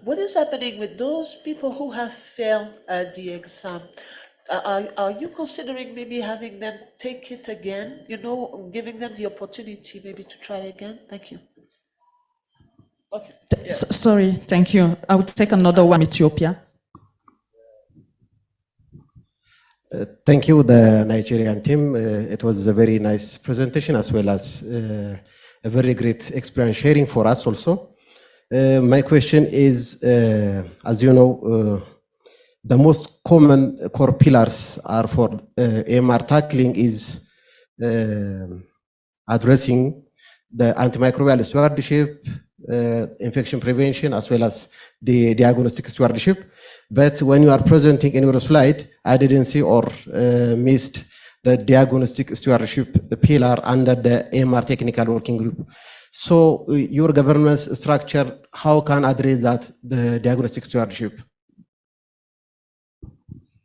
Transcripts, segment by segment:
What is happening with those people who have failed the exam? Are you considering maybe having them take it again? You know, giving them the opportunity maybe to try again? Thank you. Okay. Yeah. Sorry, thank you. I would take another one, Ethiopia. Thank you, the Nigerian team. It was a very nice presentation as well as a very great experience sharing for us also. My question is, as you know, the most common core pillars are for AMR tackling is addressing the antimicrobial stewardship, infection prevention, as well as the diagnostic stewardship. But when you are presenting in your slide, I didn't see or missed the diagnostic stewardship pillar under the AMR technical working group. So your governance structure, how can address that, the diagnostic stewardship?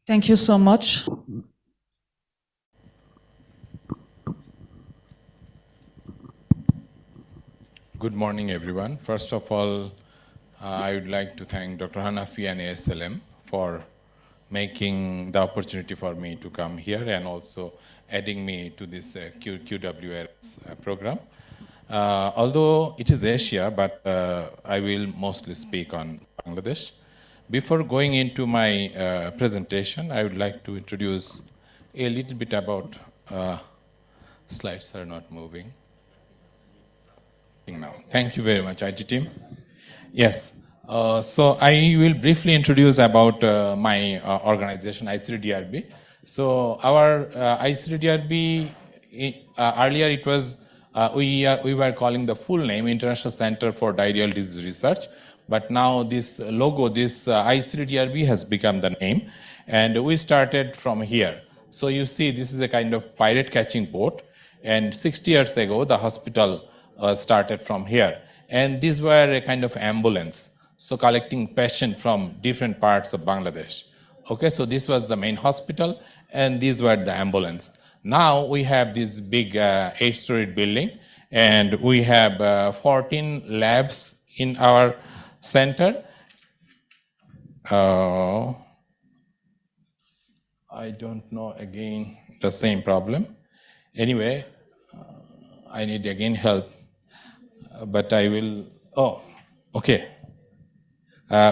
Thank you so much. Good morning, everyone. First of all, I would like to thank Dr. Hanafi and ASLM for making the opportunity for me to come here and also adding me to this QWS program. Although it is Asia, but I will mostly speak on Bangladesh. Before going into my presentation, I would like to introduce a little bit about, slides are not moving. Now. Thank you very much, IT team. Yes, so I will briefly introduce about my organization, ICDRB. So our ICDRB, earlier it was, we were calling the full name International Center for Diarrheal Disease Research, but now this logo, this ICDRB has become the name, and we started from here. So you see, this is a kind of pirate catching boat, and 60 years ago, the hospital started from here. And these were a kind of ambulance, so collecting patients from different parts of Bangladesh. Okay, so this was the main hospital, and these were the ambulance. Now we have this big 8-storied building, and we have 14 labs in our center. I don't know, again, the same problem. Anyway, I need again help. But I will, okay.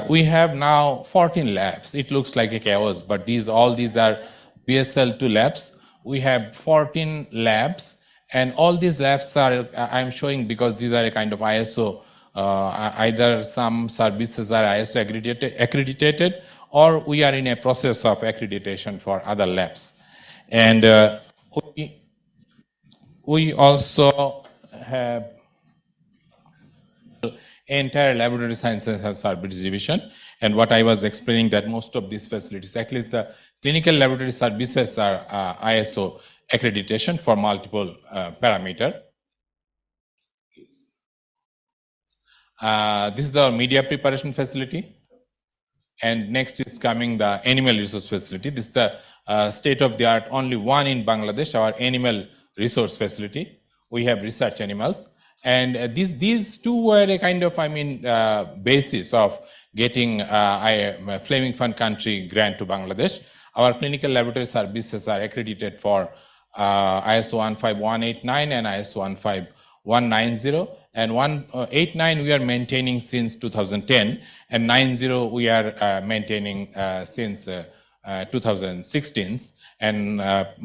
We have now 14 labs. It looks like a chaos, but all these are BSL2 labs. We have 14 labs, and all these labs are, I'm showing because these are a kind of ISO, either some services are ISO accredited, or we are in a process of accreditation for other labs. And we also have entire laboratory sciences and service division, and what I was explaining that most of these facilities, at least the clinical laboratory services are ISO accreditation for multiple parameter. This is the media preparation facility, and next is coming the animal resource facility. This is the state-of-the-art, only one in Bangladesh, our animal resource facility. We have research animals. And these two were a kind of, basis of getting a Fleming Fund Country Grant to Bangladesh. Our clinical laboratory services are accredited for ISO 15189 and ISO 15190. And 189 we are maintaining since 2010, and 90 we are maintaining since 2016. And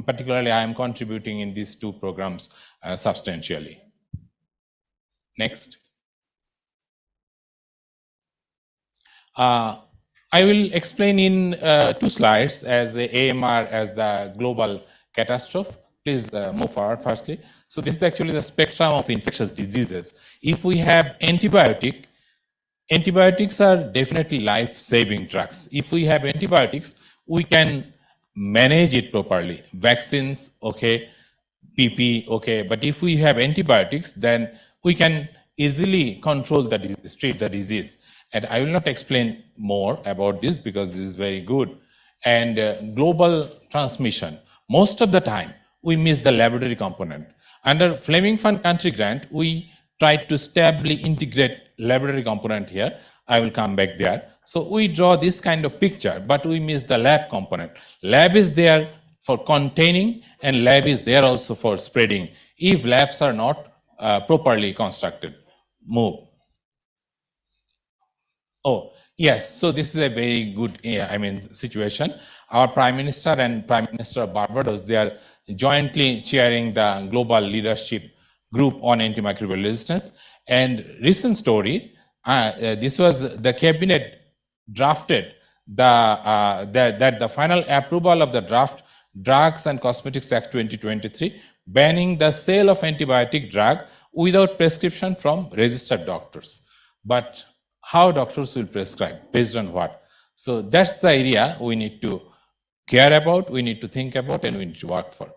particularly I am contributing in these two programs substantially. Next. I will explain in 2 slides as the AMR as the global catastrophe. Please move forward firstly. So this is actually the spectrum of infectious diseases. If we have antibiotics are definitely life-saving drugs. If we have antibiotics, we can manage it properly. Vaccines, okay. PP, okay. But if we have antibiotics, then we can easily control the disease, treat the disease. And I will not explain more about this because this is very good. And global transmission, most of the time, we miss the laboratory component. Under Fleming Fund Country Grant, we tried to stably integrate laboratory component here. I will come back there. So we draw this kind of picture, but we miss the lab component. Lab is there for containing, and lab is there also for spreading if labs are not properly constructed. Move. Oh, yes. So this is a very good, situation. Our Prime Minister and Prime Minister of Barbados, they are jointly chairing the global leadership group on antimicrobial resistance. And recent story, this was the cabinet drafted the final approval of the draft Drugs and Cosmetics Act 2023, banning the sale of antibiotic drug without prescription from registered doctors. But how doctors will prescribe, based on what? So that's the area we need to care about, we need to think about, and we need to work for.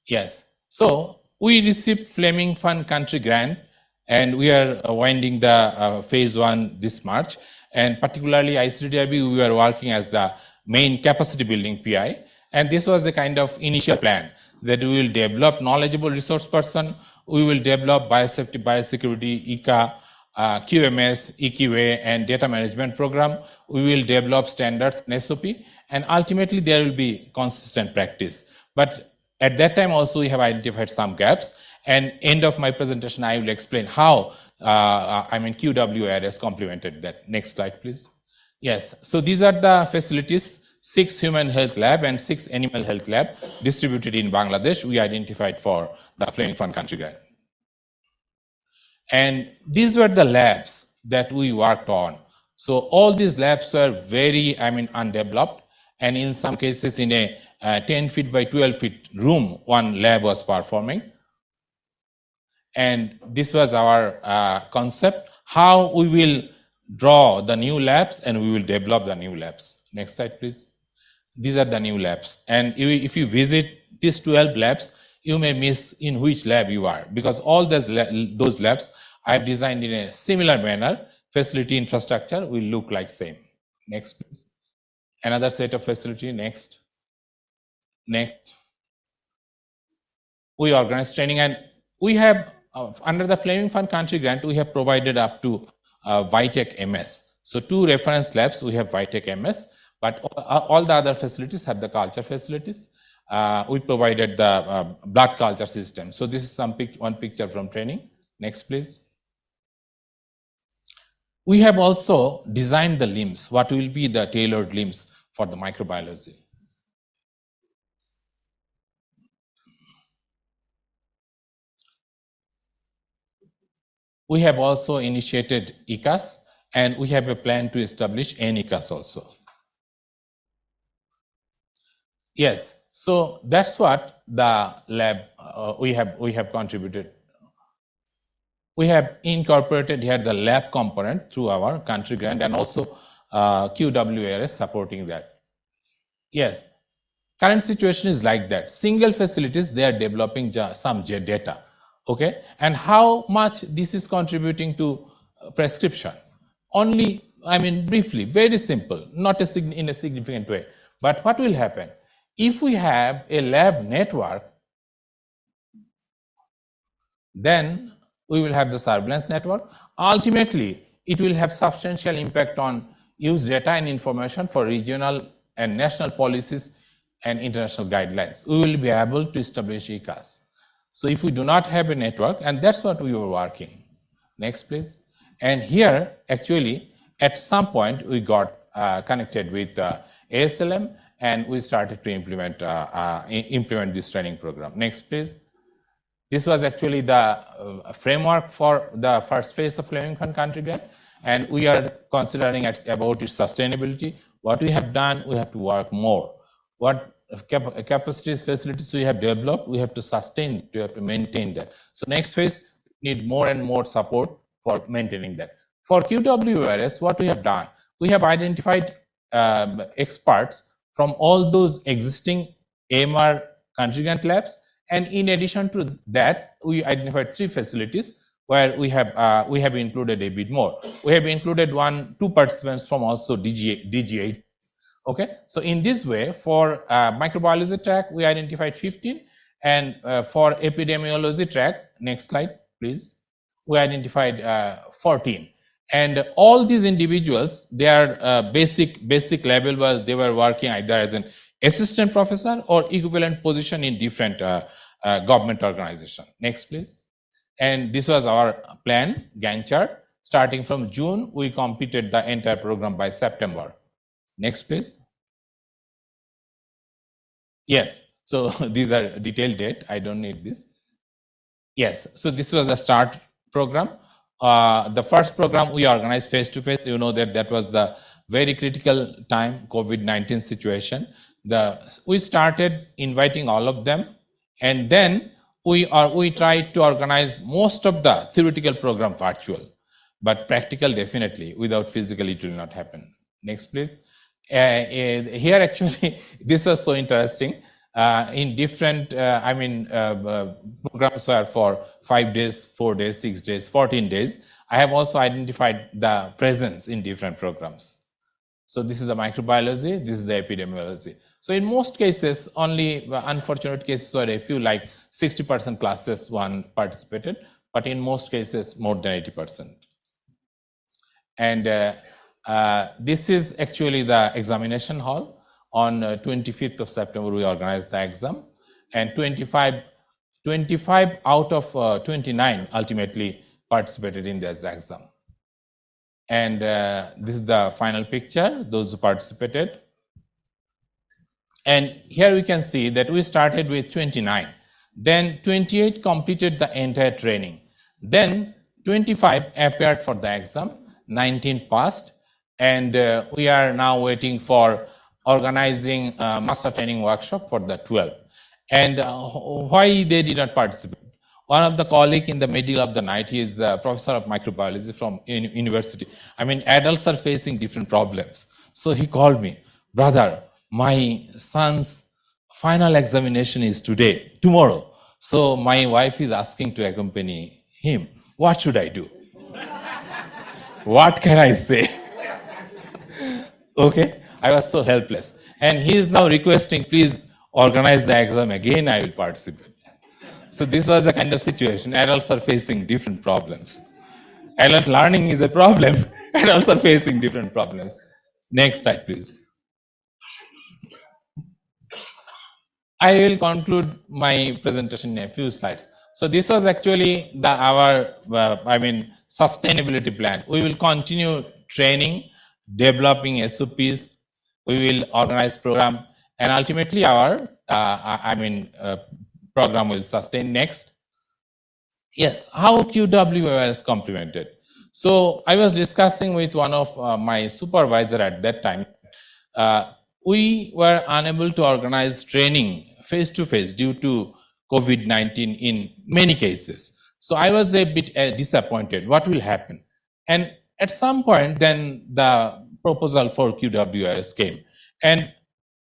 Yes, so we received Fleming Fund Country Grant, and we are winding the phase 1 this March. And particularly ICDRB, we were working as the main capacity building PI. And this was a kind of initial plan that we will develop knowledgeable resource person, we will develop biosafety, biosecurity, ICA, QMS, EQA, and data management program. We will develop standards and SOP, and ultimately there will be consistent practice. But at that time also we have identified some gaps, and end of my presentation I will explain how QWR has complemented that. Next slide, please. Yes, so these are the facilities, 6 human health lab and 6 animal health lab distributed in Bangladesh we identified for the Fleming Fund Country Grant. And these were the labs that we worked on. So all these labs were very, undeveloped, and in some cases in a 10 feet by 12 feet room, one lab was performing. And this was our concept, how we will draw the new labs and we will develop the new labs. Next slide, please. These are the new labs. And if you visit these 12 labs, you may miss in which lab you are, because all those labs I've designed in a similar manner. Facility infrastructure will look like same. Next, please. Another set of facility. Next. We organize training, and we have under the Fleming Fund Country Grant, we have provided up to Vitec MS. So 2 reference labs, we have Vitec MS, but all the other facilities have the culture facilities. We provided the blood culture system. So this is one picture from training. Next, please. We have also designed the limbs, what will be the tailored limbs for the microbiology. We have also initiated ECAS, and we have a plan to establish NECAS also. Yes, so that's what the lab we have contributed. We have incorporated here the lab component through our country grant, and also QWRS supporting that. Yes, current situation is like that. Single facilities, they are developing some data. Okay, and how much this is contributing to prescription? Only, briefly, very simple, not in a significant way. But what will happen? If we have a lab network, then we will have the surveillance network. Ultimately, it will have substantial impact on use data and information for regional and national policies and international guidelines. We will be able to establish ECAS. So if we do not have a network, and that's what we were working. Next, please. And here, actually, at some point, we got connected with ASLM, and we started to implement this training program. Next, please. This was actually the framework for the first phase of Fleming Fund Country Grant, and we are considering about its sustainability. What we have done, we have to work more. What capacities, facilities we have developed, we have to sustain, we have to maintain that. So next phase, we need more and more support for maintaining that. For QWRS, what we have done, we have identified experts from all those existing AMR country grant labs, and in addition to that, we identified 3 facilities where we have included a bit more. We have included 2 participants from also DGA. Okay, so in this way, for microbiology track, we identified 15, and for epidemiology track, next slide, please, we identified 14. And all these individuals, their basic level was they were working either as an assistant professor or equivalent position in different government organization. Next, please. And this was our plan, Gantt chart. Starting from June, we completed the entire program by September. Next, please. Yes, so these are detailed date. I don't need this. Yes, so this was a start program. The first program we organized face-to-face. You know that was the very critical time, COVID-19 situation. We started inviting all of them, and then we tried to organize most of the theoretical program virtual, but practical definitely. Without physical, it will not happen. Next, please. Here actually, this was so interesting. In different, programs are for 5 days, 4 days, 6 days, 14 days. I have also identified the presence in different programs. So this is the microbiology, this is the epidemiology. So in most cases, only unfortunate cases were a few, like 60% classes one participated, but in most cases, more than 80%. And this is actually the examination hall. On 25th of September, we organized the exam, and 25 out of 29 ultimately participated in this exam. And this is the final picture, those who participated. And here we can see that we started with 29. Then 28 completed the entire training. Then 25 appeared for the exam, 19 passed, and we are now waiting for organizing a master training workshop for the 12. And why they did not participate? One of the colleague in the middle of the night, he is the professor of microbiology from university. I mean, adults are facing different problems. So he called me, brother, my son's final examination is tomorrow. So my wife is asking to accompany him. What should I do? What can I say? Okay. I was so helpless. And he is now requesting, please organize the exam again, I will participate. So this was a kind of situation. Adults are facing different problems. Adult learning is a problem. Adults are facing different problems. Next slide, please. I will conclude my presentation in a few slides. So this was actually our sustainability plan. We will continue training, developing SOPs, we will organize program, and ultimately our program will sustain. Next. Yes, how QWR is complemented. So I was discussing with one of my supervisor at that time. We were unable to organize training face-to-face due to COVID-19 in many cases. So I was a bit disappointed. What will happen? And at some point, then the proposal for QWRS came. And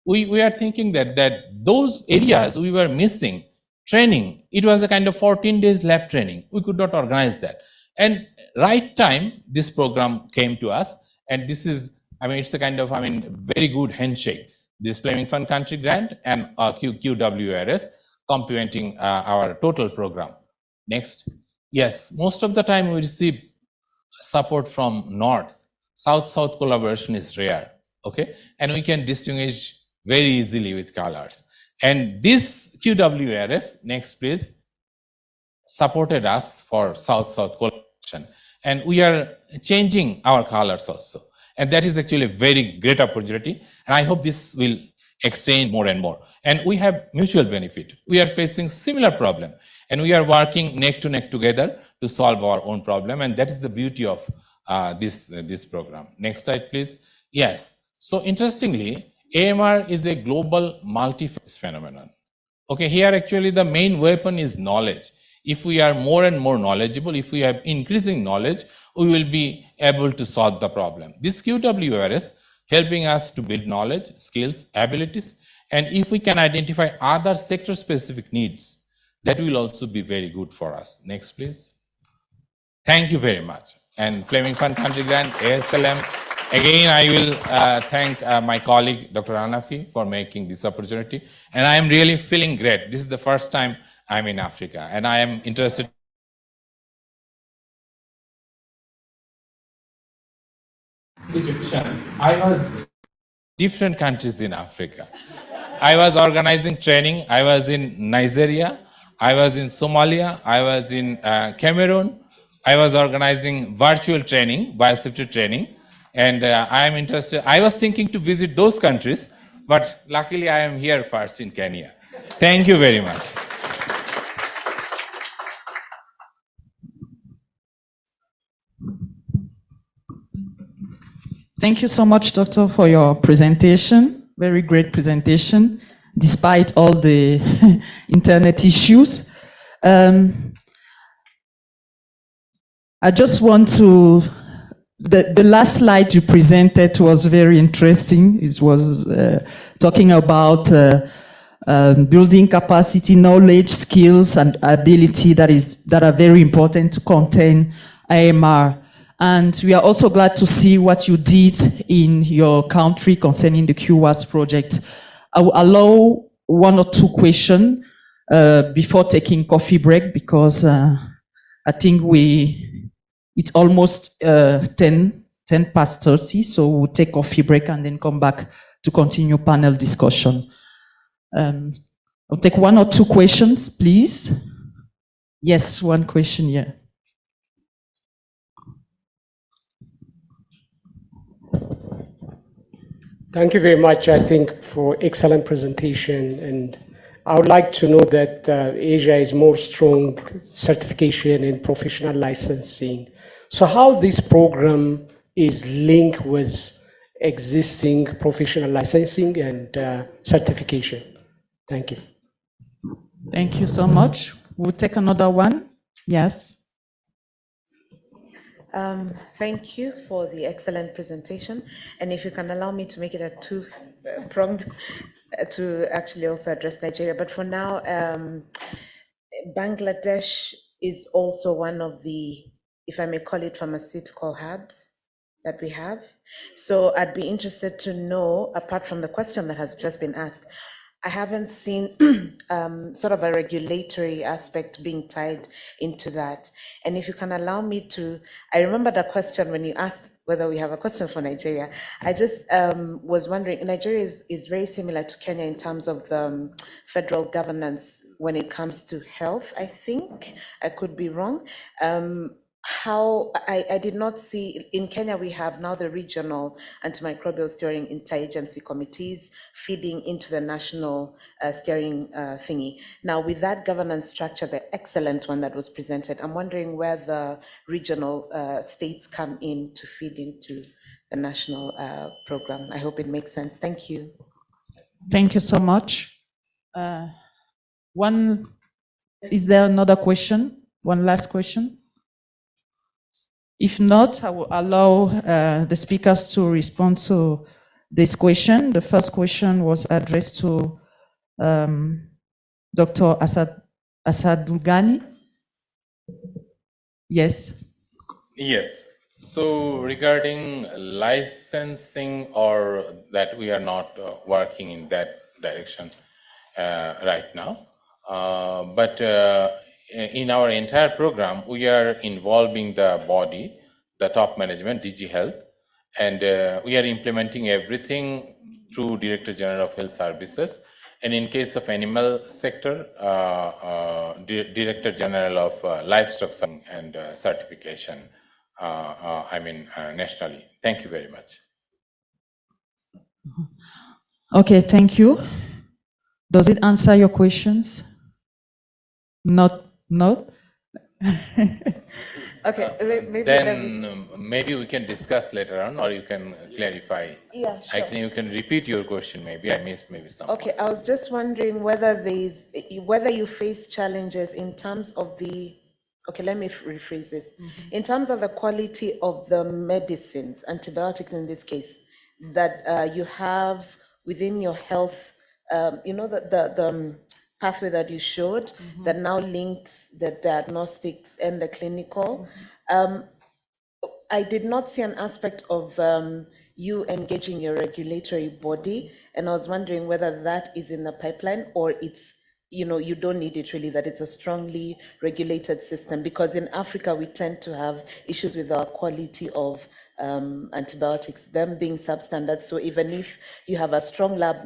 we are thinking that those areas we were missing training, it was a kind of 14 days lab training. We could not organize that. And right time, this program came to us. And this is, it's a kind of, very good handshake. This Fleming Fund Country Grant and QWRS complementing our total program. Next. Yes, most of the time we receive support from North. South-South collaboration is rare, okay? And we can distinguish very easily with colors. And this QWRS, next please, supported us for South-South collaboration. And we are changing our colors also. And that is actually a very great opportunity. And I hope this will extend more and more. And we have mutual benefit. We are facing similar problem. And we are working neck to neck together to solve our own problem. And that is the beauty of this program. Next slide, please. Yes. So interestingly, AMR is a global multi-phase phenomenon. Okay, here actually the main weapon is knowledge. If we are more and more knowledgeable, if we have increasing knowledge, we will be able to solve the problem. This QWRS helping us to build knowledge, skills, abilities, and if we can identify other sector-specific needs, that will also be very good for us. Next, please. Thank you very much. And Fleming Fund Country Grant, ASLM. Again, I will thank my colleague, Dr. Hanafi, for making this opportunity. And I am really feeling great. This is the first time I'm in Africa, and I am interested situation. I was different countries in Africa. I was organizing training. I was in Nigeria. I was in Somalia. I was in Cameroon. I was organizing virtual training, biosafety training. And I am interested. I was thinking to visit those countries, but luckily I am here first in Kenya. Thank you very much. Thank you so much, Doctor, for your presentation. Very great presentation, despite all the internet issues. I just want to, the last slide you presented was very interesting. It was talking about building capacity, knowledge, skills, and ability that are very important to contain AMR. And we are also glad to see what you did in your country concerning the QWAS project. I will allow 1 or 2 questions before taking coffee break, because I think it's almost 10 past 30, so we'll take coffee break and then come back to continue panel discussion. I'll take 1 or 2 questions, please. Yes, 1 question here. Thank you very much, I think, for excellent presentation. And I would like to know that Asia is more strong certification and professional licensing. So how this program is linked with existing professional licensing and certification? Thank you. Thank you so much. We'll take another one. Yes. Thank you for the excellent presentation. And if you can allow me to make it a two-pronged to actually also address Nigeria. But for now, Bangladesh is also one of the, if I may call it, pharmaceutical hubs that we have. So I'd be interested to know, apart from the question that has just been asked, I haven't seen sort of a regulatory aspect being tied into that. And if you can allow me to, I remember the question when you asked whether we have a question for Nigeria. I just was wondering, Nigeria is very similar to Kenya in terms of the federal governance when it comes to health, I think. I could be wrong. How I did not see, in Kenya we have now the regional antimicrobial steering interagency committees feeding into the national steering thingy. Now with that governance structure, the excellent one that was presented, I'm wondering where the regional states come in to feed into the national program. I hope it makes sense. Thank you. Thank you so much. Is there another question? One last question? If not, I will allow the speakers to respond to this question. The first question was addressed to Dr. Asadulgani. Yes. Yes. So regarding licensing, or that we are not working in that direction right now, but in our entire program, we are involving the body, the top management, DG Health, and we are implementing everything through Director General of Health Services. And in case of animal sector, Director General of Livestock and certification, nationally. Thank you very much. Okay, thank you. Does it answer your questions? Not? Okay, maybe we can discuss later on, or you can clarify. Yeah, sure. You can repeat your question. Maybe I missed some. Okay, I was just wondering whether you face challenges in terms of the. Okay, let me rephrase this. In terms of the quality of the medicines, antibiotics in this case, that you have within your health, the pathway that you showed that now links the diagnostics and the clinical. I did not see an aspect of you engaging your regulatory body, and I was wondering whether that is in the pipeline, or it's, you don't need it really, that it's a strongly regulated system, because in Africa we tend to have issues with our quality of antibiotics, them being substandard. So even if you have a strong lab,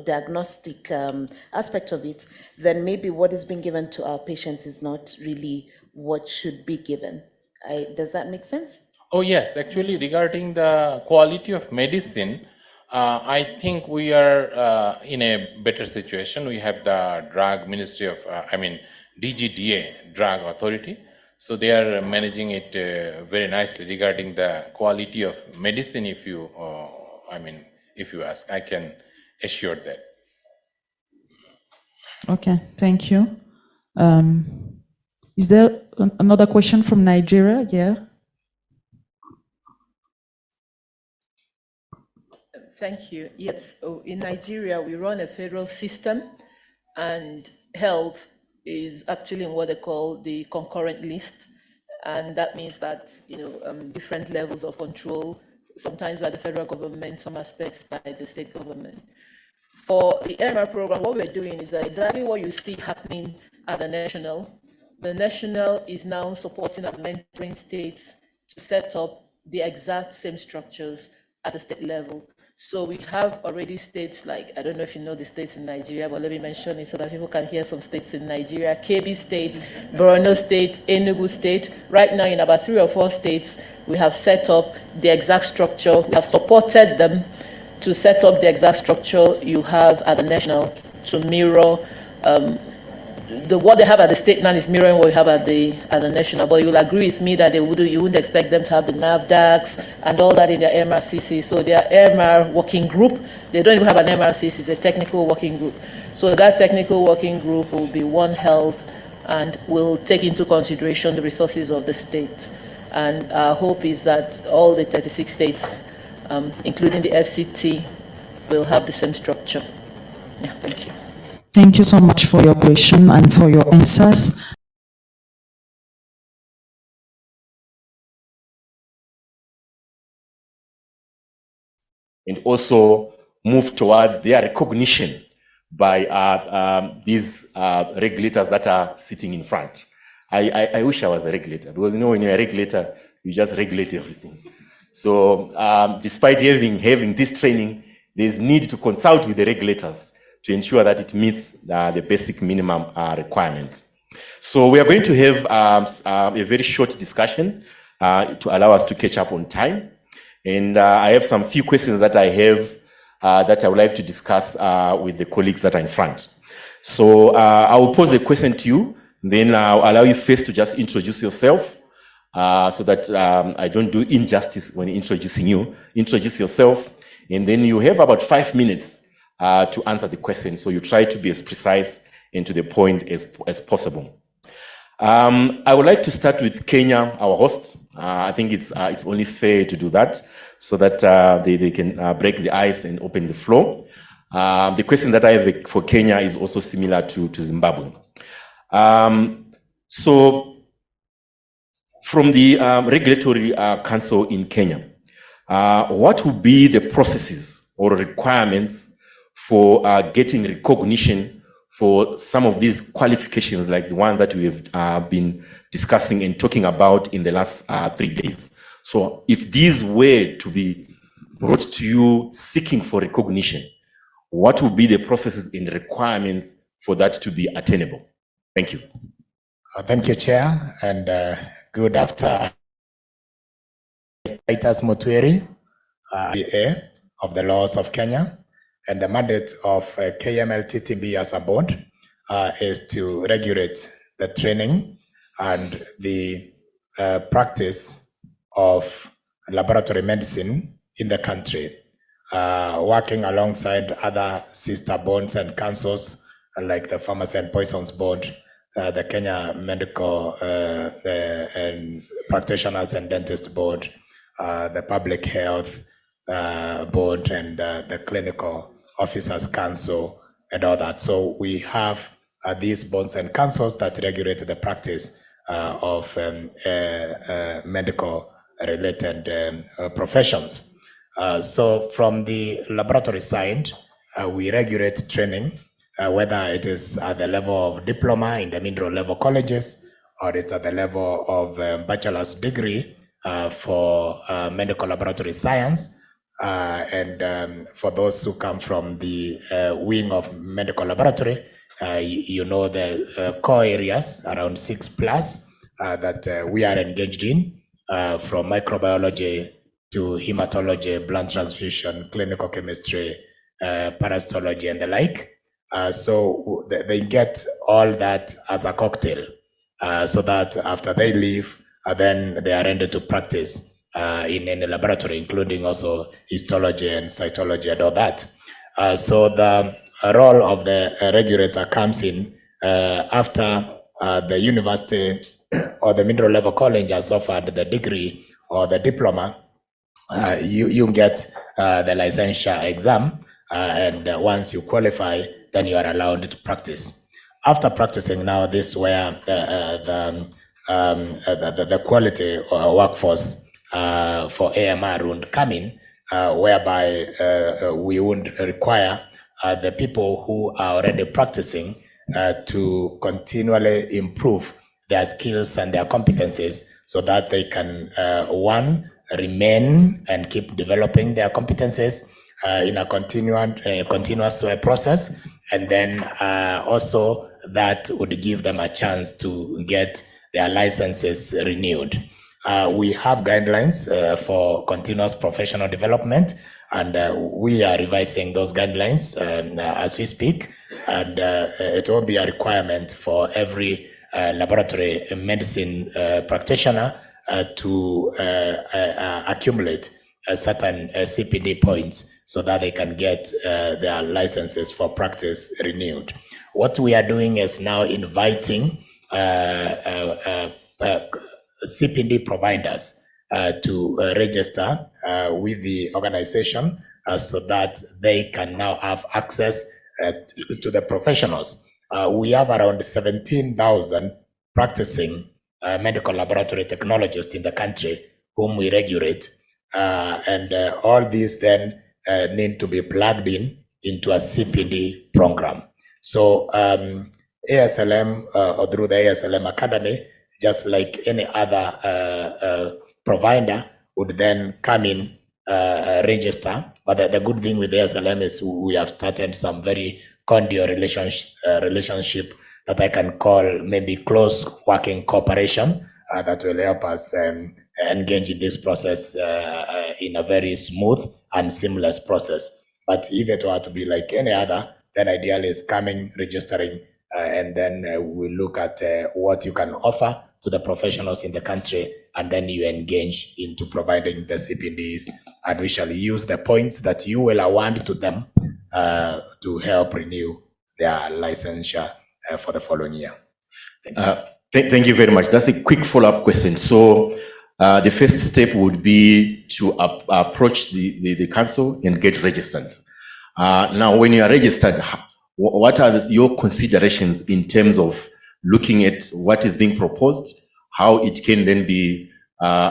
diagnostic aspect of it, then maybe what is being given to our patients is not really what should be given. Does that make sense? Oh yes, actually regarding the quality of medicine, I think we are in a better situation. We have the drug ministry of, DGDA, Drug Authority. So they are managing it very nicely regarding the quality of medicine. If you ask, I can assure that. Okay, thank you. Is there another question from Nigeria? Yeah. Thank you. Yes, in Nigeria, we run a federal system, and health is actually in what they call the concurrent list. And that means that, different levels of control, sometimes by the federal government, some aspects by the state government. For the AMR program, what we're doing is exactly what you see happening at the national. The national is now supporting and mentoring states to set up the exact same structures at the state level. So we have already states like, I don't know if you know the states in Nigeria, but let me mention it so that people can hear some states in Nigeria: Kebbi State, Borno State, Enugu State. Right now in about 3 or 4 states, we have set up the exact structure. We have supported them to set up the exact structure you have at the national to mirror what they have at the state now is mirroring what we have at the national. But you'll agree with me that you wouldn't expect them to have the NAVDACs and all that in their MRCC. So their AMR working group, they don't even have an MRCC, it's a technical working group. So that technical working group will be One Health and will take into consideration the resources of the state. And our hope is that all the 36 states, including the FCT, will have the same structure. Yeah, thank you. Thank you so much for your question and for your answers. And also move towards their recognition by these regulators that are sitting in front. I wish I was a regulator, because when you're a regulator, you just regulate everything. So despite having this training, there's need to consult with the regulators to ensure that it meets the basic minimum requirements. So we are going to have a very short discussion to allow us to catch up on time. And I have some few questions that I have that I would like to discuss with the colleagues that are in front. So I will pose a question to you, then I'll allow you first to just introduce yourself so that I don't do injustice when introducing you. Introduce yourself, and then you have about 5 minutes to answer the question. So you try to be as precise and to the point as possible. I would like to start with Kenya, our host. I think it's only fair to do that so that they can break the ice and open the floor. The question that I have for Kenya is also similar to Zimbabwe. So from the Regulatory Council in Kenya, what would be the processes or requirements for getting recognition for some of these qualifications, like the one that we have been discussing and talking about in the last 3 days? So if these were to be brought to you seeking for recognition, what would be the processes and requirements for that to be attainable? Thank you. Thank you, Chair, and good afternoon. Titus Mutwiri, BA of the laws of Kenya. And the mandate of KMLTTB as a board is to regulate the training and the practice of laboratory medicine in the country, working alongside other sister boards and councils like the Pharmacy and Poisons Board, the Kenya Medical and Practitioners and Dentist Board, the Public Health Board, and the Clinical Officers Council, and all that. So we have these boards and councils that regulate the practice of medical related professions. So from the laboratory side, we regulate training, whether it is at the level of diploma in the middle level colleges, or it's at the level of bachelor's degree for medical laboratory science. And for those who come from the wing of medical laboratory, you know the core areas, around 6+ that we are engaged in, from microbiology to hematology, blood transfusion, clinical chemistry, parasitology, and the like. So they get all that as a cocktail, so that after they leave, then they are ready to practice in any laboratory, including also histology and cytology and all that. So the role of the regulator comes in after the university or the middle level college has offered the degree or the diploma. You get the licensure exam, and once you qualify, then you are allowed to practice. After practicing, now this is where the quality workforce for AMR would come in, whereby we would require the people who are already practicing to continually improve their skills and their competencies so that they can, one, remain and keep developing their competencies in a continuous process, and then also that would give them a chance to get their licenses renewed. We have guidelines for continuous professional development, and we are revising those guidelines as we speak, and it will be a requirement for every laboratory medicine practitioner to accumulate certain CPD points so that they can get their licenses for practice renewed. What we are doing is now inviting CPD providers to register with the organization so that they can now have access to the professionals. We have around 17,000 practicing medical laboratory technologists in the country whom we regulate, and all these then need to be plugged in into a CPD program. So ASLM or through the ASLM Academy, just like any other provider, would then come in, register. But the good thing with ASLM is we have started some very cordial relationship that I can call maybe close working cooperation that will help us engage in this process in a very smooth and seamless process. But if it were to be like any other, then ideally is coming, registering, and then we look at what you can offer to the professionals in the country, and then you engage into providing the CPDs, and we shall use the points that you will award to them to help renew their licensure for the following year. Thank you very much. That's a quick follow-up question. So the first step would be to approach the council and get registered. Now, when you are registered, what are your considerations in terms of looking at what is being proposed, how it can then be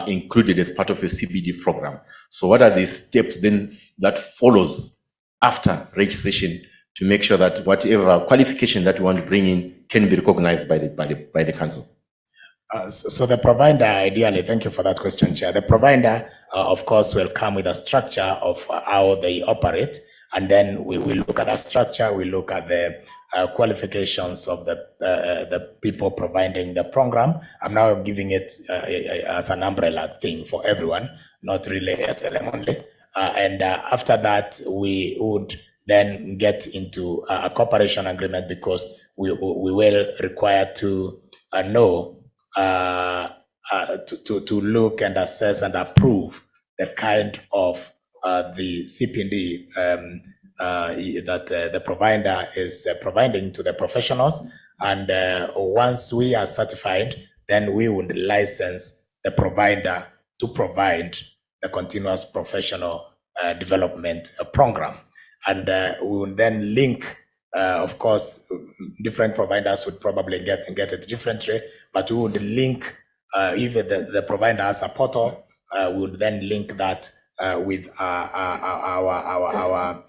included as part of your CPD program? So what are the steps then that follows after registration to make sure that whatever qualification that you want to bring in can be recognized by the council? So the provider, ideally, thank you for that question, Chair. The provider, of course, will come with a structure of how they operate, and then we look at that structure. We look at the qualifications of the people providing the program. I'm now giving it as an umbrella thing for everyone, not really ASLM only. And after that, we would then get into a cooperation agreement, because we will require to know to look and assess and approve the kind of the CPD that the provider is providing to the professionals. And once we are certified, then we would license the provider to provide the continuous professional development program. And we would then link, of course, different providers would probably get it differently, but we would link, if the provider has a portal, we would then link that with our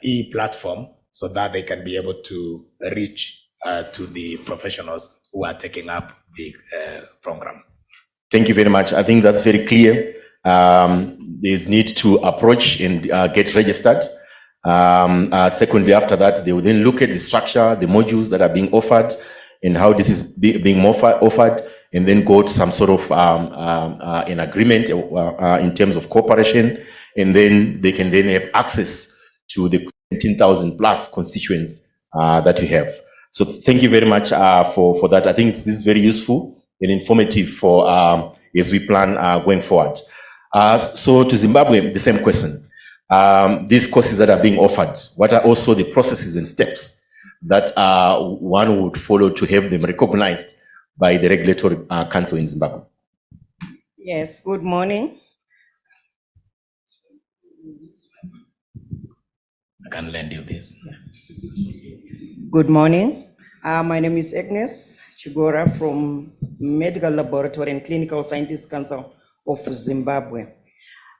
e-platform, so that they can be able to reach to the professionals who are taking up the program. Thank you very much. I think that's very clear. There's need to approach and get registered. Secondly, after that, they will then look at the structure, the modules that are being offered, and how this is being offered, and then go to some sort of an agreement in terms of cooperation, and then they can then have access to the 17,000 plus constituents that we have. So thank you very much for that. I think this is very useful and informative for as we plan going forward. So to Zimbabwe, the same question. These courses that are being offered, what are also the processes and steps that one would follow to have them recognized by the regulatory council in Zimbabwe? Yes, good morning. I can lend you this. Good morning. My name is Agnes Chigora from Medical Laboratory and Clinical Scientists Council of Zimbabwe.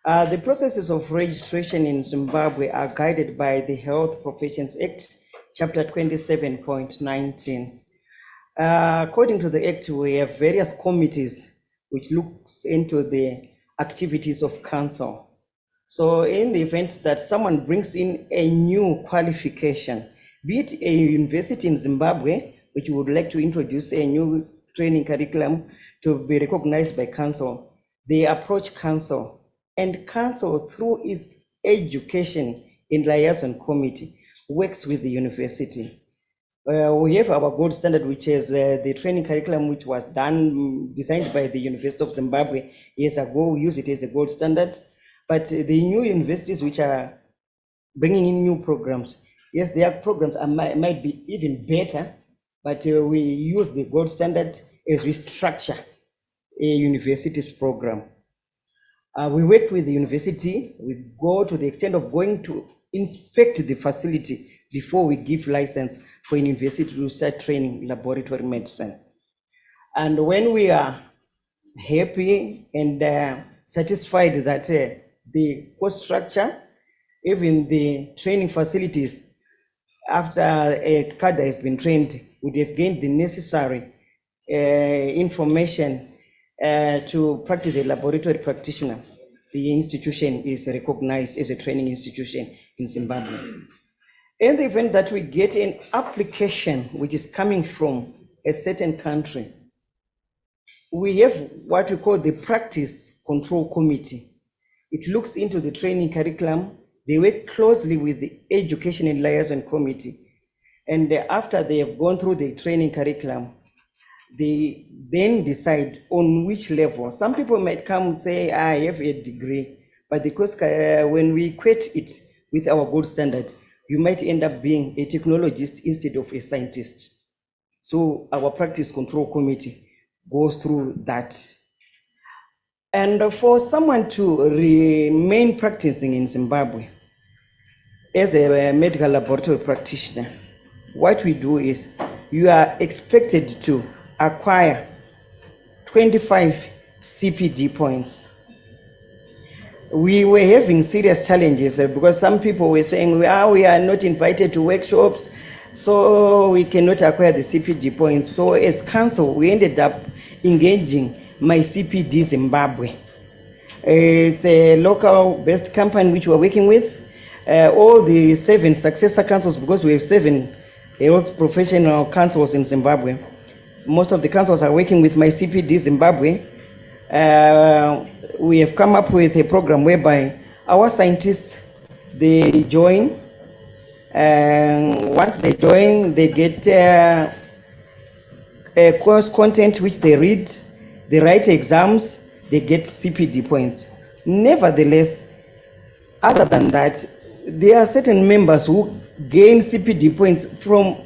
The processes of registration in Zimbabwe are guided by the Health Professions Act, Chapter 27.19. According to the Act, we have various committees which looks into the activities of council. So in the event that someone brings in a new qualification, be it a university in Zimbabwe, which would like to introduce a new training curriculum to be recognized by council, they approach council, and council, through its education in liaison committee, works with the university. We have our gold standard, which is the training curriculum, which was designed by the University of Zimbabwe years ago. We use it as a gold standard. But the new universities which are bringing in new programs, yes, their programs might be even better, but we use the gold standard as we structure a university's program. We work with the university. We go to the extent of going to inspect the facility before we give license for a university to start training laboratory medicine. And when we are happy and satisfied that the course structure, even the training facilities, after a cadre has been trained, would have gained the necessary information to practice a laboratory practitioner, the institution is recognized as a training institution in Zimbabwe. In the event that we get an application which is coming from a certain country, we have what we call the Practice Control Committee. It looks into the training curriculum. They work closely with the Education and Liaison Committee. And after they have gone through the training curriculum, they then decide on which level. Some people might come and say, I have a degree, but because when we equate it with our gold standard, you might end up being a technologist instead of a scientist. So our Practice Control Committee goes through that. And for someone to remain practicing in Zimbabwe as a medical laboratory practitioner, what we do is you are expected to acquire 25 CPD points. We were having serious challenges because some people were saying, we are not invited to workshops, so we cannot acquire the CPD points. So as council, we ended up engaging My CPD Zimbabwe. It's a local-based company which we're working with. All the 7 successor councils, because we have 7 health professional councils in Zimbabwe. Most of the councils are working with My CPD Zimbabwe. We have come up with a program whereby our scientists, they join, and once they join, they get a course content which they read, they write exams, they get CPD points. Nevertheless, other than that, there are certain members who gain CPD points from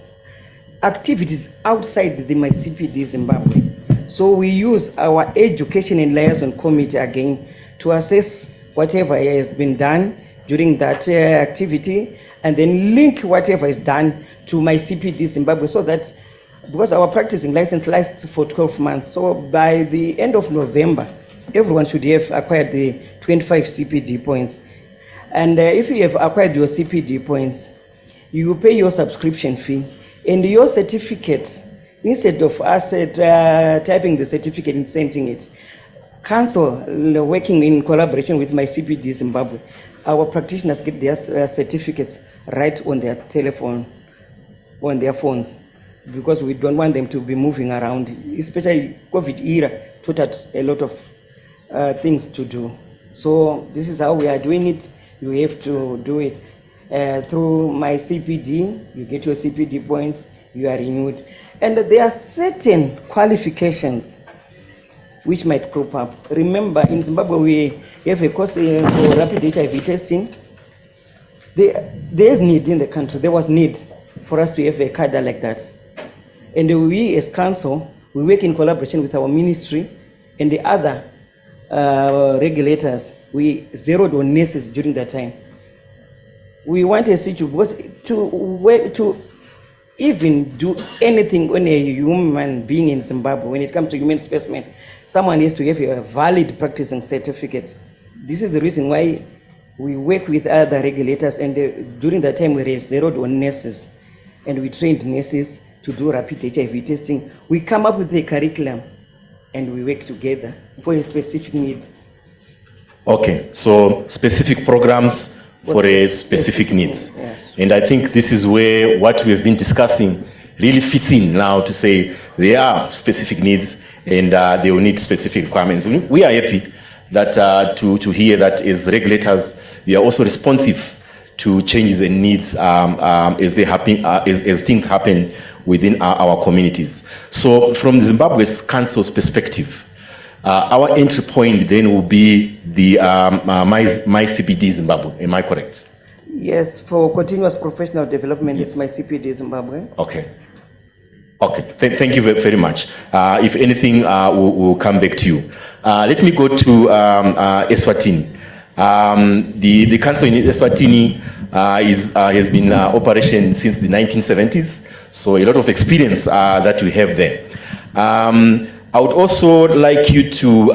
activities outside the My CPD Zimbabwe. So we use our Education and Liaison Committee again to assess whatever has been done during that activity, and then link whatever is done to My CPD Zimbabwe, so that, because our practicing license lasts for 12 months, so by the end of November, everyone should have acquired the 25 CPD points. And if you have acquired your CPD points, you pay your subscription fee, and your certificate, instead of us typing the certificate and sending it, council, working in collaboration with my CPD Zimbabwe, our practitioners get their certificates right on their telephone, on their phones, because we don't want them to be moving around, especially COVID era taught us a lot of things to do. So this is how we are doing it. You have to do it through my CPD. You get your CPD points, you are renewed. And there are certain qualifications which might crop up. Remember, in Zimbabwe, we have a course for rapid HIV testing. There's need in the country. There was need for us to have a cadre like that. And we, as council, we work in collaboration with our ministry and the other regulators. We zeroed on nurses during that time. We want a situation to even do anything on a human being in Zimbabwe. When it comes to human specimen, someone has to have a valid practicing certificate. This is the reason why we work with other regulators, and during that time we zeroed on nurses, and we trained nurses to do rapid HIV testing. We come up with a curriculum, and we work together for a specific need. Okay, so specific programs for a specific needs. Yes. And I think this is where what we have been discussing really fits in now to say there are specific needs and they will need specific requirements. We are happy that to hear that as regulators, we are also responsive to changes and needs as they happen, as things happen within our communities. So from Zimbabwe's council's perspective, our entry point then will be the my CPD Zimbabwe. Am I correct? Yes, for continuous professional development, yes. It's my CPD Zimbabwe. Okay. Okay, thank you very much. If anything, we'll come back to you. Let me go to Eswatini. The council in Eswatini has been in operation since the 1970s, so a lot of experience that we have there. I would also like you to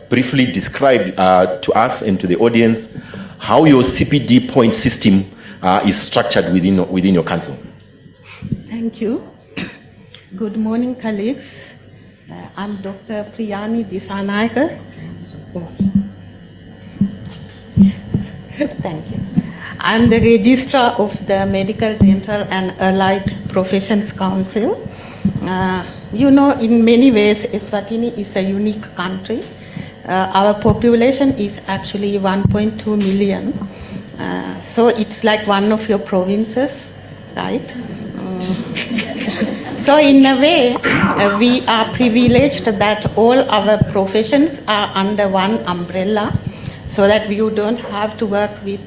briefly describe to us and to the audience how your CPD point system is structured within your council. Thank you. Good morning, colleagues. I'm Dr. Priyani Disanaika. Thank you. I'm the Registrar of the Medical, Dental and Allied Professions Council. You know, in many ways, Eswatini is a unique country. Our population is actually 1.2 million. So it's like one of your provinces, right? So in a way, we are privileged that all our professions are under one umbrella, so that you don't have to work with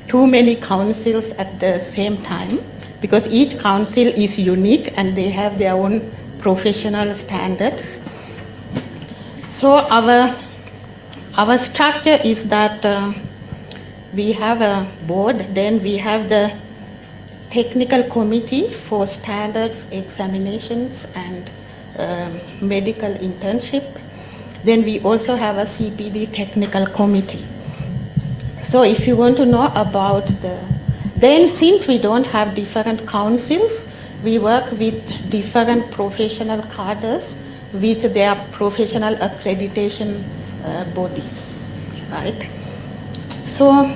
too many councils at the same time, because each council is unique and they have their own professional standards. So our structure is that we have a board, then we have the technical committee for standards, examinations and medical internship. Then we also have a CPD technical committee. So if you want to know about then since we don't have different councils, we work with different professional cadres with their professional accreditation bodies, right? So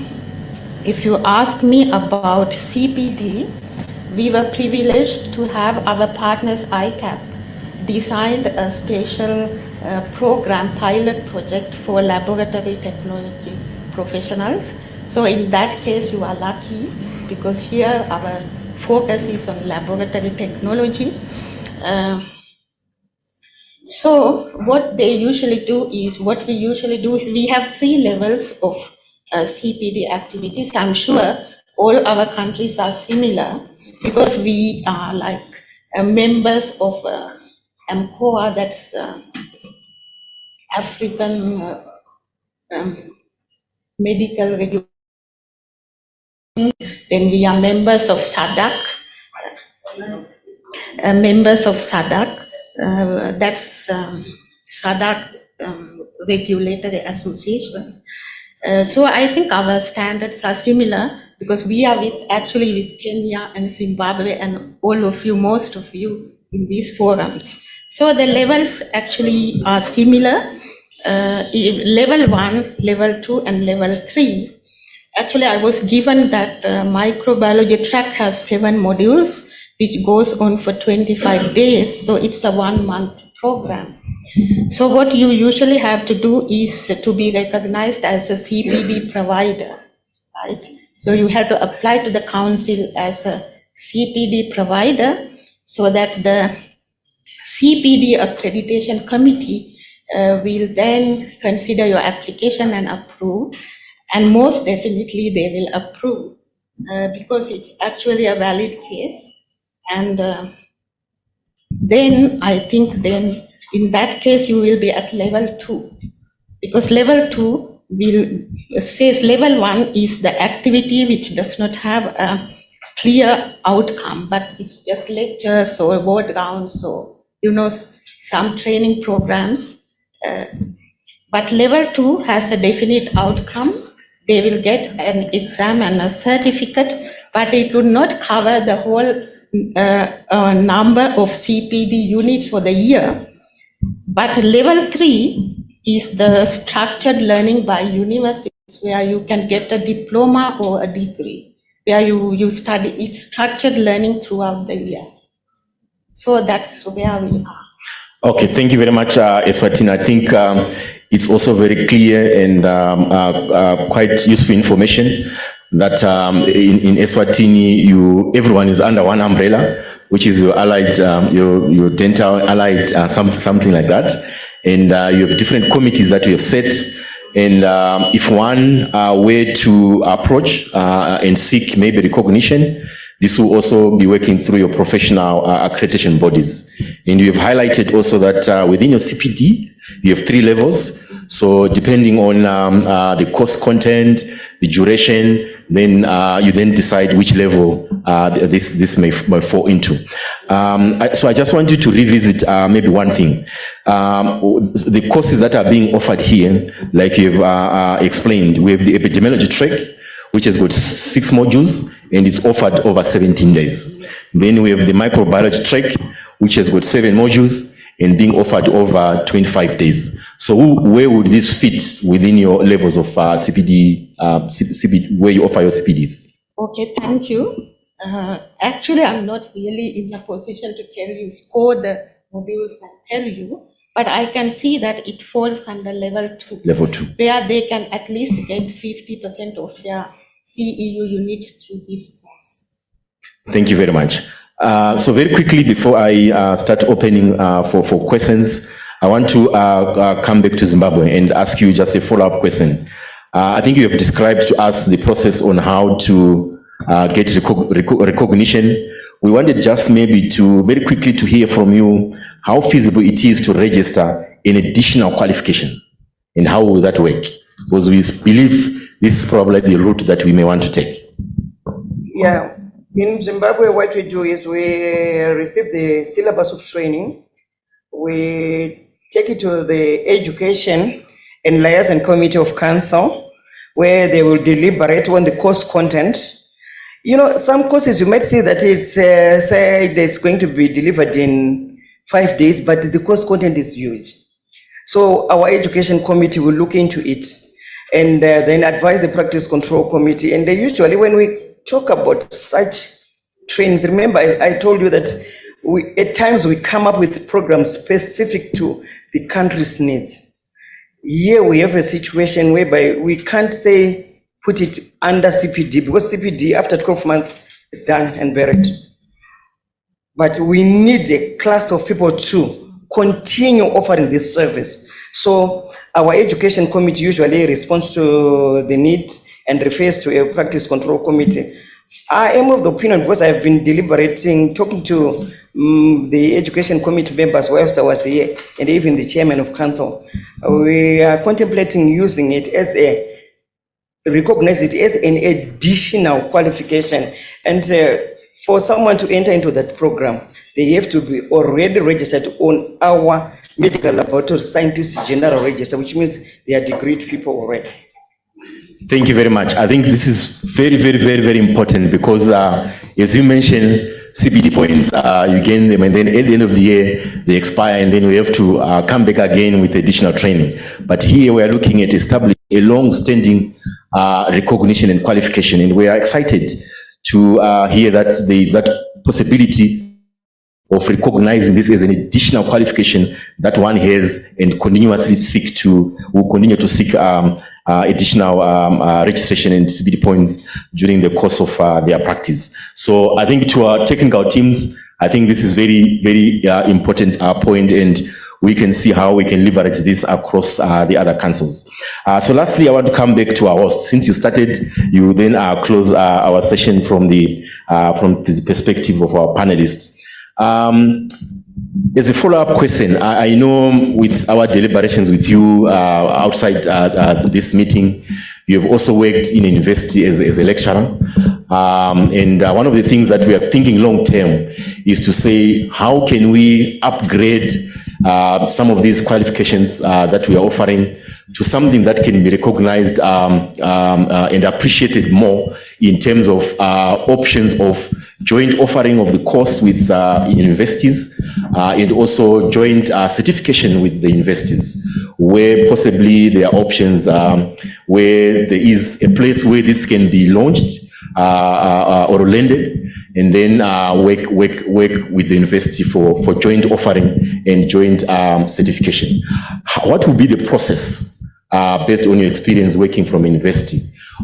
if you ask me about CPD, we were privileged to have our partners ICAP designed a special program, pilot project for laboratory technology professionals. So in that case, you are lucky, because here our focus is on laboratory technology. So what we usually do is we have 3 levels of CPD activities. I'm sure all our countries are similar, because we are like members of AMCOA, that's African Medical Regulation. Then we are members of SADC, that's SADC Regulatory Association. So I think our standards are similar, because we are actually with Kenya and Zimbabwe and all of you, most of you in these forums. So the levels actually are similar. level 1, level 2, and level 3. Actually, I was given that microbiology track has 7 modules, which goes on for 25 days. So it's a 1-month program. So what you usually have to do is to be recognized as a CPD provider, right? So you have to apply to the council as a CPD provider so that the CPD accreditation committee will then consider your application and approve. And most definitely they will approve because it's actually a valid case. And then I think then in that case you will be at level 2, because level 2 says level 1 is the activity which does not have a clear outcome, but it's just lectures or word rounds or some training programs. But level 2 has a definite outcome. They will get an exam and a certificate, but it would not cover the whole number of CPD units for the year. But level 3 is the structured learning by universities, where you can get a diploma or a degree, where you study each structured learning throughout the year. So that's where we are. Okay, thank you very much, Eswatini. I think it's also very clear and quite useful information that in Eswatini, everyone is under one umbrella, which is your allied, your dental allied, something like that. And you have different committees that you have set. And if one were to approach and seek maybe recognition, this will also be working through your professional accreditation bodies. And you have highlighted also that within your CPD, you have 3 levels. So depending on the course content, the duration, then you then decide which level this may fall into. So I just want you to revisit maybe one thing. The courses that are being offered here, like you've explained, we have the epidemiology track, which has got 6 modules, and it's offered over 17 days. Then we have the microbiology track, which has got 7 modules and being offered over 25 days. So where would this fit within your levels of CPD, where you offer your CPDs? Okay, thank you. Actually, I'm not really in a position to tell you, score the modules and tell you, but I can see that it falls under level 2. Level 2. Where they can at least get 50% of their CEU units through this course. Thank you very much. So very quickly, before I start opening for questions, I want to come back to Zimbabwe and ask you just a follow-up question. I think you have described to us the process on how to get recognition. We wanted just maybe to very quickly to hear from you how feasible it is to register an additional qualification and how will that work? Because we believe this is probably the route that we may want to take. Yeah, in Zimbabwe, what we do is we receive the syllabus of training. We take it to the Education and Liaison Committee of Council, where they will deliberate on the course content. Some courses you might see that it's say it's going to be delivered in 5 days, but the course content is huge. So our Education Committee will look into it and then advise the Practice Control Committee. And usually when we talk about such trainings, remember I told you that at times we come up with programs specific to the country's needs. Here we have a situation whereby we can't say put it under CPD, because CPD after 12 months is done and buried. But we need a class of people to continue offering this service. So our Education Committee usually responds to the needs and refers to a Practice Control Committee. I am of the opinion, because I've been deliberating, talking to the Education Committee members whilst I was here, and even the Chairman of Council, we are contemplating using it as recognize it as an additional qualification. And for someone to enter into that program, they have to be already registered on our Medical Laboratory Scientists General Register, which means they are degreed people already. Thank you very much. I think this is very, very, very, very important because, as you mentioned, CBD points, you gain them, and then at the end of the year, they expire, and then we have to come back again with additional training. But here we are looking at establishing a long-standing recognition and qualification, and we are excited to hear that there is that possibility of recognizing this as an additional qualification that one has, and will continue to seek additional registration and CBD points during the course of their practice. So I think to our technical teams, I think this is very, very important point, and we can see how we can leverage this across the other councils. So lastly, I want to come back to our host. Since you started, you then close our session from the perspective of our panelists. As a follow-up question, I know with our deliberations with you outside this meeting, you have also worked in a university as a lecturer. And one of the things that we are thinking long-term is to say, how can we upgrade some of these qualifications that we are offering to something that can be recognized and appreciated more in terms of options of joint offering of the course with universities and also joint certification with the universities, where possibly there are options where there is a place where this can be launched or landed, and then work with the university for joint offering and joint certification. What will be the process based on your experience working from university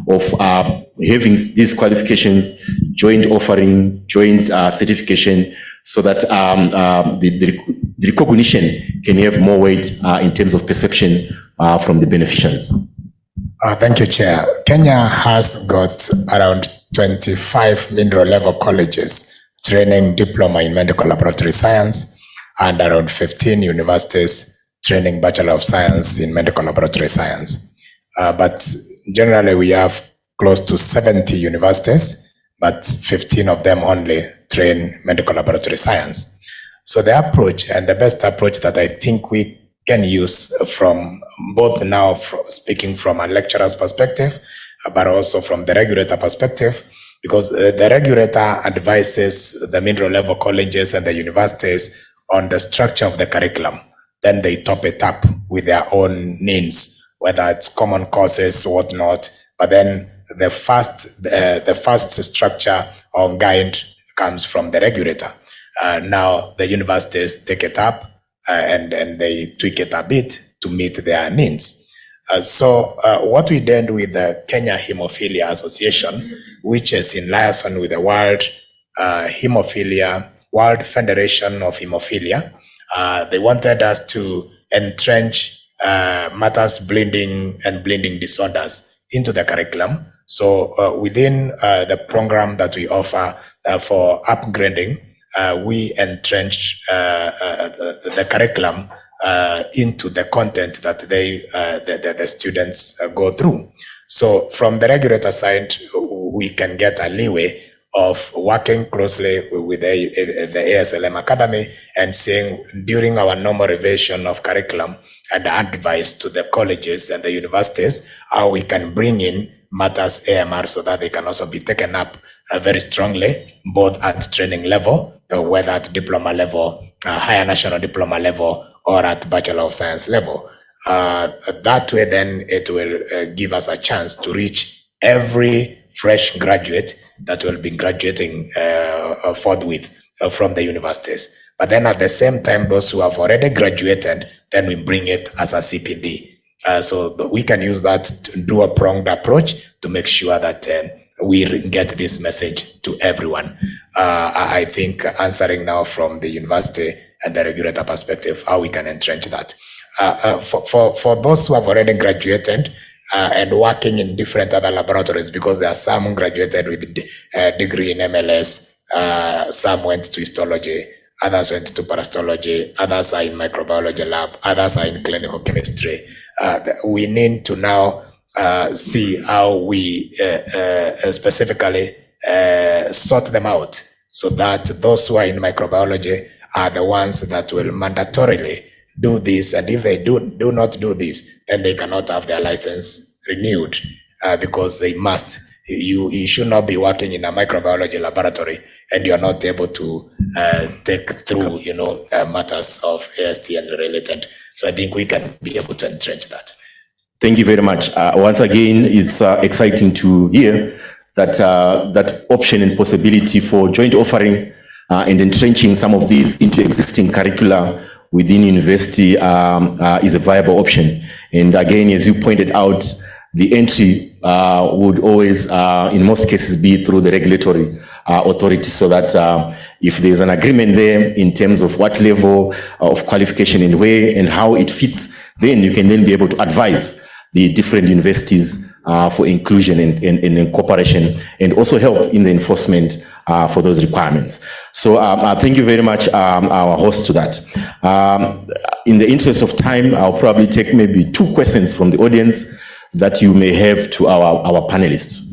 of having these qualifications, joint offering, joint certification, so that the recognition can have more weight in terms of perception from the beneficiaries? Thank you, Chair. Kenya has got around 25 mineral level colleges training diploma in medical laboratory science, and around 15 universities training Bachelor of Science in medical laboratory science. But generally we have close to 70 universities, but 15 of them only train medical laboratory science. So the approach, and the best approach that I think we can use from both now, speaking from a lecturer's perspective, but also from the regulator perspective, because the regulator advises the mineral level colleges and the universities on the structure of the curriculum. Then they top it up with their own needs, whether it's common courses or whatnot. But then the first structure or guide comes from the regulator. Now the universities take it up and they tweak it a bit to meet their needs. So what we did with the Kenya Hemophilia Association, which is in liaison with the World Federation of Hemophilia, they wanted us to entrench matters bleeding and bleeding disorders into the curriculum. So within the program that we offer for upgrading, we entrenched the curriculum into the content that the students go through. So from the regulator side, we can get a leeway of working closely with the ASLM Academy and saying during our normal revision of curriculum and advice to the colleges and the universities, how we can bring in matters AMR so that they can also be taken up very strongly, both at training level, whether at diploma level, higher national diploma level, or at Bachelor of Science level. That way then it will give us a chance to reach every fresh graduate that will be graduating forthwith from the universities. But then at the same time, those who have already graduated, then we bring it as a CPD. So we can use that to do a pronged approach to make sure that we get this message to everyone. I think answering now from the university and the regulator perspective, how we can entrench that. For those who have already graduated and working in different other laboratories, because there are some who graduated with a degree in MLS, some went to histology, others went to parasitology, others are in microbiology lab, others are in clinical chemistry. We need to now see how we specifically sort them out so that those who are in microbiology are the ones that will mandatorily do this, and if they do not do this, then they cannot have their license renewed because they must. You should not be working in a microbiology laboratory and you're not able to take through, matters of AST and related. So I think we can be able to entrench that. Thank you very much. Once again, it's exciting to hear that that option and possibility for joint offering and entrenching some of these into existing curricula within university is a viable option. And again, as you pointed out, the entry would always, in most cases, be through the regulatory authority, so that if there's an agreement there in terms of what level of qualification and where and how it fits, then you can then be able to advise the different universities for inclusion and incorporation, and also help in the enforcement for those requirements. So thank you very much, our host, to that. In the interest of time, I'll probably take maybe 2 questions from the audience that you may have to our panelists.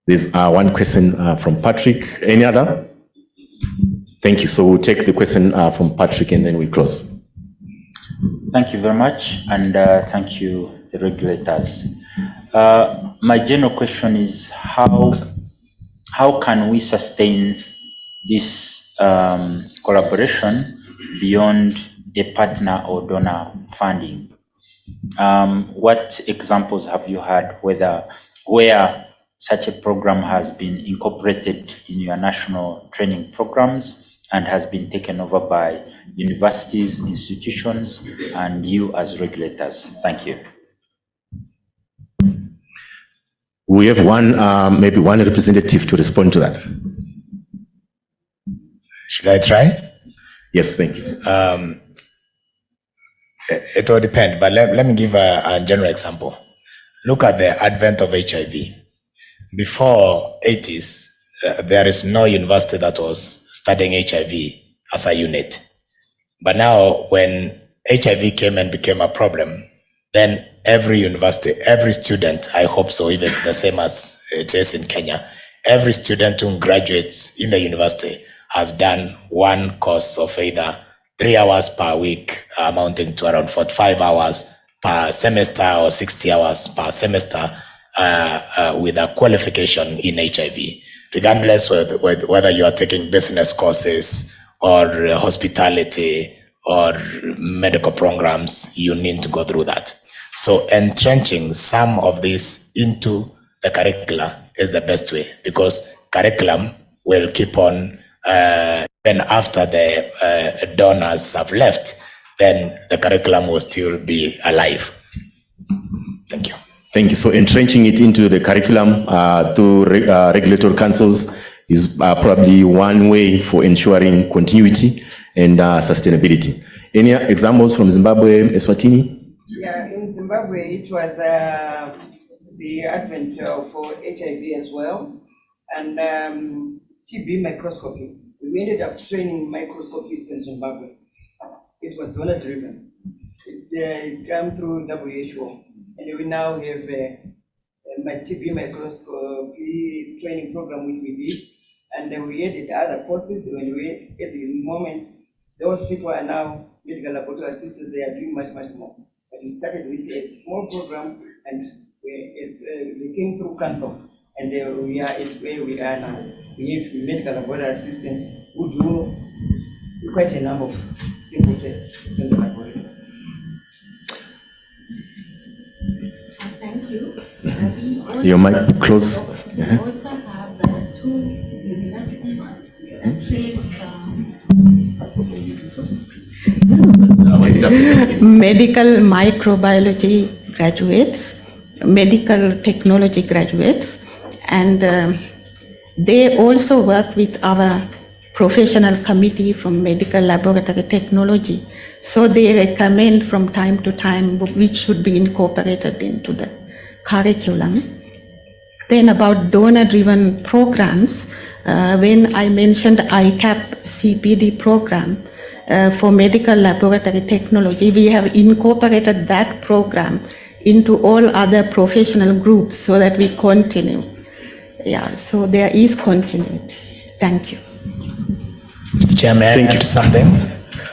There's one question from Patrick. Any other? Thank you. So we'll take the question from Patrick and then we close. Thank you very much, and thank you, the regulators. My general question is how can we sustain this collaboration beyond a partner or donor funding? What examples have you had where such a program has been incorporated in your national training programs and has been taken over by universities, institutions, and you as regulators? Thank you. We have maybe one representative to respond to that. Should I try? Yes, thank you. It all depends, but let me give a general example. Look at the advent of HIV. Before 80s, there is no university that was studying HIV as a unit. But now when HIV came and became a problem, then every university, every student, I hope so, even it's the same as it is in Kenya, every student who graduates in the university has done one course of either 3 hours per week, amounting to around 45 hours per semester or 60 hours per semester, with a qualification in HIV, regardless whether you are taking business courses or hospitality or medical programs, you need to go through that. So entrenching some of this into the curricula is the best way, because curriculum will keep on, then after the donors have left, then the curriculum will still be alive. Thank you. Thank you. So entrenching it into the curriculum through regulatory councils is probably one way for ensuring continuity and sustainability. Any examples from Zimbabwe, Eswatini? Yeah, in Zimbabwe, it was the advent of HIV as well, and TB microscopy. We ended up training microscopists in Zimbabwe. It was donor-driven. It came through WHO. And we now have a TB microscopy training program which we did, and then we added other courses. When we at the moment, those people are now medical laboratory assistants. They are doing much more. But we started with a small program, and we came through council, and we are at where we are now. We have medical laboratory assistants who do quite a number of simple tests in the laboratory. Thank you. Your mic close. We also have 2 universities that medical microbiology graduates, medical technology graduates, and they also work with our professional committee from medical laboratory technology. So they recommend from time to time which should be incorporated into the curriculum. Then about donor-driven programs, when I mentioned ICAP CPD program for medical laboratory technology, we have incorporated that program into all other professional groups so that we continue. Yeah, so there is continuity. Thank you. Chairman, thank you. Something?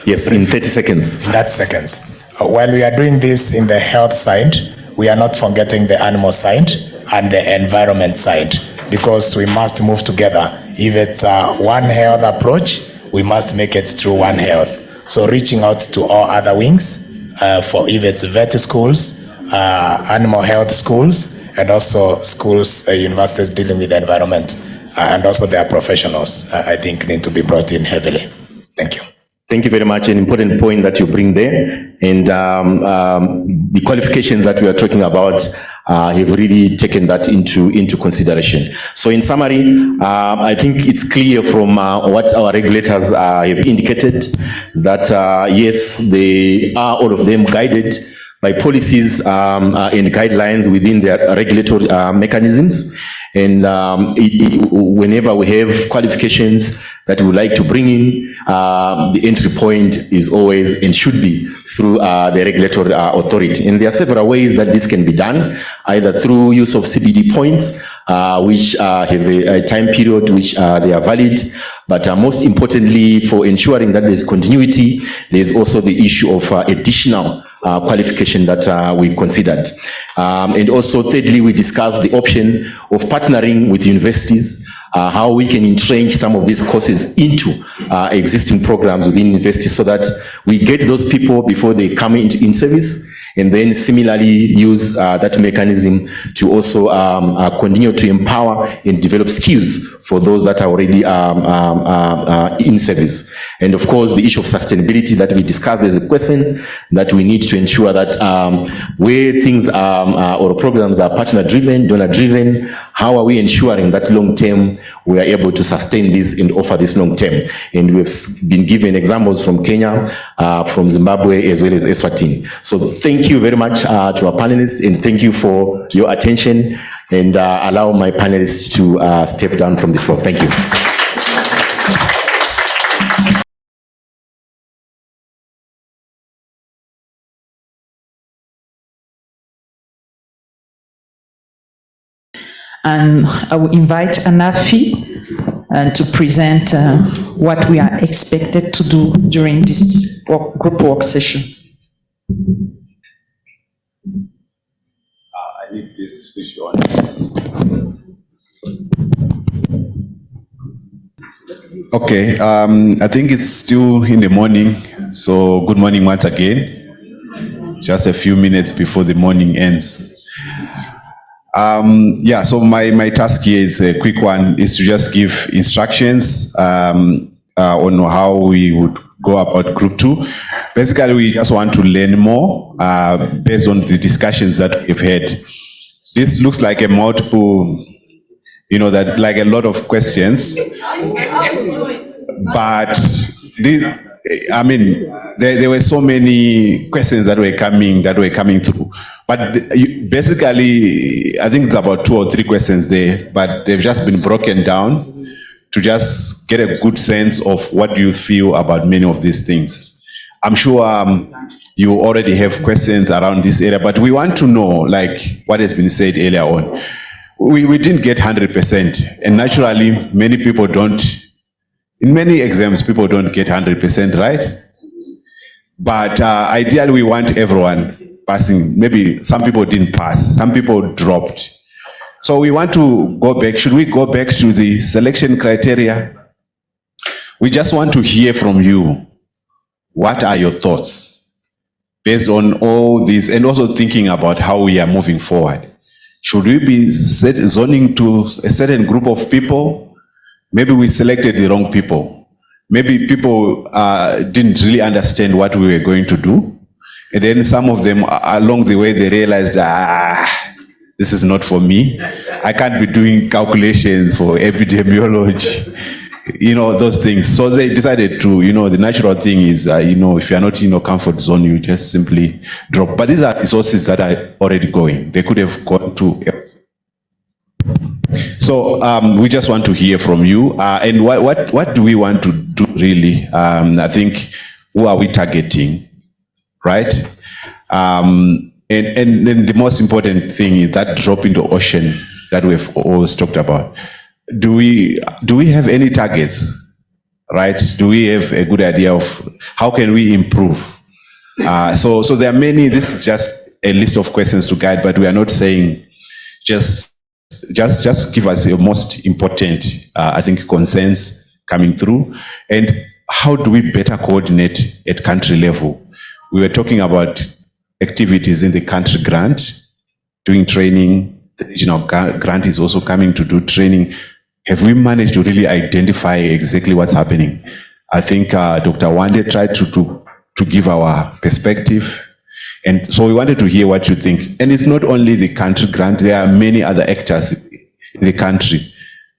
Yes, in 30 seconds. That seconds. while we are doing this in the health side, we are not forgetting the animal side and the environment side, because we must move together. If it's a One Health approach, we must make it through One Health. So reaching out to all other wings, for if it's vet schools, animal health schools, and also schools, universities dealing with the environment, and also their professionals, I think need to be brought in heavily. Thank you. Thank you very much. An important point that you bring there, and the qualifications that we are talking about have really taken that into consideration. So in summary, I think it's clear from what our regulators have indicated that yes, they are all of them guided by policies and guidelines within their regulatory mechanisms. And whenever we have qualifications that we would like to bring in, the entry point is always and should be through the regulatory authority. And there are several ways that this can be done, either through use of CBD points, which have a time period which they are valid, but most importantly, for ensuring that there's continuity, there's also the issue of additional qualification that we considered. And also, thirdly, we discussed the option of partnering with universities, how we can entrench some of these courses into existing programs within universities so that we get those people before they come in service, and then similarly use that mechanism to also continue to empower and develop skills for those that are already in service. And of course, the issue of sustainability that we discussed is a question that we need to ensure that where things or programs are partner-driven, donor-driven, how are we ensuring that long-term we are able to sustain this and offer this long-term? And we've been given examples from Kenya, from Zimbabwe, as well as Eswatini. So thank you very much to our panelists, and thank you for your attention, and allow my panelists to step down from the floor. Thank you. And I will invite Anafi to present what we are expected to do during this group work session. I need this switch on. Okay, I think it's still in the morning, so good morning once again. Just a few minutes before the morning ends. Yeah, so my task here is a quick one, is to just give instructions on how we would go about group 2. Basically, we just want to learn more based on the discussions that we've had. This looks like a multiple, that like a lot of questions, but this, I mean, there were so many questions that were coming through. But basically, I think it's about 2 or 3 questions there, but they've just been broken down to just get a good sense of what you feel about many of these things. I'm sure you already have questions around this area, but we want to know, like what has been said earlier on. We didn't get 100%, and naturally, many people don't. In many exams, people don't get 100%, right? But ideally, we want everyone passing. Maybe some people didn't pass, some people dropped. So we want to go back. Should we go back to the selection criteria? We just want to hear from you. What are your thoughts based on all this, and also thinking about how we are moving forward? Should we be zoning to a certain group of people? Maybe we selected the wrong people. Maybe people didn't really understand what we were going to do. And then some of them, along the way, they realized, this is not for me. I can't be doing calculations for epidemiology, those things. So they decided to, the natural thing is, if you're not in your comfort zone, you just simply drop. But these are resources that are already going. They could have gone to. So we just want to hear from you. And what do we want to do really? I think, who are we targeting? Right? And then the most important thing is that drop in the ocean that we've always talked about. Do we have any targets? Right? Do we have a good idea of how can we improve? So there are many. This is just a list of questions to guide, but we are not saying just give us your most important, I think, concerns coming through. And how do we better coordinate at country level? We were talking about activities in the country grant, doing training. The regional grant is also coming to do training. Have we managed to really identify exactly what's happening? I think Dr. Wande tried to give our perspective. And so we wanted to hear what you think. And it's not only the country grant, there are many other actors in the country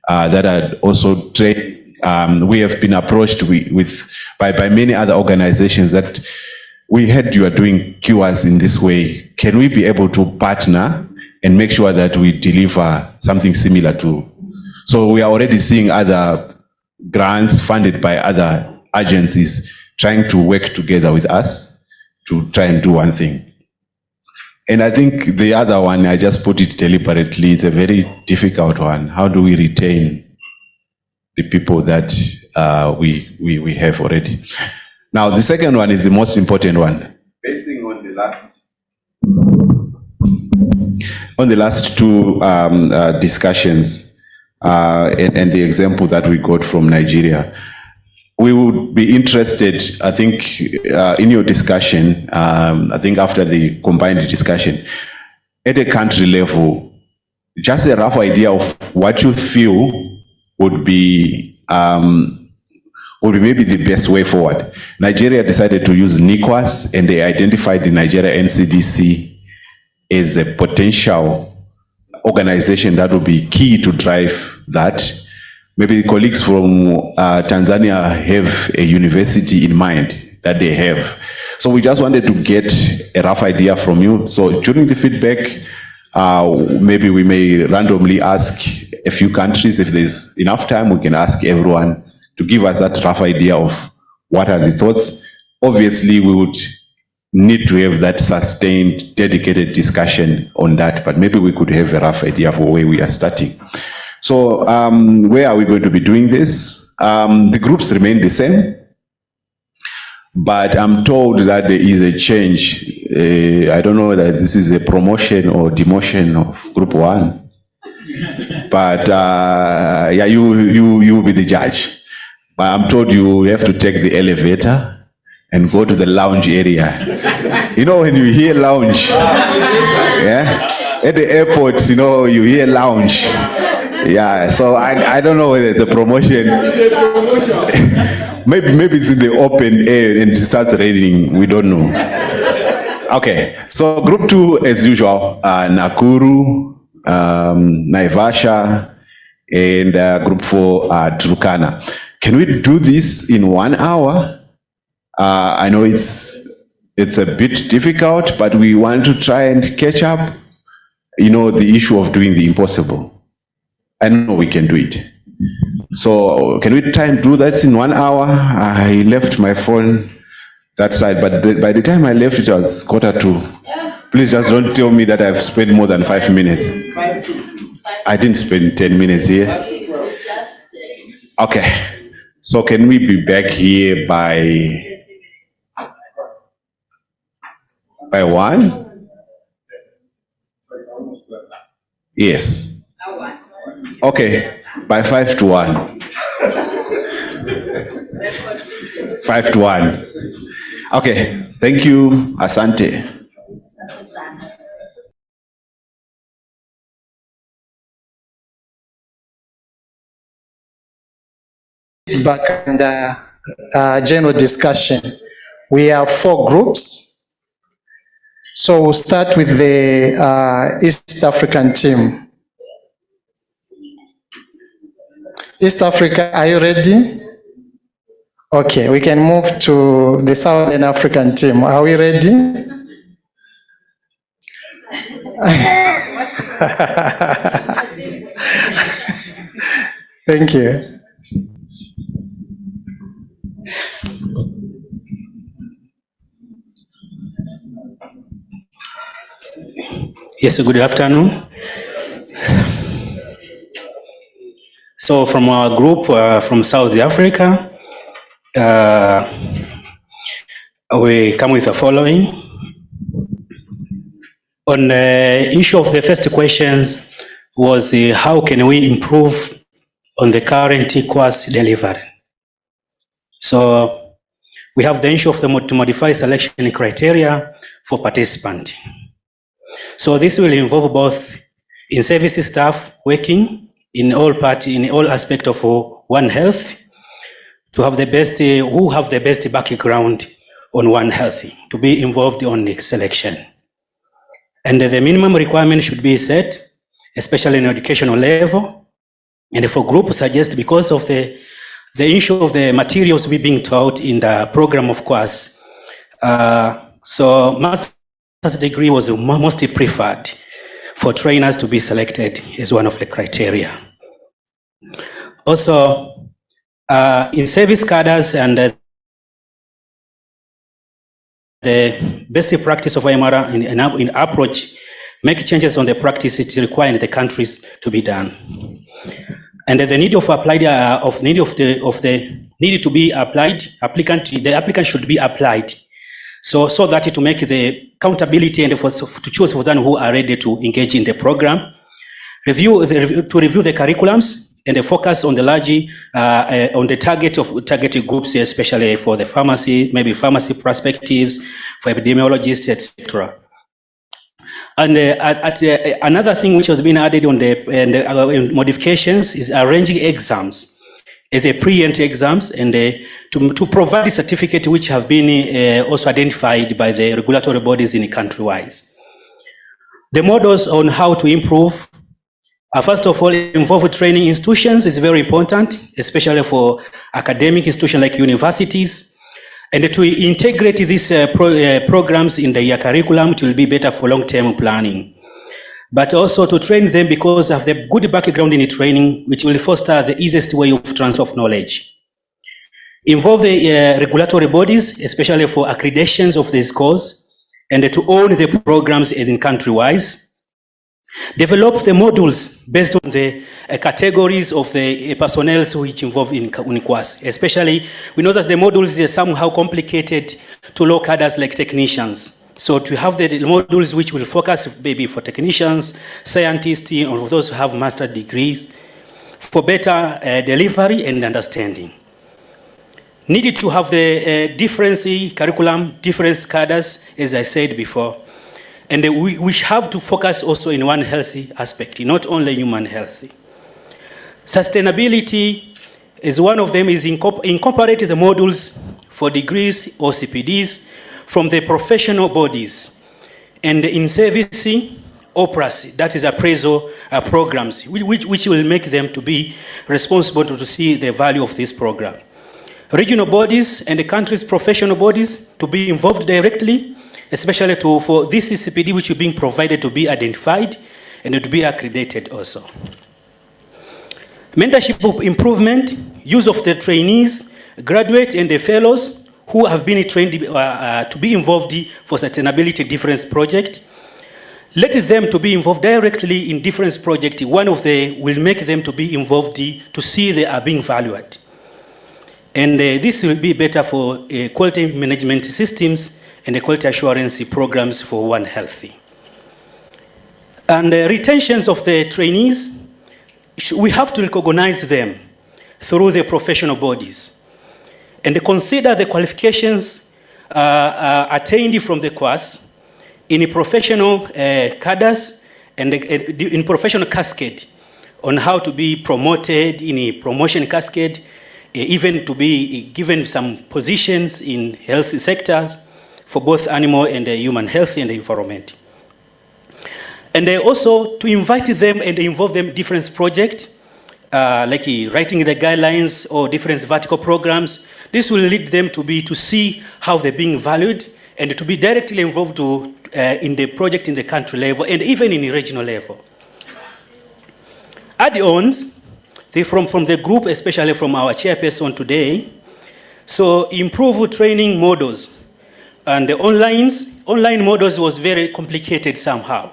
that are also trained. We have been approached by many other organizations that we heard you are doing cures in this way. Can we be able to partner and make sure that we deliver something similar to? So we are already seeing other grants funded by other agencies trying to work together with us to try and do one thing. And I think the other one, I just put it deliberately, it's a very difficult one. How do we retain the people that we have already? Now, the second one is the most important one. Basing on the last two discussions and the example that we got from Nigeria, we would be interested, I think, in your discussion, I think after the combined discussion, at a country level, just a rough idea of what you feel would be maybe the best way forward. Nigeria decided to use NICWAS, and they identified the Nigeria NCDC as a potential organization that would be key to drive that. Maybe the colleagues from Tanzania have a university in mind that they have. So we just wanted to get a rough idea from you. So during the feedback, maybe we may randomly ask a few countries. If there's enough time, we can ask everyone to give us that rough idea of what are the thoughts. Obviously, we would need to have that sustained, dedicated discussion on that, but maybe we could have a rough idea of where we are starting. So where are we going to be doing this? The groups remain the same, but I'm told that there is a change. I don't know whether this is a promotion or demotion of Group 1, but yeah, you will be the judge. But I'm told you have to take the elevator and go to the lounge area. You know, when you hear lounge, yeah, at the airport, you know, you hear lounge. Yeah, so I don't know whether it's a promotion. maybe it's in the open air and it starts raining. We don't know. Okay, so Group 2, as usual, Nakuru, Naivasha, and Group 4, Turkana. Can we do this in 1 hour? I know it's a bit difficult, but we want to try and catch up, you know, the issue of doing the impossible. I know we can do it. So can we try and do that in 1 hour? I left my phone that side, but by the time I left, it was 1:45. Please just don't tell me that I've spent more than 5 minutes. I didn't spend 10 minutes here. Okay. So can we be back here by 1? Yes. Okay, by 5 to 1. 5 to 1. Okay, thank you, Asante. Back in the general discussion, we have 4 groups. So we'll start with the East African team. East Africa, are you ready? Okay, we can move to the Southern African team. Are we ready? Thank you. Yes, good afternoon. So from our group from South Africa, we come with the following. On the issue of the first questions was how can we improve on the current course delivery? So we have the issue of to modify selection criteria for participant. So this will involve both in-service staff working in all aspects of One Health to have the best, who have the best background on One Health to be involved on the selection. And the minimum requirement should be set, especially in educational level. And for group suggest because of the issue of the materials we being taught in the program of course. So master's degree was mostly preferred for trainers to be selected as one of the criteria. Also, in service cadres and the best practice of AMR in approach, make changes on the practice it required in the countries to be done. And the need of applied need to be applied, the applicant should be applied. So that to make the accountability and to choose for them who are ready to engage in the program. To review the curriculums and the focus on the large, on the targeted groups, especially for the pharmacy, maybe pharmacy perspectives, for epidemiologists, etc. And another thing which has been added on the modifications is arranging exams as a pre-entry exams and to provide a certificate which have been also identified by the regulatory bodies in country-wise. The models on how to improve first of all, involve training institutions is very important, especially for academic institutions like universities. And to integrate these programs in the curriculum, it will be better for long-term planning. But also to train them because of the good background in the training, which will foster the easiest way of transfer of knowledge. Involve the regulatory bodies, especially for accreditations of this course, and to own the programs in country-wise. Develop the modules based on the categories of the personnel which involved in course. Especially, we know that the modules are somehow complicated to low cadres like technicians. So to have the modules which will focus maybe for technicians, scientists, or those who have master degrees, for better delivery and understanding. Needed to have the different curriculum, different cadres, as I said before. And we have to focus also in one healthy aspect, not only human health. Sustainability is one of them, is incorporate the modules for degrees or CPDs from the professional bodies and in service OPRAS, that is appraisal programs, which will make them to be responsible to see the value of this program. Regional bodies and the country's professional bodies to be involved directly, especially for this CPD which is being provided to be identified and to be accredited also. Mentorship improvement, use of the trainees, graduates and the fellows who have been trained to be involved for sustainability difference project. Let them to be involved directly in difference project. One of the will make them to be involved to see they are being valued. And this will be better for quality management systems and the quality assurance programs for One Healthy. And the retentions of the trainees, we have to recognize them through the professional bodies and consider the qualifications attained from the course in a professional cadres and in professional cascade on how to be promoted in a promotion cascade, even to be given some positions in health sectors for both animal and human health and the environment. And also to invite them and involve them in different projects, like writing the guidelines or different vertical programs. This will lead them to see how they're being valued and to be directly involved in the project in the country level and even in the regional level. Add-ons, from the group, especially from our chairperson today, so improve training models. And the online models was very complicated somehow.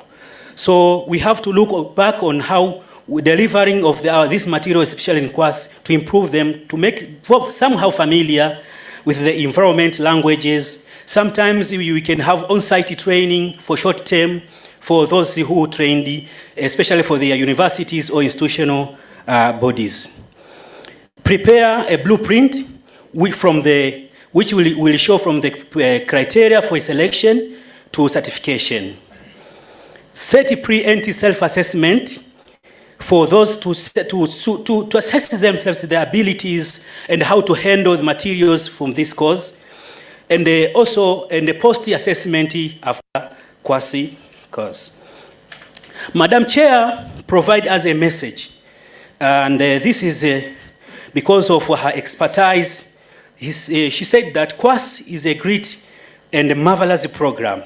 So we have to look back on how we're delivering of this material, especially in course, to improve them, to make somehow familiar with the environment, languages, Sometimes we can have on-site training for short term for those who trained, especially for their universities or institutional bodies. Prepare a blueprint which will show from the criteria for selection to certification. Set a pre-entry self-assessment for those to assess themselves, their abilities, and how to handle the materials from this course. And also in the post-assessment after QASI course. Madam Chair provide us a message. And this is because of her expertise. She said that QASI is a great and a marvelous program.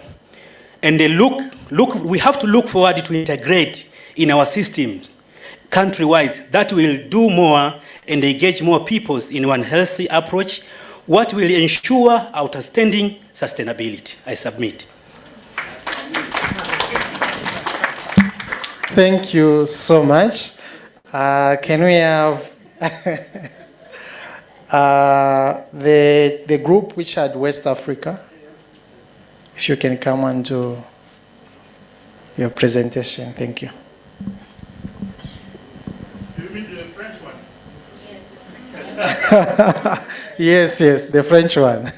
And we have to look forward to integrate in our systems country-wide. That will do more and engage more people in one healthy approach, what will ensure outstanding sustainability. I submit. Thank you so much. Can we have the group which had West Africa? If you can come on to your presentation. Thank you. You mean the French one? Yes. Yes, the French one.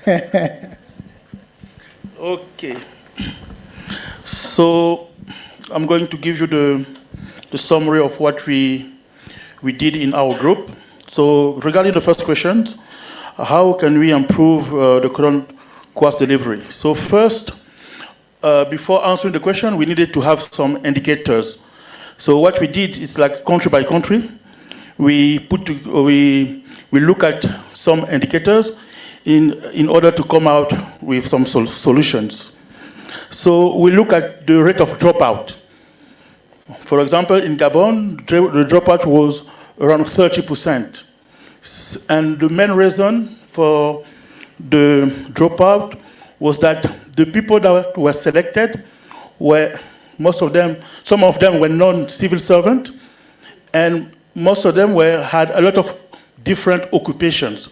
Okay. So I'm going to give you the summary of what we did in our group. So regarding the first question, how can we improve the current course delivery? So first, before answering the question, we needed to have some indicators. So what we did is like country by country. We look at some indicators in order to come out with some solutions. So we look at the rate of dropout. For example, in Gabon, the dropout was around 30%. And the main reason for the dropout was that the people that were selected were, some of them were non-civil servants, and most of them had a lot of different occupations.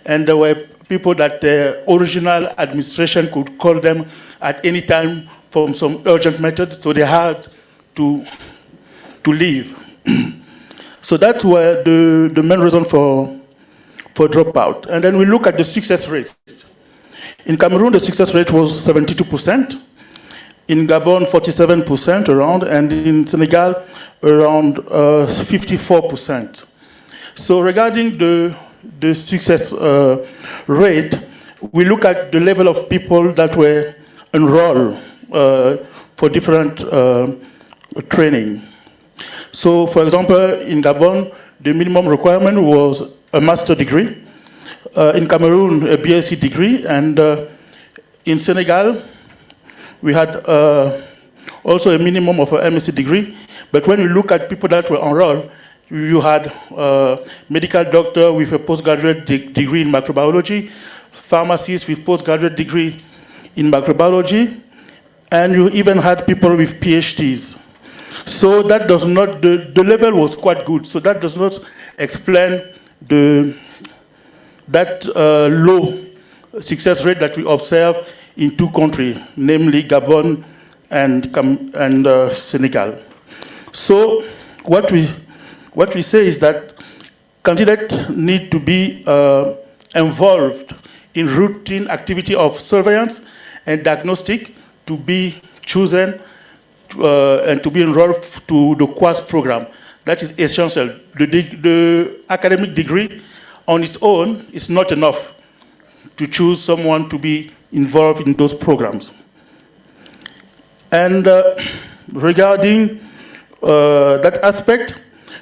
And there were people that the original administration could call them at any time from some urgent method, so they had to leave. So that were the main reason for dropout. And then we look at the success rate. In Cameroon, the success rate was 72%. In Gabon, 47% around, and in Senegal, around 54%. So regarding the success rate, we look at the level of people that were enrolled for different training. So, for example, in Gabon, the minimum requirement was a master's degree. In Cameroon, a BSc degree, and in Senegal, we had also a minimum of an MSc degree. But when you look at people that were enrolled, you had a medical doctor with a postgraduate degree in microbiology, pharmacists with postgraduate degree in microbiology, and you even had people with PhDs. So that does not, the level was quite good. So that does not explain that low success rate that we observe in two countries, namely Gabon and Senegal. So what we say is that candidates need to be involved in routine activity of surveillance and diagnostic to be chosen and to be enrolled to the QAS program. That is essential. The academic degree on its own is not enough to choose someone to be involved in those programs. And regarding that aspect,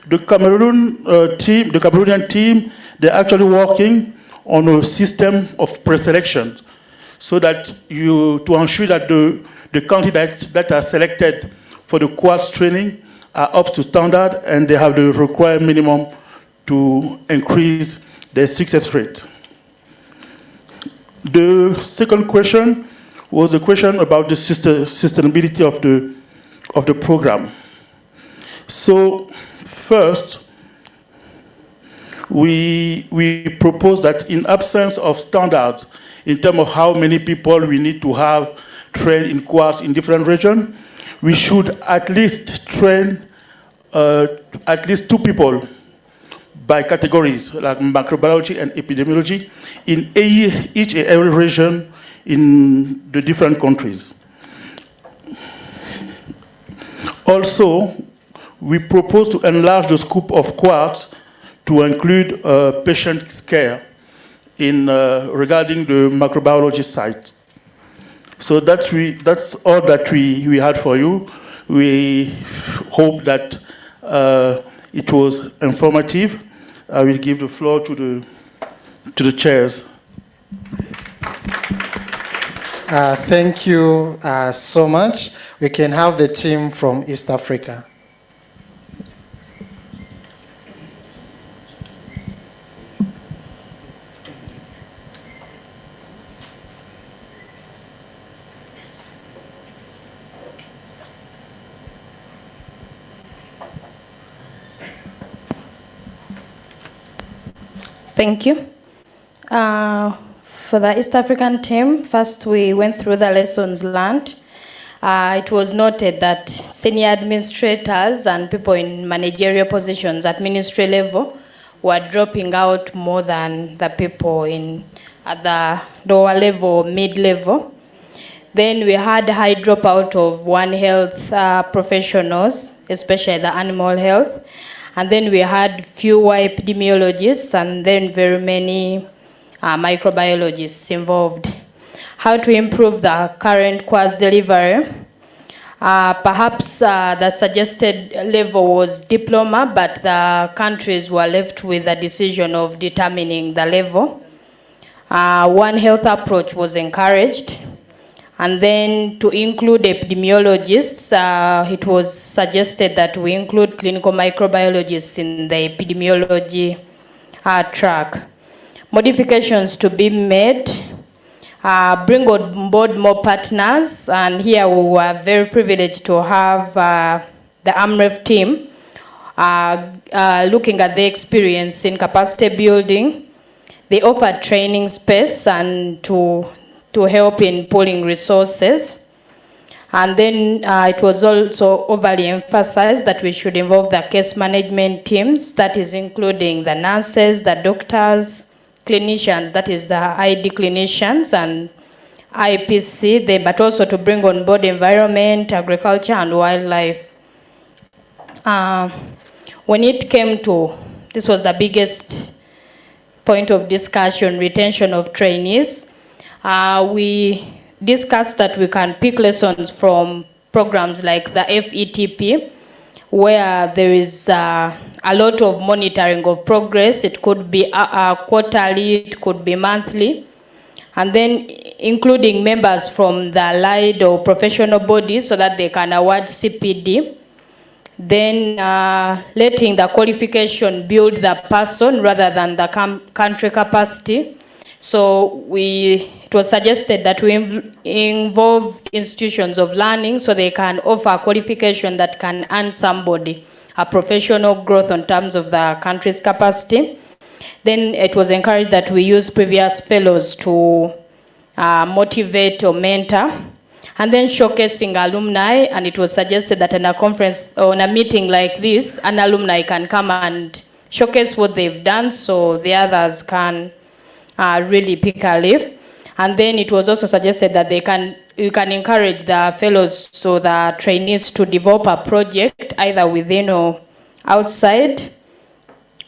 the Cameroonian team, they're actually working on a system of pre-selection so that to ensure that the candidates that are selected for the QAS training are up to standard and they have the required minimum to increase their success rate. The second question was the question about the sustainability of the program. So first, we propose that in absence of standards in terms of how many people we need to have trained in quartz in different regions, we should at least train at least 2 people by categories, like microbiology and epidemiology, in each and every region in the different countries. Also, we propose to enlarge the scope of quartz to include patient care in regarding the microbiology side. So that's all that we had for you. We hope that it was informative. I will give the floor to the chairs. Thank you so much. We can have the team from East Africa. Thank you. For the East African team, first we went through the lessons learned. It was noted that senior administrators and people in managerial positions at ministry level were dropping out more than the people at the lower level, mid-level. Then we had high dropout of One Health professionals, especially the animal health. And then we had fewer epidemiologists and then very many microbiologists involved. How to improve the current course delivery? Perhaps the suggested level was diploma, but the countries were left with the decision of determining the level. One Health approach was encouraged. And then to include epidemiologists, it was suggested that we include clinical microbiologists in the epidemiology track. Modifications to be made, bring on board more partners, and here we were very privileged to have the AMREF team looking at the experience in capacity building. They offered training space and to help in pooling resources. And then it was also overly emphasized that we should involve the case management teams, that is including the nurses, the doctors, clinicians, that is the ID clinicians and IPC, but also to bring on board environment, agriculture, and wildlife. When it came to, this was the biggest point of discussion, retention of trainees. We discussed that we can pick lessons from programs like the FETP, where there is a lot of monitoring of progress. It could be quarterly, it could be monthly, and then including members from the allied or professional bodies so that they can award CPD. Then letting the qualification build the person rather than the country capacity. So it was suggested that we involve institutions of learning so they can offer a qualification that can earn somebody a professional growth in terms of the country's capacity. Then it was encouraged that we use previous fellows to motivate or mentor. And then showcasing alumni, and it was suggested that in a conference or in a meeting like this, an alumni can come and showcase what they've done so the others can really pick a leaf. And then it was also suggested that you can encourage the fellows, so the trainees, to develop a project either within or outside.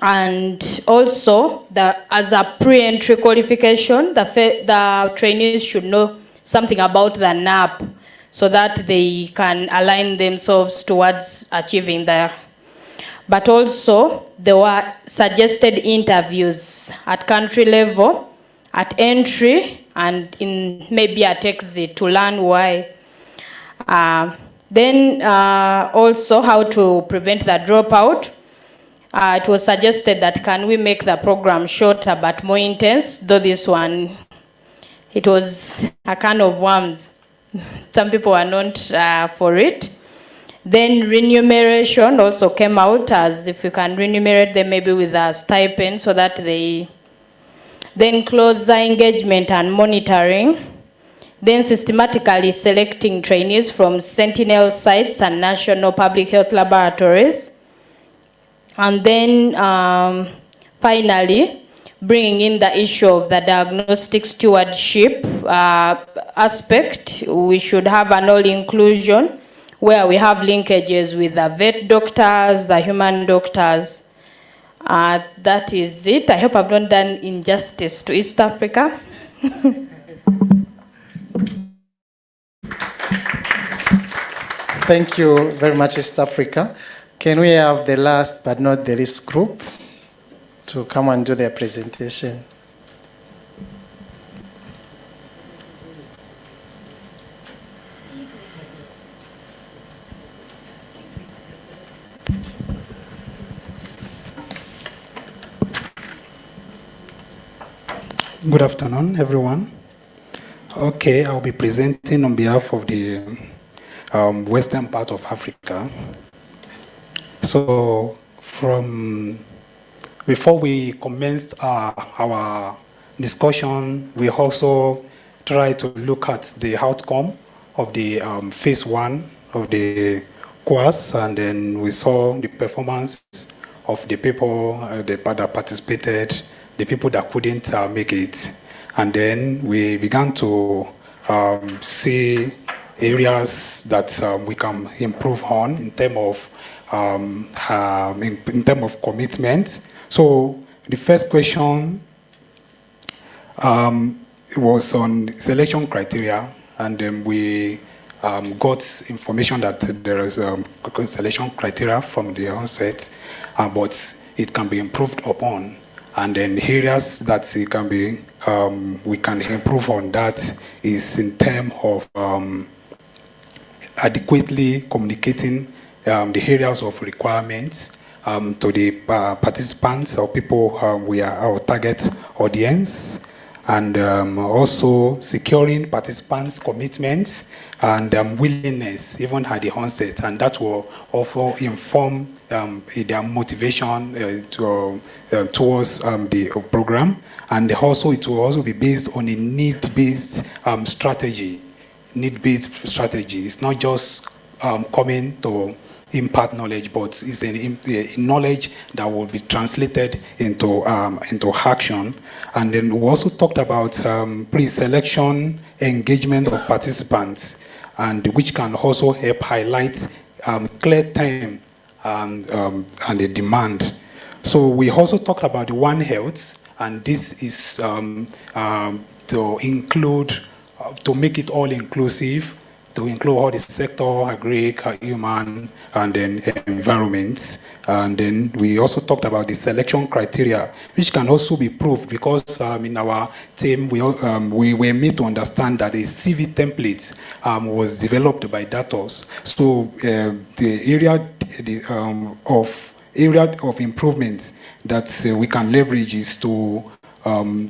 And also, as a pre-entry qualification, the trainees should know something about the NAP so that they can align themselves towards achieving the. But also, there were suggested interviews at country level, at entry, and maybe at exit to learn why. Then also how to prevent the dropout. It was suggested that can we make the program shorter but more intense, though this one, it was a can of worms. Some people are not for it. Then remuneration also came out, as if you can remunerate them maybe with a stipend so that they then closer engagement and monitoring, then systematically selecting trainees from sentinel sites and national public health laboratories, and then finally, bringing in the issue of the diagnostic stewardship aspect. We should have an all-inclusion where we have linkages with the vet doctors, the human doctors. That is it. I hope I've not done injustice to East Africa. Thank you very much, East Africa. Can we have the last but not the least group to come and do their presentation? Good afternoon, everyone. Okay, I'll be presenting on behalf of the western part of Africa. So, before we commenced our discussion, we also tried to look at the outcome of the phase 1 of the course, and then we saw the performance of the people that participated, the people that couldn't make it. And then we began to see areas that we can improve on in terms of commitment. So the first question was on selection criteria, and then we got information that there is a selection criteria from the onset, but it can be improved upon. And then areas that it can be, we can improve on that is in terms of adequately communicating the areas of requirements to the participants or people we are our target audience, and also securing participants' commitments and willingness even at the onset, and that will also inform their motivation towards the program. And also it will also be based on a need-based strategy. Need-based strategy. It's not just coming to impart knowledge, but it's a knowledge that will be translated into action. And then we also talked about pre-selection engagement of participants, and which can also help highlight clear time and the demand. So we also talked about the One Health, and this is to include, to make it all inclusive, to include all the sector, agri, human, and then environment. And then we also talked about the selection criteria, which can also be proved because in our team, we were made to understand that a CV template was developed by Datos. So the area of improvements that we can leverage is to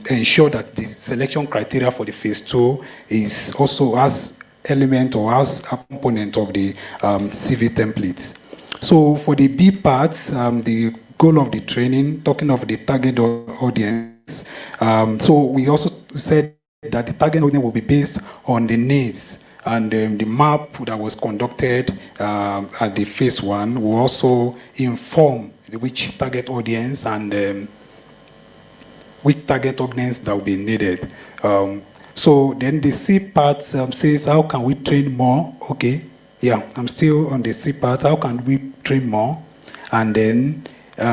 ensure that the selection criteria for the phase 2 is also as element or as a component of the CV templates. So for the B parts, the goal of the training, talking of the target audience, so we also said that the target audience will be based on the needs, and the map that was conducted at the phase 1 will also inform which target audience and which target audience that will be needed. So then the C part says, how can we train more? Okay, yeah, I'm still on the C part. How can we train more? And then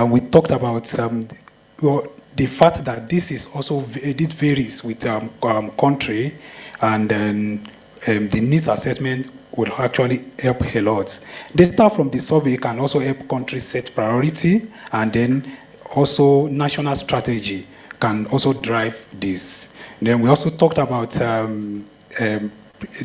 we talked about the fact that this is also, it varies with country, and then the needs assessment would actually help a lot. Data from the survey can also help countries set priority, and then also national strategy can also drive this. Then we also talked about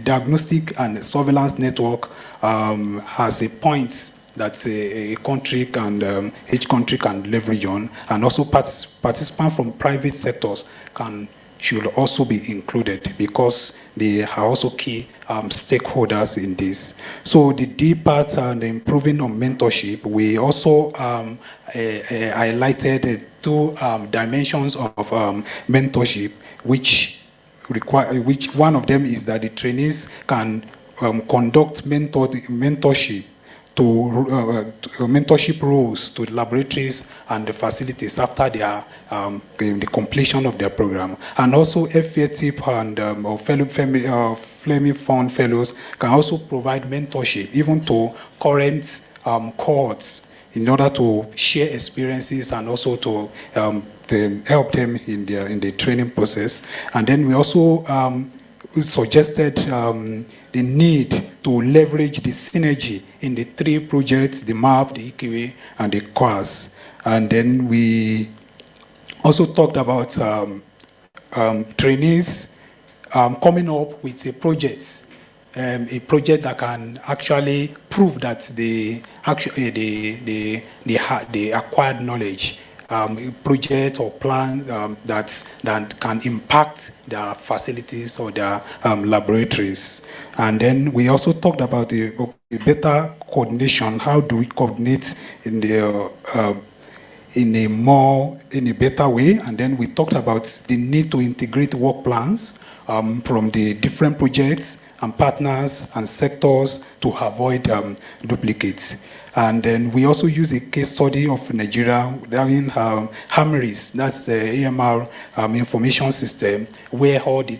diagnostic and surveillance network as a point that a country can, each country can leverage on, and also participants from private sectors can should also be included because they are also key stakeholders in this. So the D part and improving on mentorship, we also highlighted two dimensions of mentorship, which one of them is that the trainees can conduct mentorship to mentorship roles to the laboratories and the facilities after their the completion of their program. And also FATIP and Fleming Fund fellows can also provide mentorship even to current cohorts in order to share experiences and also to help them in the training process. And then we also suggested the need to leverage the synergy in the three projects, the MAP, the IQVIA, and the COAS. And then we also talked about trainees coming up with a project that can actually prove that the acquired knowledge, project or plan that can impact their facilities or their laboratories. And then we also talked about the better coordination. How do we coordinate in a better way? And then we talked about the need to integrate work plans from the different projects and partners and sectors to avoid duplicates. And then we also use a case study of Nigeria, having HAMRIS, that's the AMR information system, where all the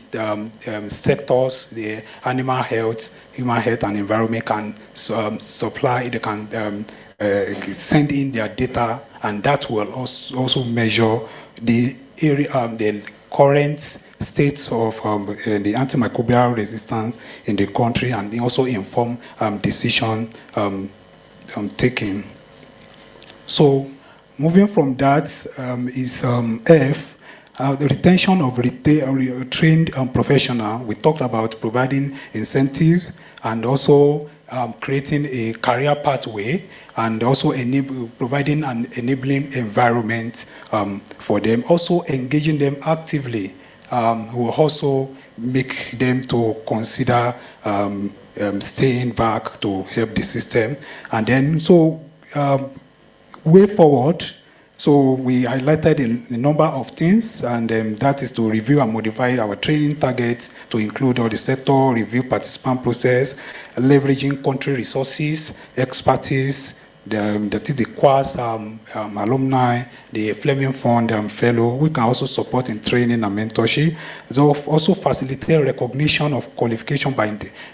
sectors, the animal health, human health, and environment can supply, they can send in their data, and that will also measure the area, the current states of the antimicrobial resistance in the country, and also inform decision taking. So moving from that is F, the retention of trained professional. We talked about providing incentives and also creating a career pathway and also providing an enabling environment for them. Also engaging them actively will also make them to consider staying back to help the system. And then, so way forward, so we highlighted a number of things, and that is to review and modify our training targets to include all the sector, review participant process, leveraging country resources, expertise, that is the COAS alumni, the Fleming Fund fellow. We can also support in training and mentorship. So also facilitate recognition of qualification by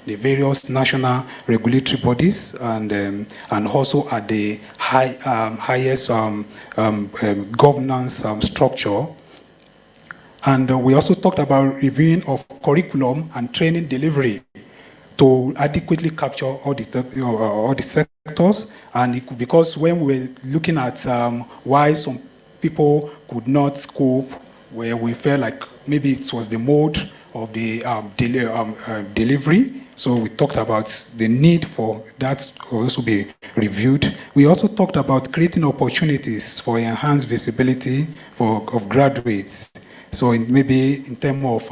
the various national regulatory bodies, and also at the highest governance structure. And we also talked about reviewing of curriculum and training delivery to adequately capture all the sectors. And because when we were looking at why some people could not cope, where we felt like maybe it was the mode of the delivery, so we talked about the need for that to also be reviewed. We also talked about creating opportunities for enhanced visibility of graduates. So maybe in terms of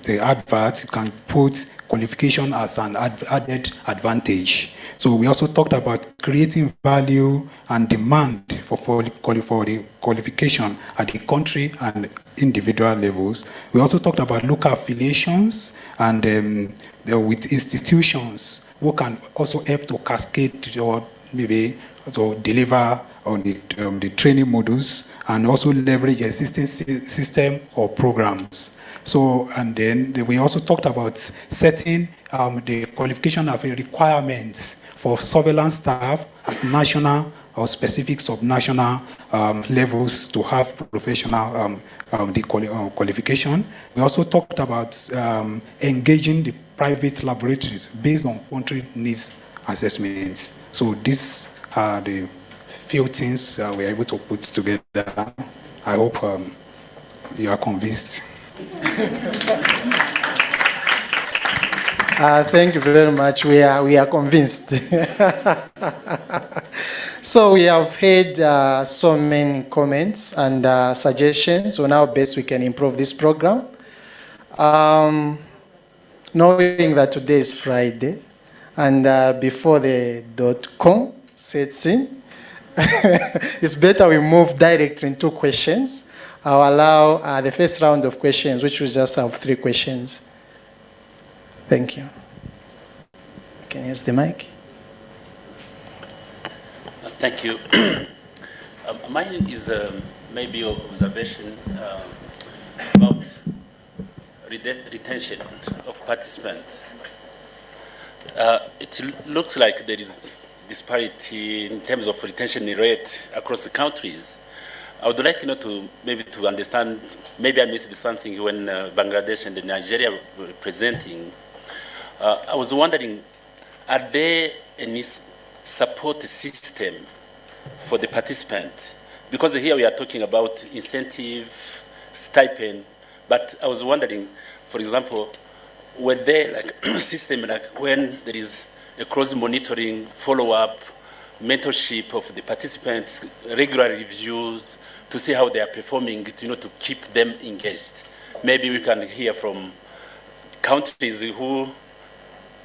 the adverts, you can put qualification as an added advantage. So we also talked about creating value and demand for the qualification at the country and individual levels. We also talked about local affiliations and with institutions who can also help to cascade or maybe to deliver on the training modules and also leverage existing system or programs. So, and then we also talked about setting the qualification of requirements for surveillance staff at national or specific subnational levels to have professional qualification. We also talked about engaging the private laboratories based on country needs assessments. So these are the few things we are able to put together. I hope you are convinced. Thank you very much. We are convinced. So we have heard so many comments and suggestions on how best we can improve this program. Knowing that today is Friday, and before the .com sets in, it's better we move directly into questions. I'll allow the first round of questions, which will just have 3 questions. Thank you. Can you use the mic? Thank you. Mine is maybe an observation about retention of participants. It looks like there is disparity in terms of retention rate across the countries. I would like to understand, maybe I missed something when Bangladesh and Nigeria were presenting. I was wondering, are there any support system for the participant? Because here we are talking about incentive, stipend, but I was wondering, for example, were there like system like when there is a close monitoring, follow-up, mentorship of the participants, regular reviews to see how they are performing, to keep them engaged? Maybe we can hear from countries who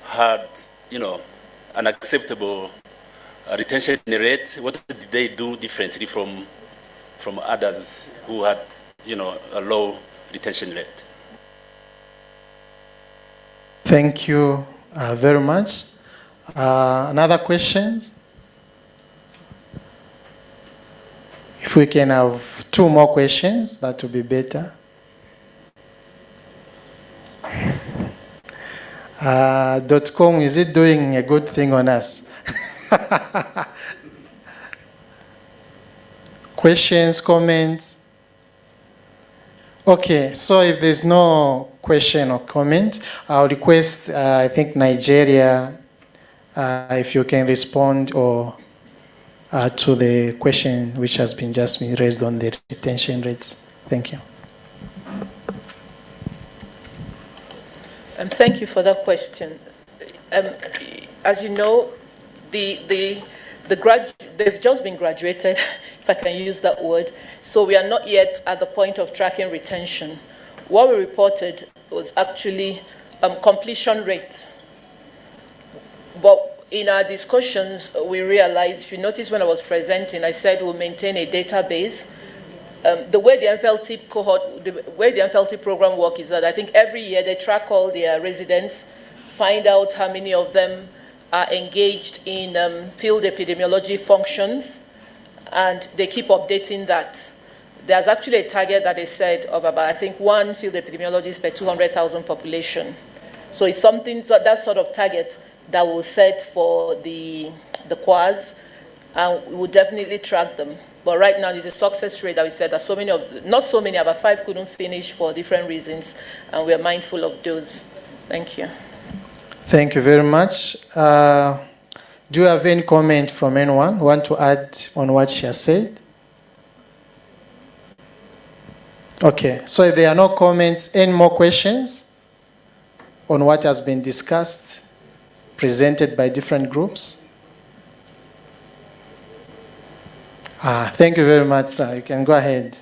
had, an acceptable retention rate. What did they do differently from others who had, a low retention rate? Thank you very much. Another questions? If we can have 2 more questions, that would be better. .com, is it doing a good thing on us? Questions, comments? Okay, so if there's no question or comment, I'll request, I think Nigeria, if you can respond or to the question which has been just been raised on the retention rates. Thank you. Thank you for that question. As you know, they've just been graduated, if I can use that word, so we are not yet at the point of tracking retention. What we reported was actually completion rate. But in our discussions, we realized, if you notice when I was presenting, I said we'll maintain a database. The way the MFLT cohort, the way the MFLT program works is that I think every year they track all their residents, find out how many of them are engaged in field epidemiology functions, and they keep updating that. There's actually a target that they said of about, I think, 1 field epidemiologist per 200,000 population. So it's something, so that sort of target that we'll set for the QAS, and we will definitely track them. But right now, there's a success rate that we said that so many of, not so many, about 5 couldn't finish for different reasons, and we are mindful of those. Thank you. Thank you very much. Do you have any comment from anyone who want to add on what she has said? Okay, so if there are no comments, any more questions on what has been discussed, presented by different groups? Thank you very much, sir. You can go ahead.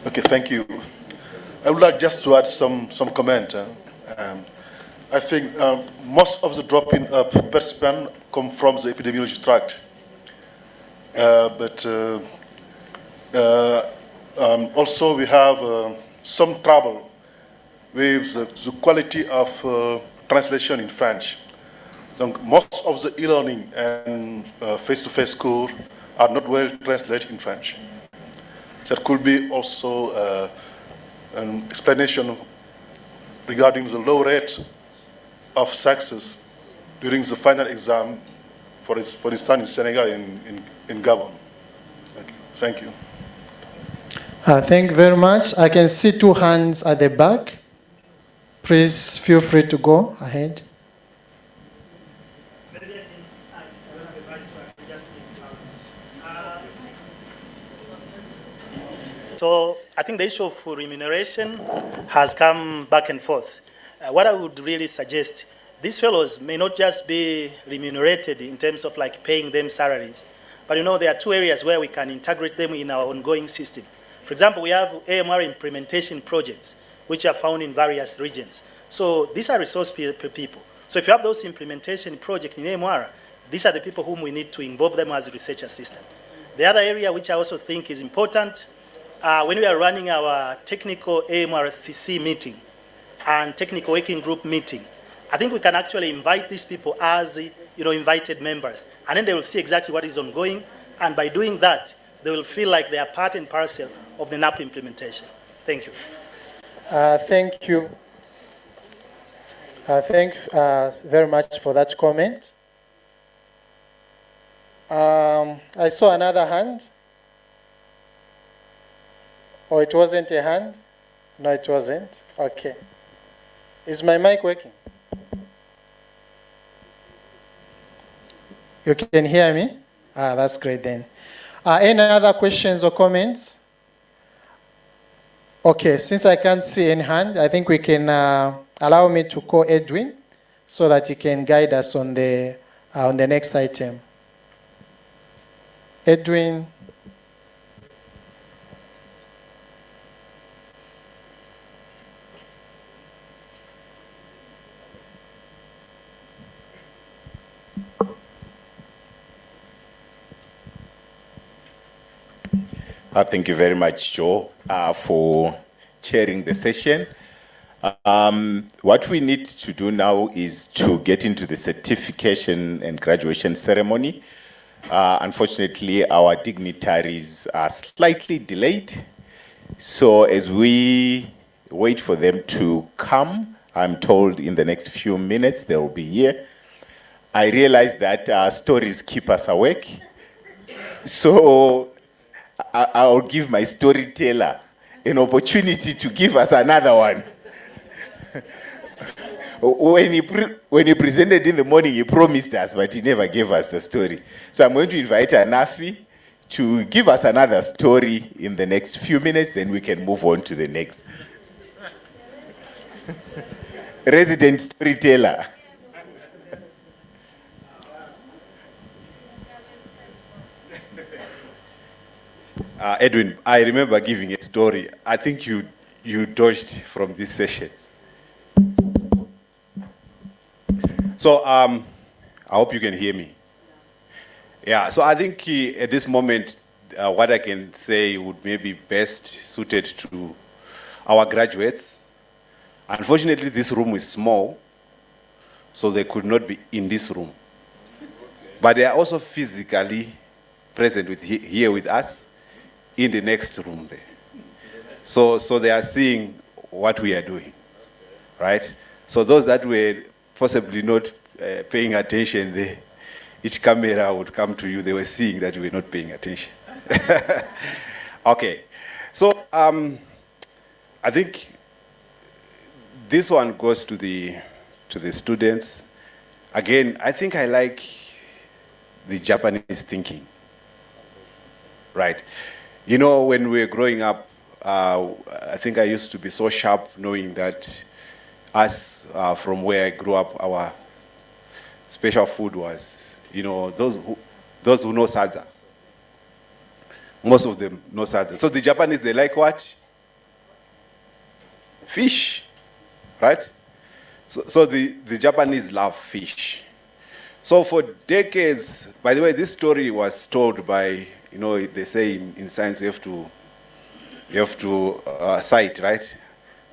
Okay, thank you. I would like just to add some comment. I think most of the dropping participants come from the epidemiology tract. But also we have some trouble with the quality of translation in French. So most of the e-learning and face-to-face course are not well translated in French. There could be also an explanation regarding the low rate of success during the final exam, for instance, in Senegal and in Gabon. Okay. Thank you. Thank you very much. I can see 2 hands at the back. Please feel free to go ahead. So I think the issue of remuneration has come back and forth. What I would really suggest, these fellows may not just be remunerated in terms of like paying them salaries, but you know, there are two areas where we can integrate them in our ongoing system. For example, we have AMR implementation projects, which are found in various regions. So these are resource people. So if you have those implementation projects in AMR, these are the people whom we need to involve them as research assistants. The other area which I also think is important, when we are running our technical AMRCC meeting and technical working group meeting, I think we can actually invite these people as invited members, and then they will see exactly what is ongoing, and by doing that, they will feel like they are part and parcel of the NAP implementation. Thank you. Thank you. Thank you very much for that comment. I saw another hand. Oh, it wasn't a hand? No, it wasn't. Okay. Is my mic working? You can hear me? That's great then. Any other questions or comments? Okay, since I can't see any hand, I think we can allow me to call Edwin so that he can guide us on the next item. Edwin. Thank you very much, Joe, for chairing the session. What we need to do now is to get into the certification and graduation ceremony. Unfortunately, our dignitaries are slightly delayed. So as we wait for them to come, I'm told in the next few minutes they will be here. I realize that stories keep us awake. So I'll give my storyteller an opportunity to give us another one. When he presented in the morning, he promised us, but he never gave us the story. So I'm going to invite Anafi to give us another story in the next few minutes, then we can move on to the next. Resident storyteller. Edwin, I remember giving a story. I think you dodged from this session. So I hope you can hear me. Yeah, so I think at this moment, what I can say would maybe best suited to our graduates. Unfortunately, this room is small, so they could not be in this room. But they are also physically present here with us in the next room there. So they are seeing what we are doing, right? So those that were possibly not paying attention there, each camera would come to you, they were seeing that you were not paying attention. Okay, so I think this one goes to the students. Again, I think I like the Japanese thinking, right? You know, when we were growing up, I think I used to be so sharp knowing that us, from where I grew up, our special food was, you know, those who know sadza. Most of them know sadza. So the Japanese, they like what? Fish, right? So the Japanese love fish. So for decades, by the way, this story was told by, you know, they say in science you have to cite, right?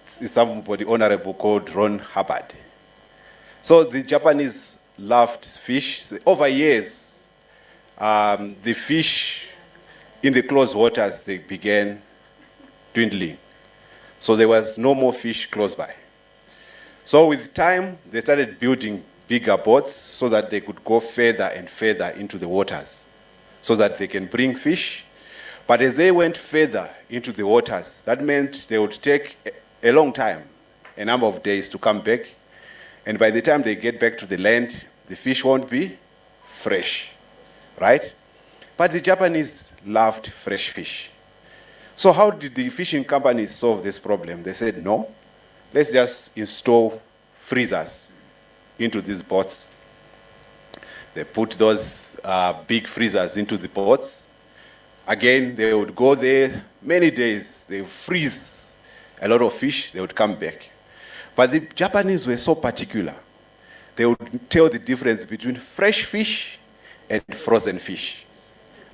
It's somebody honorable called Ron Hubbard. So the Japanese loved fish. Over years, the fish in the closed waters, they began dwindling. So there was no more fish close by. So with time, they started building bigger boats so that they could go further and further into the waters so that they can bring fish. But as they went further into the waters, that meant they would take a long time, a number of days to come back. And by the time they get back to the land, the fish won't be fresh, right? But the Japanese loved fresh fish. So how did the fishing companies solve this problem? They said, no, let's just install freezers into these boats. They put those big freezers into the boats. Again, they would go there many days. They would freeze a lot of fish. They would come back. But the Japanese were so particular. They would tell the difference between fresh fish and frozen fish.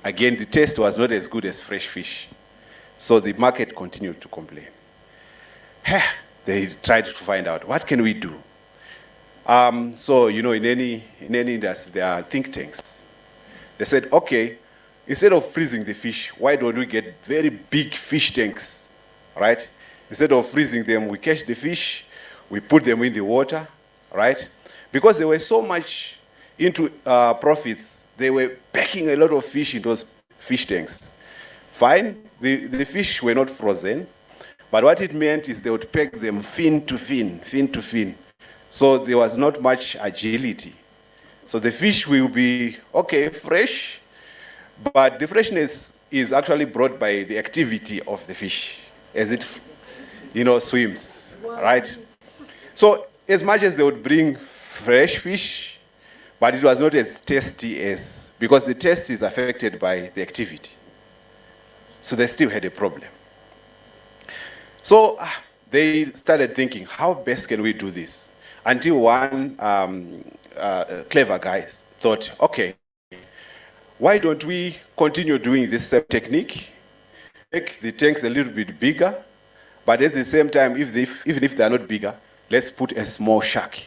Again, the taste was not as good as fresh fish. So the market continued to complain. They tried to find out, what can we do? So, you know, in any industry, there are think tanks. They said, okay, instead of freezing the fish, why don't we get very big fish tanks, right? Instead of freezing them, we catch the fish, we put them in the water, right? Because they were so much into profits, they were packing a lot of fish in those fish tanks. Fine, the fish were not frozen, but what it meant is they would pack them fin to fin, fin to fin. So there was not much agility. So the fish will be, okay, fresh, but the freshness is actually brought by the activity of the fish as it, you know, swims, right? So as much as they would bring fresh fish, but it was not as tasty as, because the taste is affected by the activity. So they still had a problem. So they started thinking, how best can we do this? Until one clever guy thought, okay, why don't we continue doing this same technique, make the tanks a little bit bigger, but at the same time, even if they're not bigger, let's put a small shark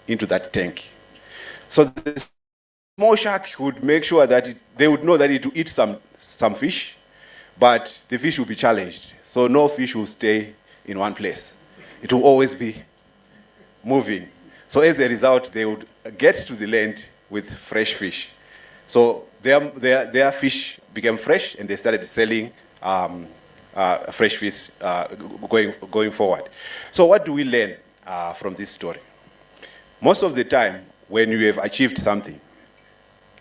into that tank. So the small shark would make sure that they would know that it will eat some fish, but the fish will be challenged. So no fish will stay in one place. It will always be moving. So as a result, they would get to the land with fresh fish. So their fish became fresh, and they started selling fresh fish going forward. So what do we learn from this story? Most of the time, when you have achieved something,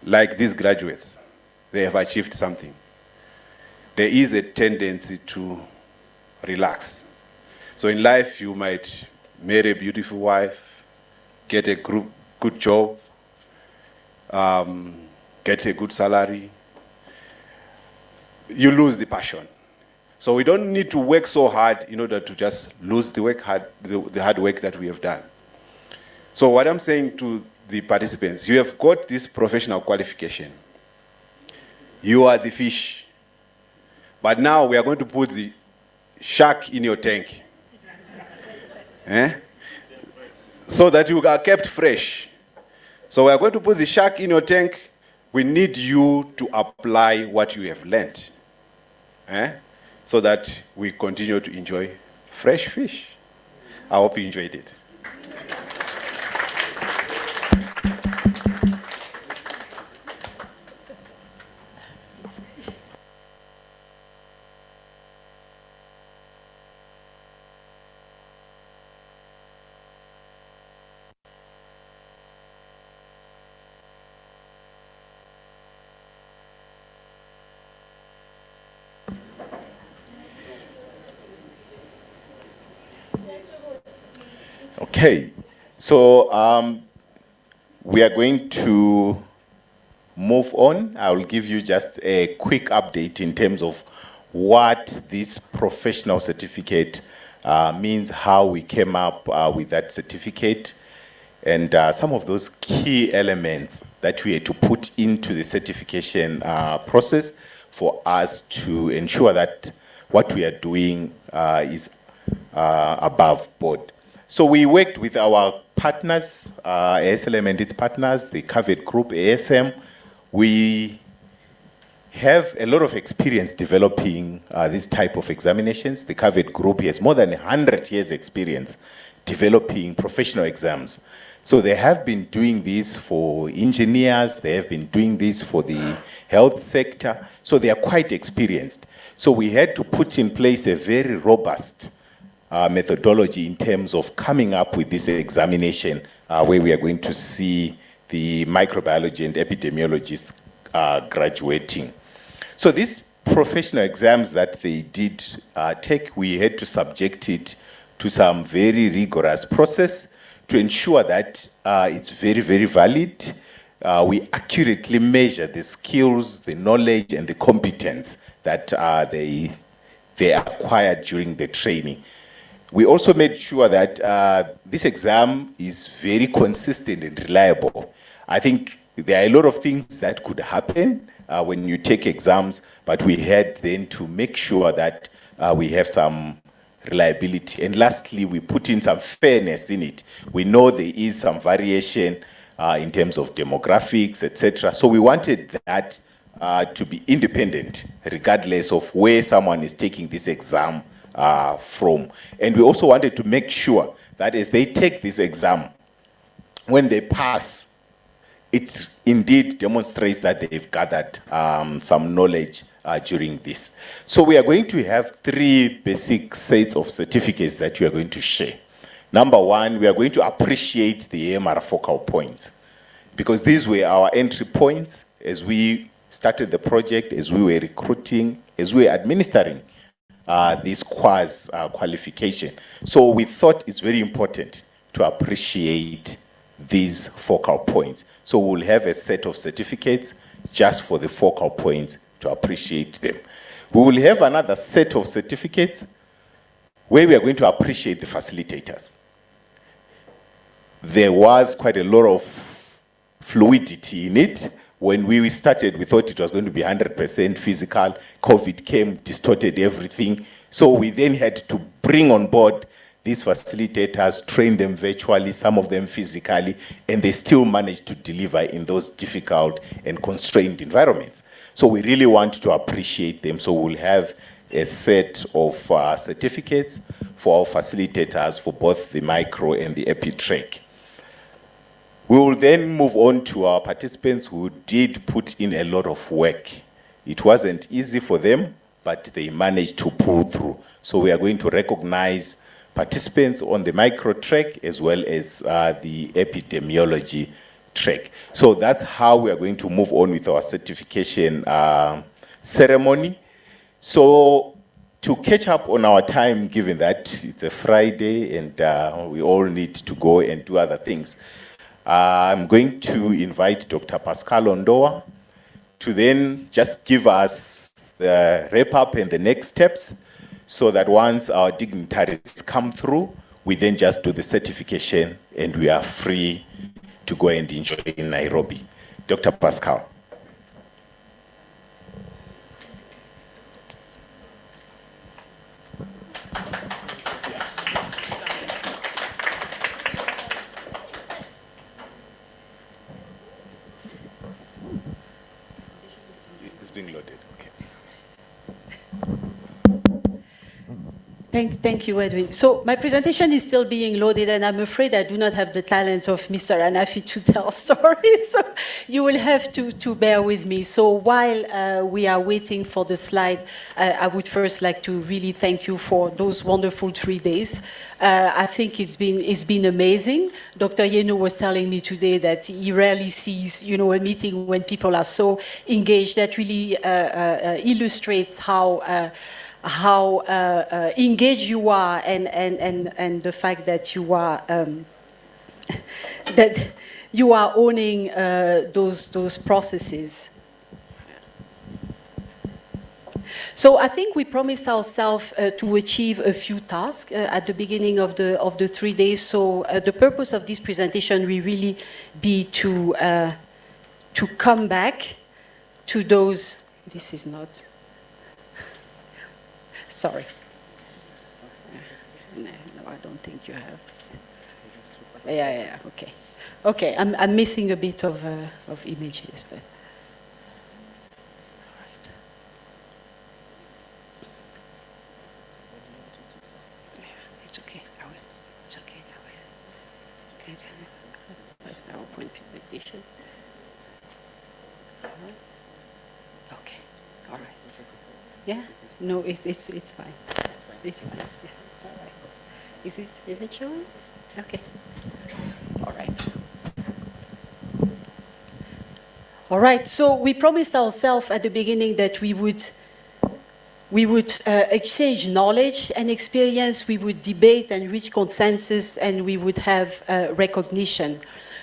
like these graduates, they have achieved something, there is a tendency to relax. So in life, you might marry a beautiful wife, get a good job, get a good salary. You lose the passion. So we don't need to work so hard in order to just lose the hard work that we have done. So what I'm saying to the participants, you have got this professional qualification. You are the fish. But now we are going to put the shark in your tank. So that you are kept fresh. So we are going to put the shark in your tank. We need you to apply what you have learned. So that we continue to enjoy fresh fish. I hope you enjoyed it. Okay, so we are going to move on. I will give you just a quick update in terms of what this professional certificate means, how we came up with that certificate, and some of those key elements that we had to put into the certification process for us to ensure that what we are doing is above board. So we worked with our partners, ASLM and its partners, the COVID group, ASM. We have a lot of experience developing this type of examinations. The COVID group has more than 100 years experience developing professional exams. So they have been doing this for engineers, they have been doing this for the health sector, so they are quite experienced. So we had to put in place a very robust methodology in terms of coming up with this examination where we are going to see the microbiology and epidemiologists graduating. So this professional exams that they did take, we had to subject it to some very rigorous process to ensure that it's very, very valid. We accurately measure the skills, the knowledge, and the competence that they acquired during the training. We also made sure that this exam is very consistent and reliable. I think there are a lot of things that could happen when you take exams, but we had then to make sure that we have some reliability. And lastly, we put in some fairness in it. We know there is some variation in terms of demographics, etc. So we wanted that to be independent, regardless of where someone is taking this exam from. And we also wanted to make sure that as they take this exam, when they pass, it indeed demonstrates that they've gathered some knowledge during this. So we are going to have 3 basic sets of certificates that we are going to share. Number 1, we are going to appreciate the AMR focal points, because these were our entry points as we started the project, as we were recruiting, as we were administering this qualification. So we thought it's very important to appreciate these focal points. So we'll have a set of certificates just for the focal points to appreciate them. We will have another set of certificates where we are going to appreciate the facilitators. There was quite a lot of fluidity in it. When we started, we thought it was going to be 100% physical. COVID came, distorted everything. So we then had to bring on board these facilitators, train them virtually, some of them physically, and they still managed to deliver in those difficult and constrained environments. So we really want to appreciate them. So we'll have a set of certificates for our facilitators for both the micro and the epi track. We will then move on to our participants who did put in a lot of work. It wasn't easy for them, but they managed to pull through. So we are going to recognize participants on the micro track as well as the epidemiology track. So that's how we are going to move on with our certification ceremony. So to catch up on our time, given that it's a Friday and we all need to go and do other things, I'm going to invite Dr. Pascal Ondoa to then just give us the wrap up and the next steps, so that once our dignitaries come through, we then just do the certification and we are free to go and enjoy in Nairobi. Dr. Pascal. It's being loaded. Okay. Thank you, Edwin. So my presentation is still being loaded, and I'm afraid I do not have the talent of Mr. Anafi to tell stories, so you will have to bear with me. So while we are waiting for the slide, I would first like to really thank you for those wonderful 3 days. I think it's been amazing. Dr. Yeno was telling me today that he rarely sees, a meeting when people are so engaged. That really illustrates how engaged you are, and the fact that you are owning those processes. So I think we promised ourselves to achieve a few tasks at the beginning of the 3 days. So the purpose of this presentation will really be to come back to those. This is not. Sorry. No, I don't think you have. Yeah, okay. Okay, I'm missing a bit of images, but. It's okay, I will. It's okay, I will. Okay, PowerPoint presentation. Okay, all right. Yeah? No, it's fine. It's fine. Yeah. All right. Is it showing? Okay. All right. All right. So we promised ourselves at the beginning that we would We would exchange knowledge and experience, we would debate and reach consensus, and we would have recognition.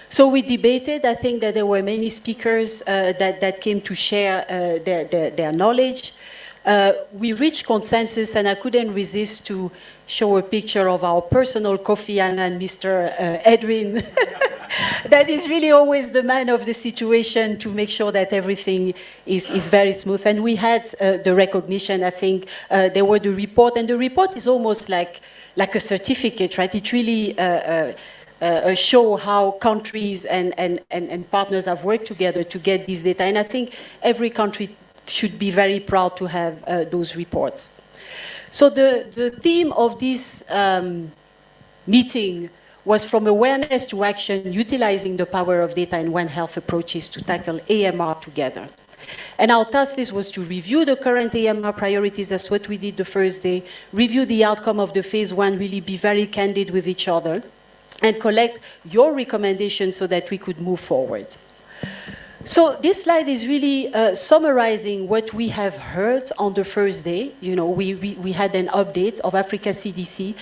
So we debated. I think that there were many speakers that came to share their knowledge. We reached consensus, and I couldn't resist to show a picture of our personal Kofi Annan, Mr. Edwin. That is really always the man of the situation to make sure that everything is very smooth. And we had the recognition. I think there were the report, and the report is almost like a certificate, right? It really show how countries and partners have worked together to get this data. And I think every country should be very proud to have those reports. So the theme of this meeting was from awareness to action, utilizing the power of data and One Health approaches to tackle AMR together. And our task list was to review the current AMR priorities. That's what we did the first day, review the outcome of the phase one, really be very candid with each other, and collect your recommendations so that we could move forward. So this slide is really summarizing what we have heard on the first day. You know, we had an update of Africa CDC.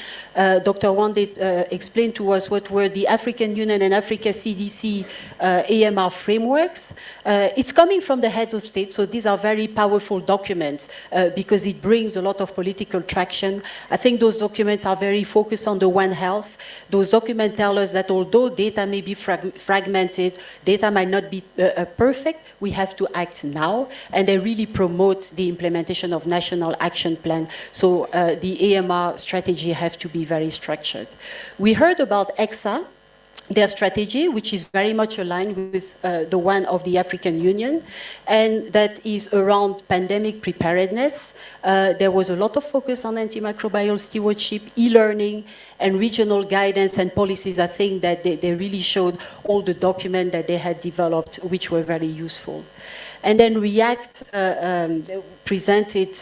Dr. Wande explained to us what were the African Union and Africa CDC AMR frameworks. It's coming from the heads of state, so these are very powerful documents because it brings a lot of political traction. I think those documents are very focused on the One Health. Those documents tell us that although data may be fragmented, data might not be perfect, we have to act now, and they really promote the implementation of national action plan. So the AMR strategy have to be very structured. We heard about ECSA, their strategy, which is very much aligned with the one of the African Union, and that is around pandemic preparedness. There was a lot of focus on antimicrobial stewardship, e-learning, and regional guidance and policies. I think that they really showed all the documents that they had developed, which were very useful. And then REACT presented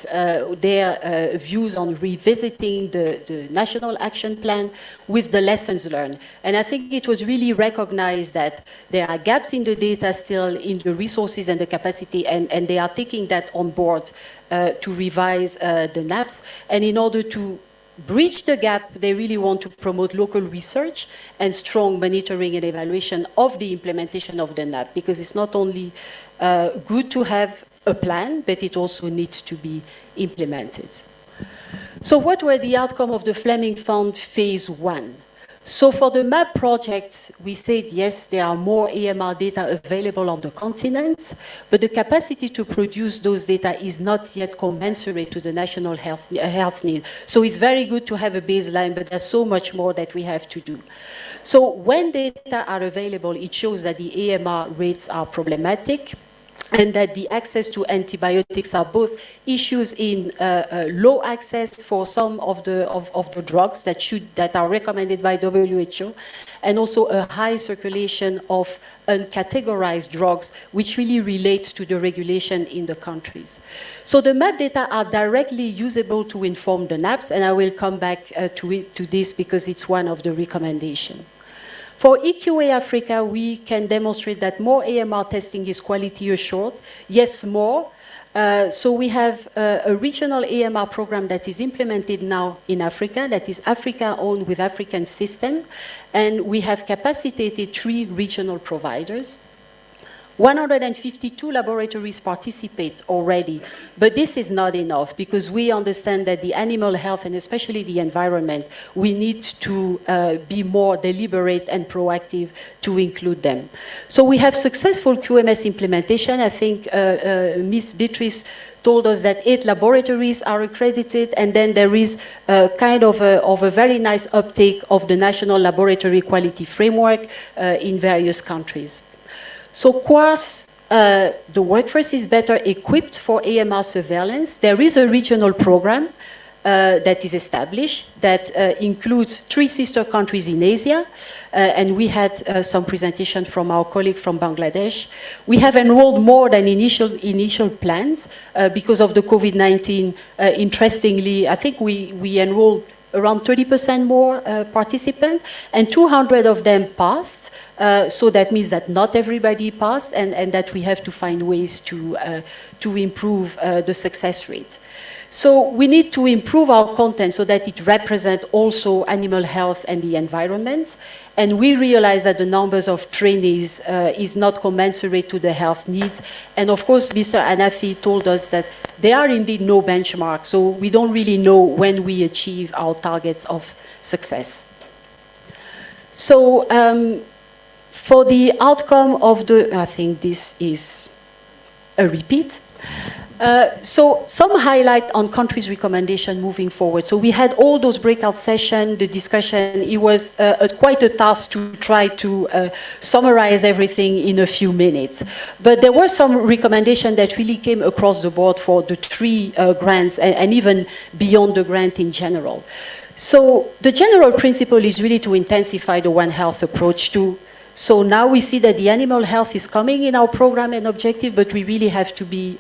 their views on revisiting the National Action Plan with the lessons learned. And I think it was really recognized that there are gaps in the data still, in the resources and the capacity, and they are taking that on board to revise the NAPs. And in order to bridge the gap, they really want to promote local research and strong monitoring and evaluation of the implementation of the NAP, because it's not only good to have a plan, but it also needs to be implemented. So what were the outcome of the Fleming Fund phase one? So for the MAP project, we said, yes, there are more AMR data available on the continent, but the capacity to produce those data is not yet commensurate to the national health need. So it's very good to have a baseline, but there's so much more that we have to do. So when data are available, it shows that the AMR rates are problematic, and that the access to antibiotics are both issues in low access for some of the drugs that are recommended by WHO, and also a high circulation of uncategorized drugs, which really relates to the regulation in the countries. So the MAP data are directly usable to inform the NAPs, and I will come back to this because it's one of the recommendations. For EQA Africa, we can demonstrate that more AMR testing is quality assured. Yes, more. So we have a regional AMR program that is implemented now in Africa, that is Africa-owned with African system, and we have capacitated 3 regional providers. 152 laboratories participate already, but this is not enough because we understand that the animal health and especially the environment, we need to be more deliberate and proactive to include them. So we have successful QMS implementation. I think Ms. Beatrice told us that 8 laboratories are accredited, and then there is kind of a very nice uptake of the National Laboratory Quality Framework in various countries. So QUARS, the workforce is better equipped for AMR surveillance. There is a regional program that is established that includes 3 sister countries in Asia, and we had some presentation from our colleague from Bangladesh. We have enrolled more than initial plans because of the COVID-19. Interestingly, I think we enrolled around 30% more participants, and 200 of them passed. So that means that not everybody passed, and that we have to find ways to improve the success rate. So we need to improve our content so that it represents also animal health and the environment. And we realize that the numbers of trainees is not commensurate to the health needs. And of course, Mr. Anafi told us that there are indeed no benchmarks, so we don't really know when we achieve our targets of success. So for the outcome of the, I think this is a repeat. So some highlight on countries' recommendation moving forward. So we had all those breakout sessions, the discussion. It was quite a task to try to summarize everything in a few minutes. But there were some recommendations that really came across the board for the 3 grants and even beyond the grant in general. So the general principle is really to intensify the One Health approach to. So now we see that the animal health is coming in our program and objective, but we really have to be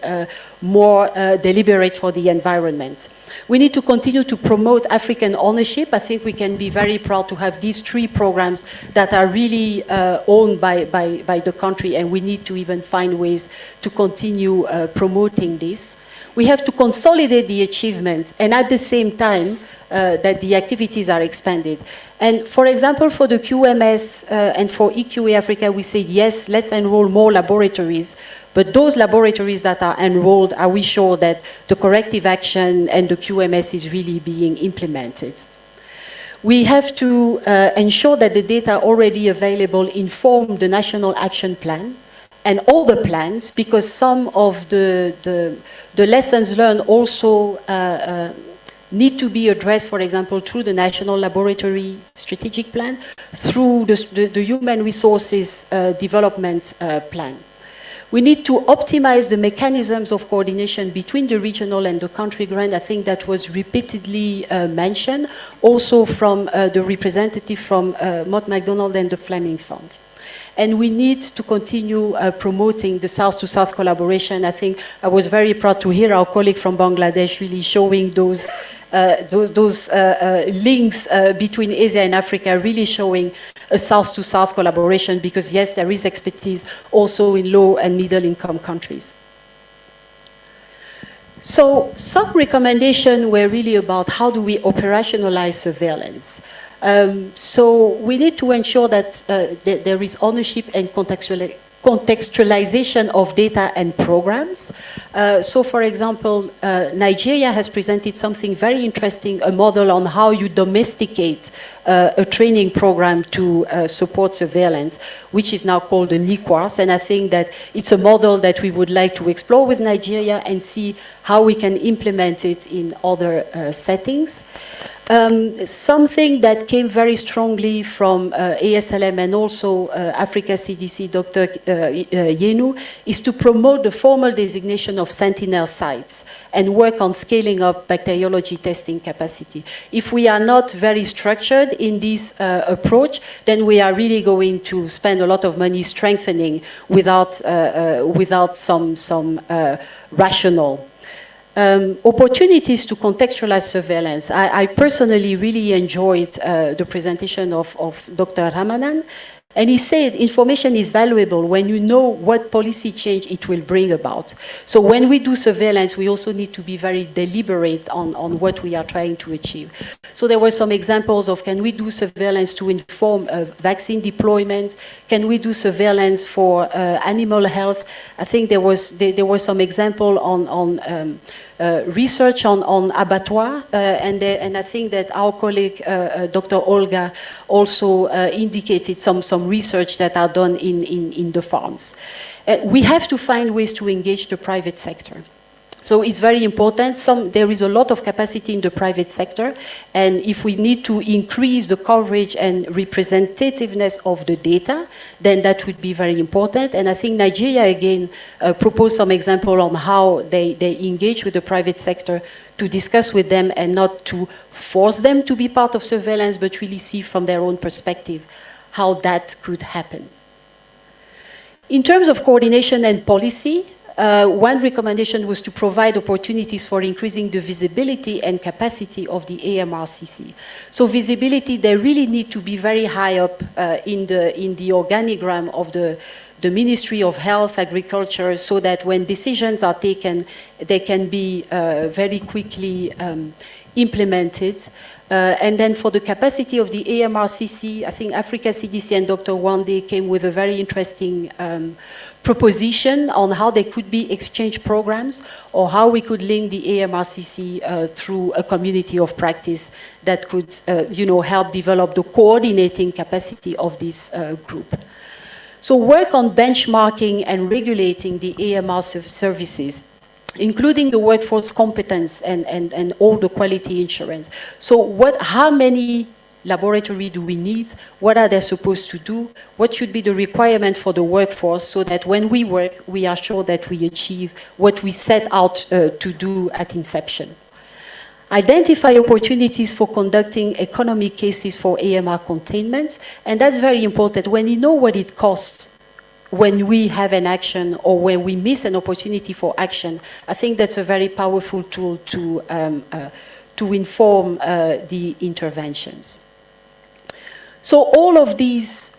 more deliberate for the environment. We need to continue to promote African ownership. I think we can be very proud to have these 3 programs that are really owned by the country, and we need to even find ways to continue promoting this. We have to consolidate the achievement, and at the same time, that the activities are expanded. And for example, for the QMS and for EQA Africa, we said, yes, let's enroll more laboratories, but those laboratories that are enrolled, are we sure that the corrective action and the QMS is really being implemented? We have to ensure that the data already available inform the National Action Plan and all the plans, because some of the lessons learned also need to be addressed, for example, through the National Laboratory Strategic Plan, through the Human Resources Development Plan. We need to optimize the mechanisms of coordination between the regional and the country grant. I think that was repeatedly mentioned, also from the representative from Mott MacDonald and the Fleming Fund. And we need to continue promoting the South-to-South collaboration. I think I was very proud to hear our colleague from Bangladesh really showing those links between Asia and Africa, really showing a South-to-South collaboration, because yes, there is expertise also in low and middle income countries. So some recommendations were really about how do we operationalize surveillance. So we need to ensure that there is ownership and contextualization of data and programs. So for example, Nigeria has presented something very interesting, a model on how you domesticate a training program to support surveillance, which is now called the NIQUAS. And I think that it's a model that we would like to explore with Nigeria and see how we can implement it in other settings. Something that came very strongly from ASLM and also Africa CDC, Dr. Yenu, is to promote the formal designation of sentinel sites and work on scaling up bacteriology testing capacity. If we are not very structured in this approach, then we are really going to spend a lot of money strengthening without some rational opportunities to contextualize surveillance. I personally really enjoyed the presentation of Dr. Ramanan, and he said information is valuable when you know what policy change it will bring about. So when we do surveillance, we also need to be very deliberate on what we are trying to achieve. So there were some examples of, can we do surveillance to inform vaccine deployment? Can we do surveillance for animal health? I think there was some example on research on abattoir, and I think that our colleague, Dr. Olga, also indicated some research that are done in the farms. We have to find ways to engage the private sector. So it's very important. There is a lot of capacity in the private sector, and if we need to increase the coverage and representativeness of the data, then that would be very important. And I think Nigeria, again, proposed some example on how they engage with the private sector to discuss with them and not to force them to be part of surveillance, but really see from their own perspective how that could happen. In terms of coordination and policy, one recommendation was to provide opportunities for increasing the visibility and capacity of the AMRCC. So visibility, they really need to be very high up in the organigram of the Ministry of Health, Agriculture, so that when decisions are taken, they can be very quickly implemented. And then for the capacity of the AMRCC, I think Africa CDC and Dr. Wande came with a very interesting proposition on how there could be exchange programs or how we could link the AMRCC through a community of practice that could help develop the coordinating capacity of this group. So work on benchmarking and regulating the AMR services, including the workforce competence and all the quality insurance. So how many laboratories do we need? What are they supposed to do? What should be the requirement for the workforce so that when we work, we are sure that we achieve what we set out to do at inception? Identify opportunities for conducting economic cases for AMR containment, and that's very important. When you know what it costs when we have an action or when we miss an opportunity for action, I think that's a very powerful tool to inform the interventions. So all of these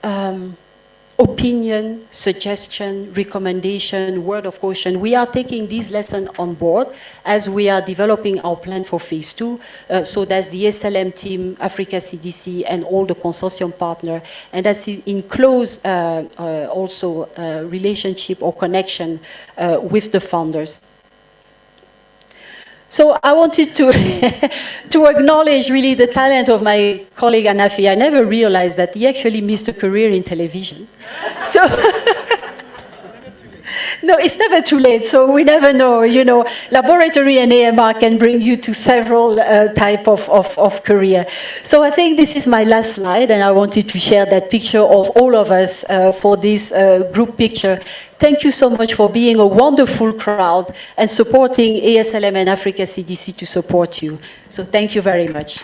opinion, suggestion, recommendation, word of caution, we are taking these lessons on board as we are developing our plan for phase 2. So that's the ASLM team, Africa CDC, and all the consortium partners. And that's in close also relationship or connection with the funders. So I wanted to acknowledge really the talent of my colleague Anafi. I never realized that he actually missed a career in television. So no, it's never too late. So we never know. You know, laboratory and AMR can bring you to several type of career. So I think this is my last slide, and I wanted to share that picture of all of us for this group picture. Thank you so much for being a wonderful crowd and supporting ASLM and Africa CDC to support you. So thank you very much.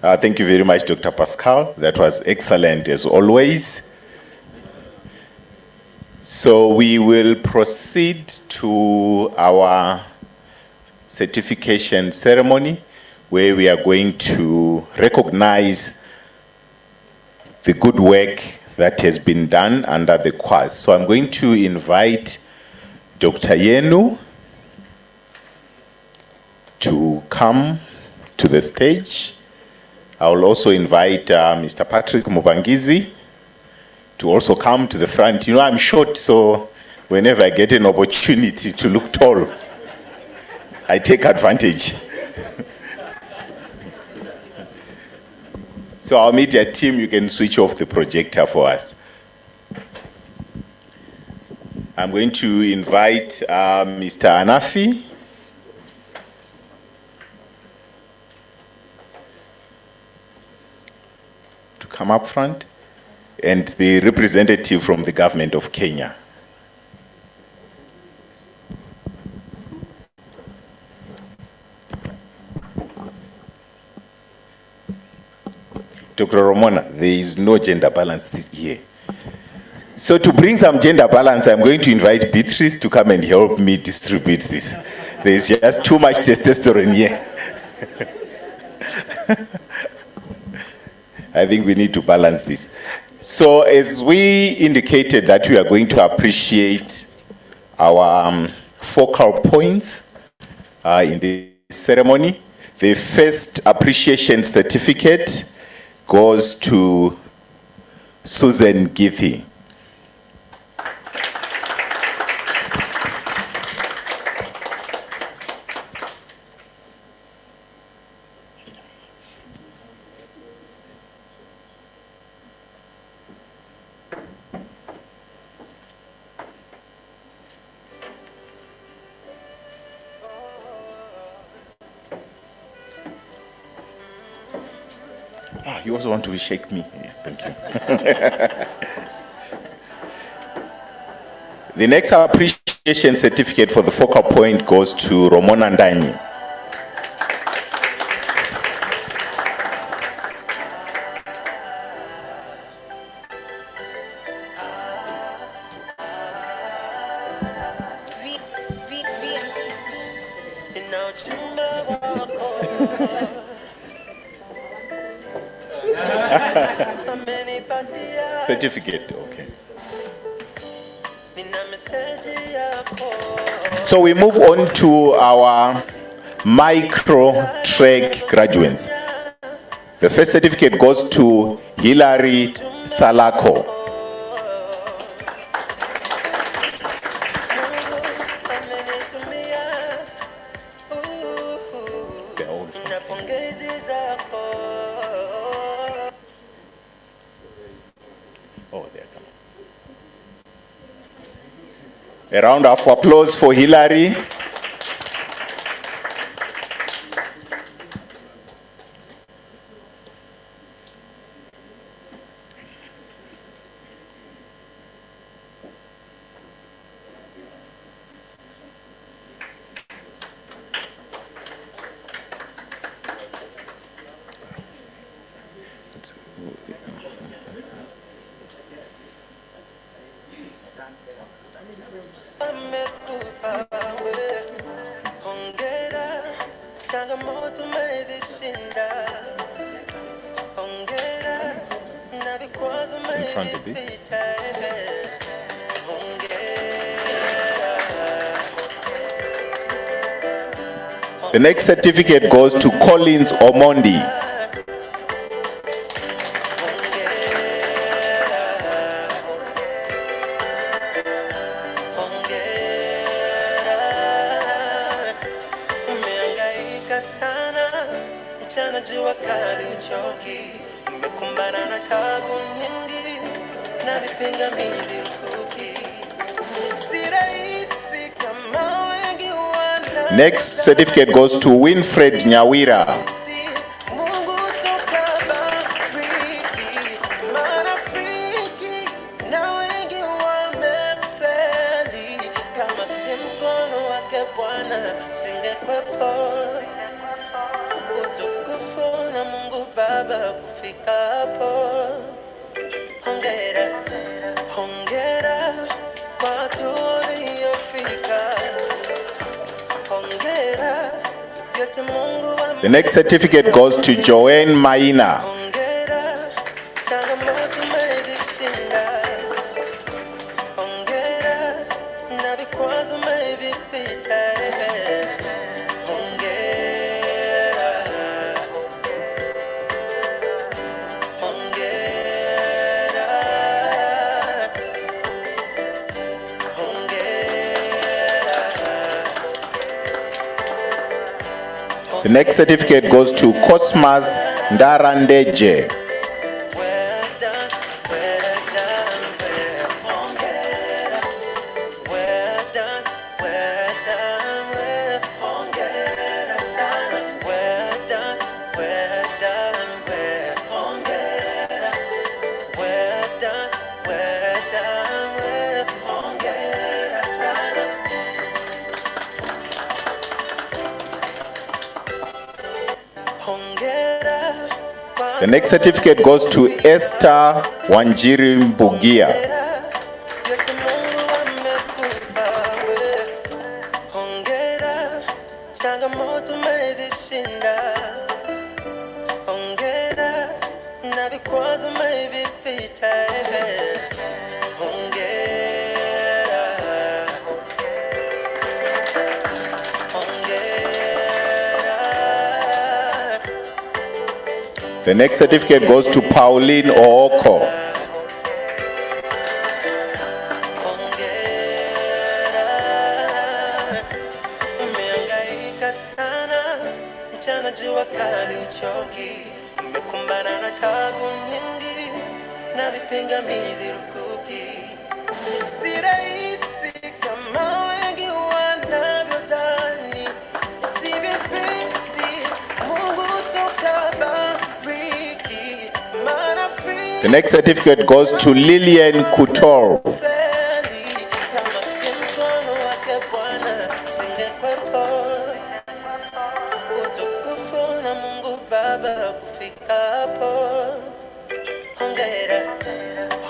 Thank you very much, Dr. Pascal. That was excellent as always. So we will proceed to our certification ceremony, where we are going to recognize the good work that has been done under the course. So I'm going to invite Dr. Yenu to come to the stage. I will also invite Mr. Patrick Mubangizi to also come to the front. You know, I'm short, so whenever I get an opportunity to look tall, I take advantage. So our media team, you can switch off the projector for us. I'm going to invite Mr. Anafi. To come up front, and the representative from the government of Kenya. Dr. Romona, there is no gender balance here. So to bring some gender balance, I'm going to invite Beatrice to come and help me distribute this. There's just too much testosterone here. I think we need to balance this. So as we indicated that we are going to appreciate our focal points in the ceremony, the first appreciation certificate goes to Susan Githi. You also want to shake me? Yeah, thank you. The next appreciation appreciation certificate for the focal point goes to Romona Ndani. Certificate, okay. So we move on to our micro track graduates. The first certificate goes to Hilary Salako. A round of applause for Hilary. In front of it. The next certificate goes to Collins Omondi. Next certificate goes to Winfred Nyawira. The next certificate goes to Joanne Maina. The next certificate goes to Cosmas Ndarandeje. The next certificate goes to Esther Wanjiri Mbugia. The next certificate goes to Pauline Ooko. The next certificate goes to Lillian Couture. wake Bwana singekwepo. Utukufu na Mungu Baba kufika hapo. Hongera,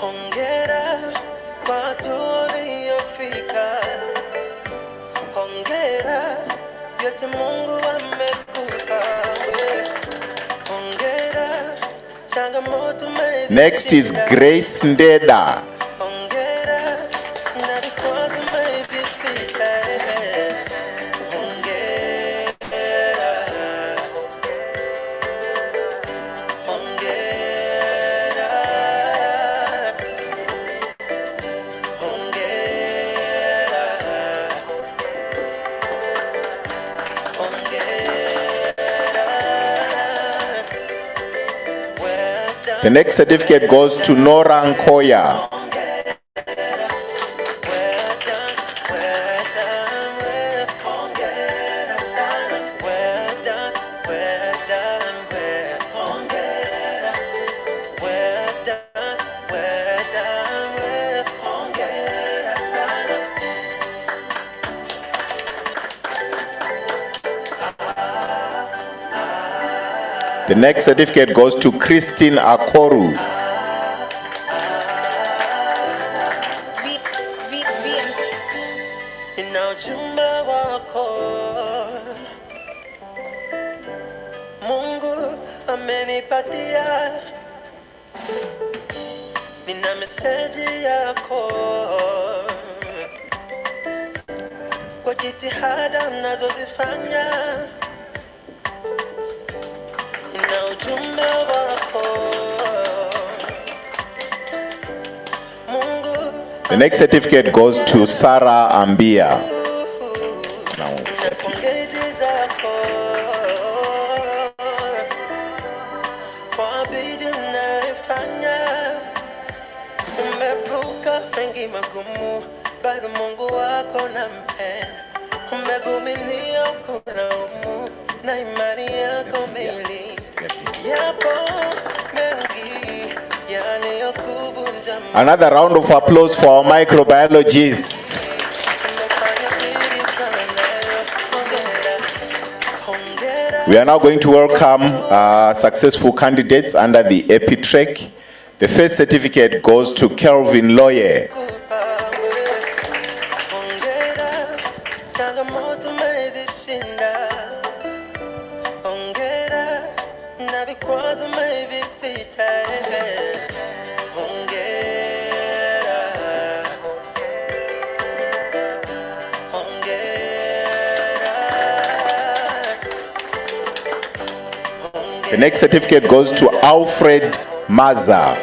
hongera kwa hatua uliyofika. Hongera yote Mungu amekupa. Hongera changamoto umezishinda. Next is Grace Ndeda. Hongera na vikwazo umevipita. Hongera, hongera, The next certificate goes to Nora Nkoya. The next certificate goes to Christine Akoru. Nina ujumbe wako, Mungu amenipatia. Nina meseji yako, kwa jitihada mnazozifanya. Nina ujumbe wako, Mungu. The next certificate goes to Sarah Ambia. Pongezi zako kwa bidii unayofanya. Umevuka mengi magumu, bado Mungu wako nampenda. Umevumilia kulaumu na imani yako mbele. Yapo mengi yanayokuvunja. Another round of applause for our microbiologists. We are now going to welcome successful candidates under the EpiTrek. The first certificate goes to Kelvin Loye. Changamoto umezishinda. Hongera na vikwazo umevipita. Hongera, hongera. The next certificate goes to Alfred Maza.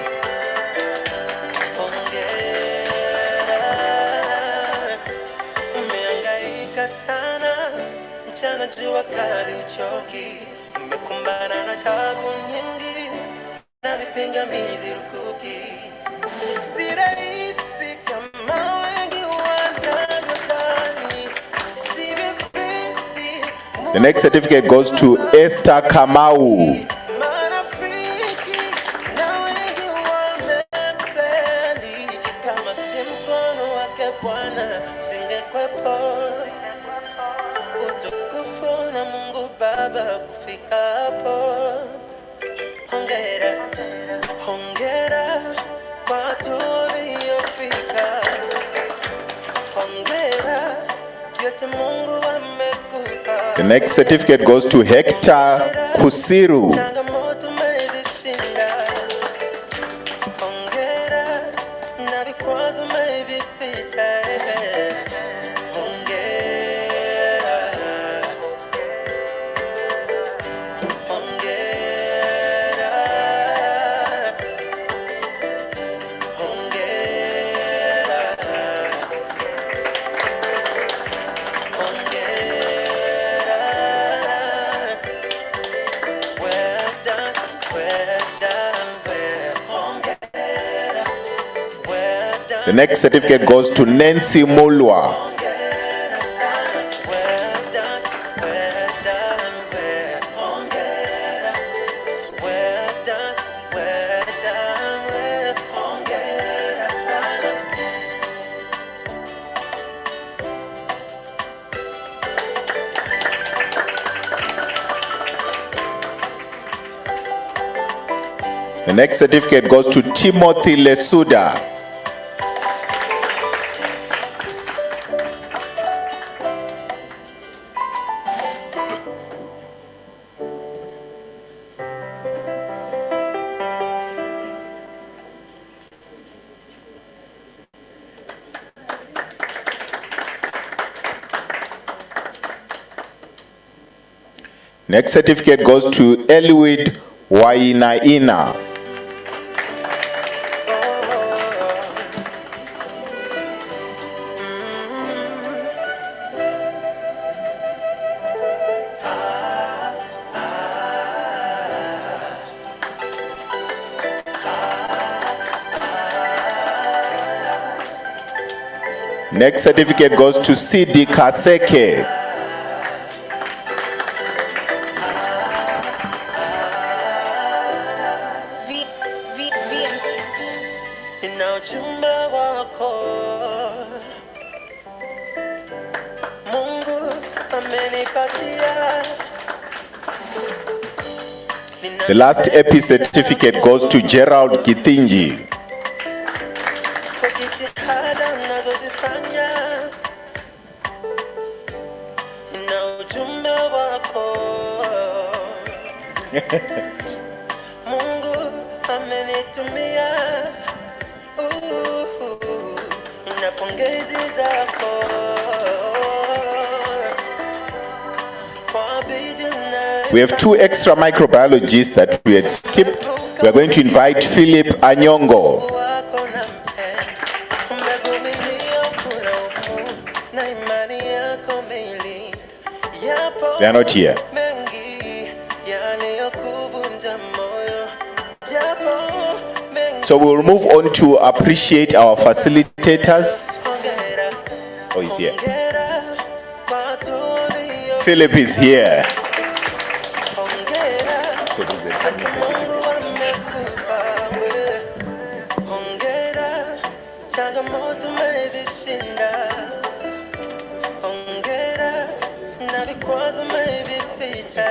Umehangaika sana, mchana jua kali uchoki. Umekumbana na tabu nyingi na vipingamizi lukuki. Si rahisi kama wengi wanavyodhani. Si vyepesi. The next certificate goes to Esther Kamau. Marafiki na wengi wamefeli. Kama si mkono wake Bwana singekwepo. Utukufu na Mungu Baba kufika hapo. Hongera, hongera kwa hatua uliyofika. Hongera yote Mungu amekupa. The next certificate goes to Hector Kusiru. Changamoto umezishinda. Hongera na vikwazo umevipita. Hongera, hongera, hongera, hongera. Well done, well done, well. Hongera, well done. The next certificate goes to Nancy Mulwa. The next certificate goes to Timothy Lesuda. Next certificate goes to Eliud Wainaina. Next certificate goes to Sidi Kaseke. Nina ujumbe wako, Mungu amenipatia. The last EP certificate goes to Gerald Kithinji. Kwa jitihada unazozifanya, nina ujumbe wako, Mungu amenitumia. Na pongezi zako kwa bidii na We have 2 extra microbiologists that we had skipped. We are going to invite Philip Anyongo. They are not here. So we will move on to appreciate our facilitators. Oh, he's here. Philip is here. So this is the changamoto umezishinda, hongera na vikwazo umevipita.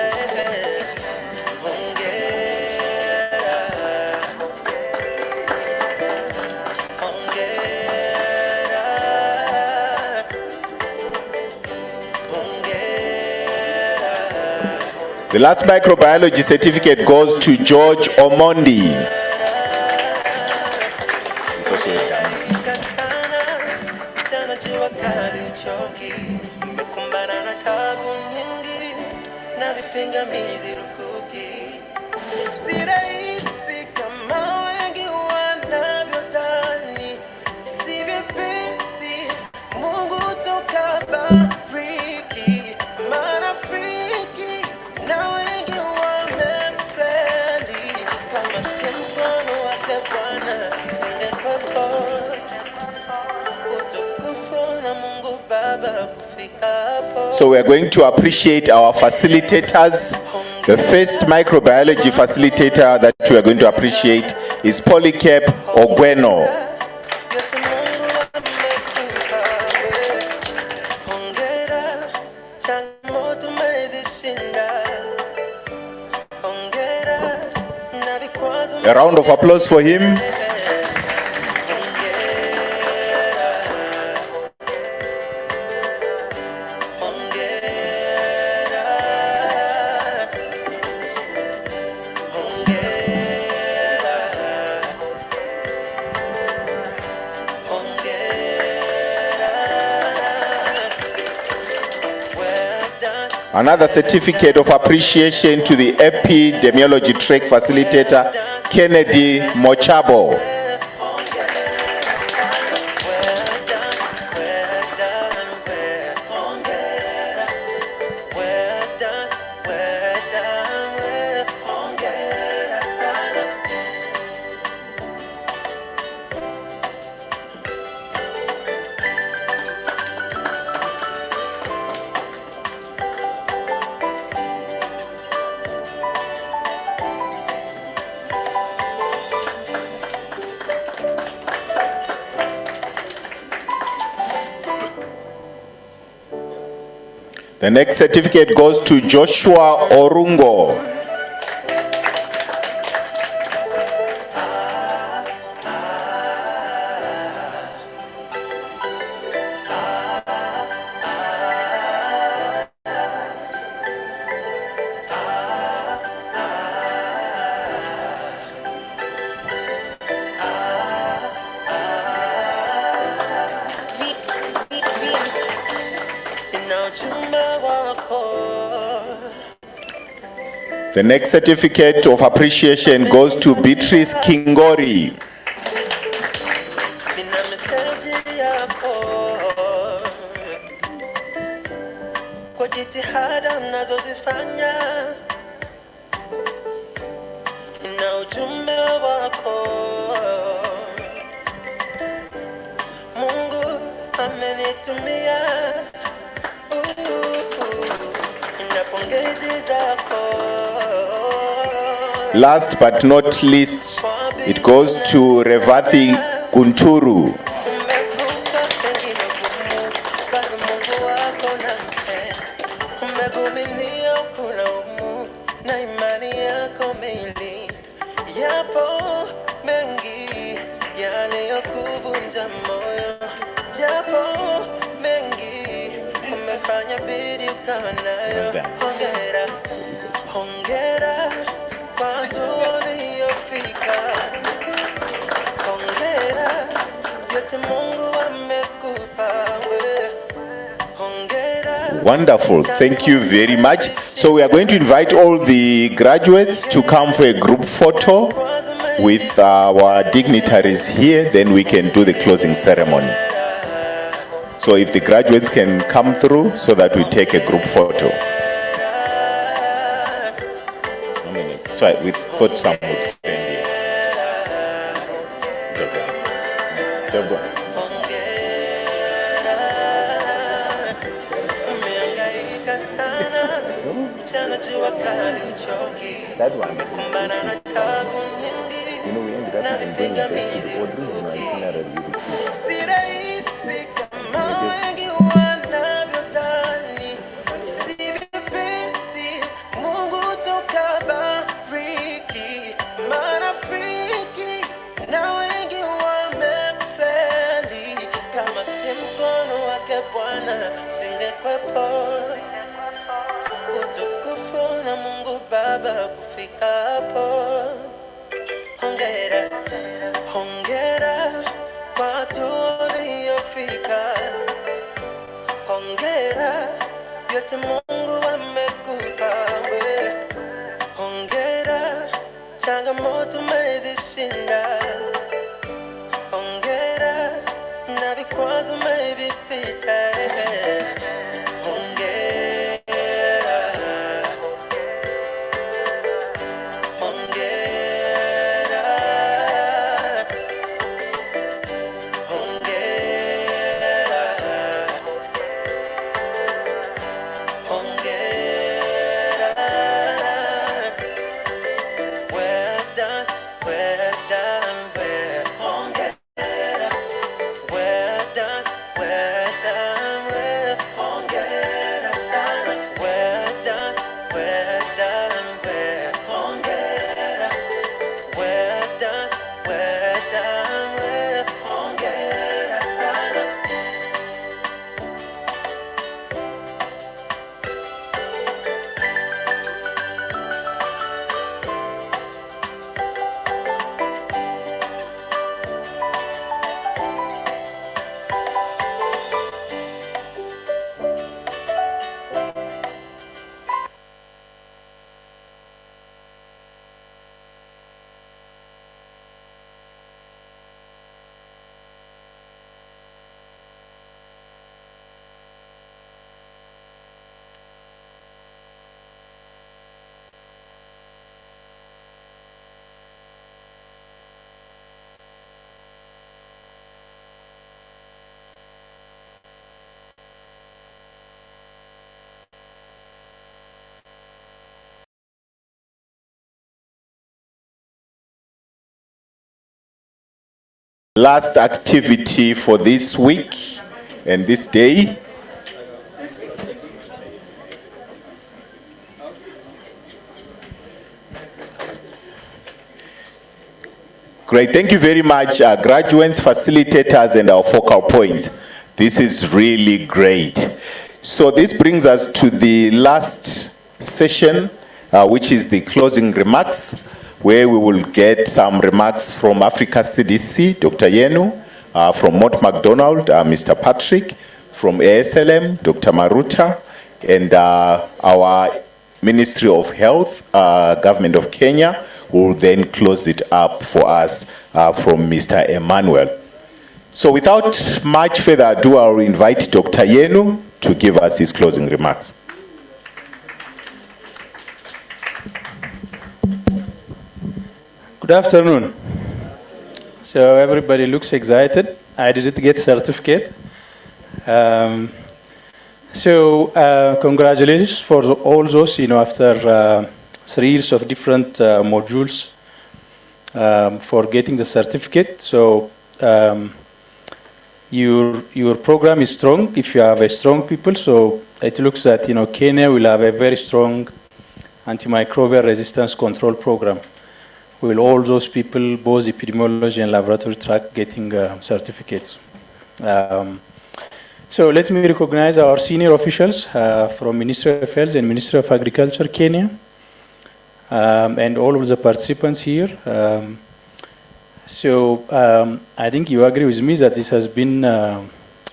The last microbiology certificate goes to George Omondi. It's also a So we are going to appreciate our facilitators. The first microbiology facilitator that we are going to appreciate is Polycarp Ogweno. A round of applause for him. Another certificate of appreciation to the epidemiology track facilitator, Kennedy Mochabo. The next certificate goes to Joshua Orungo. The next certificate of appreciation goes to Beatrice Kingori. Kwa jitihada mnazozifanya na ujumbe wako, Mungu amenitumia na pongezi zako. Last but not least, it goes to Revathi Kunturu. Wonderful, thank you very much. So we are going to invite all the graduates to come for a group photo with our dignitaries here, then we can do the closing ceremony. So if the graduates can come through so that we take a group photo. Sorry, with photo some would stand here. It's okay. They've gone. That one. You know, we ended up doing the ordinary. Baba kufika hapo. Hongera, hongera kwa hatua uliyofika. Hongera, yote Mungu amekupa wewe. Hongera, changamoto umezishinda. Hongera, na vikwazo umevipita. Last activity for this week and this day. Great, thank you very much, graduates, facilitators, and our focal points. This is really great. So this brings us to the last session, which is the closing remarks, where we will get some remarks from Africa CDC, Dr. Yenu, from Mott MacDonald, Mr. Patrick, from ASLM, Dr. Maruta, and our Ministry of Health, Government of Kenya, will then close it up for us from Mr. Emmanuel. So without much further ado, I'll invite Dr. Yenu to give us his closing remarks. Good afternoon. So everybody looks excited. I didn't get certificate. Congratulations for all those, after 3 years of different modules for getting the certificate. So your program is strong if you have a strong people. So it looks that, Kenya will have a very strong antimicrobial resistance control program. Will all those people, both epidemiology and laboratory track, getting certificates. So let me recognize our senior officials from Ministry of Health and Ministry of Agriculture, Kenya, and all of the participants here. I think you agree with me that this has been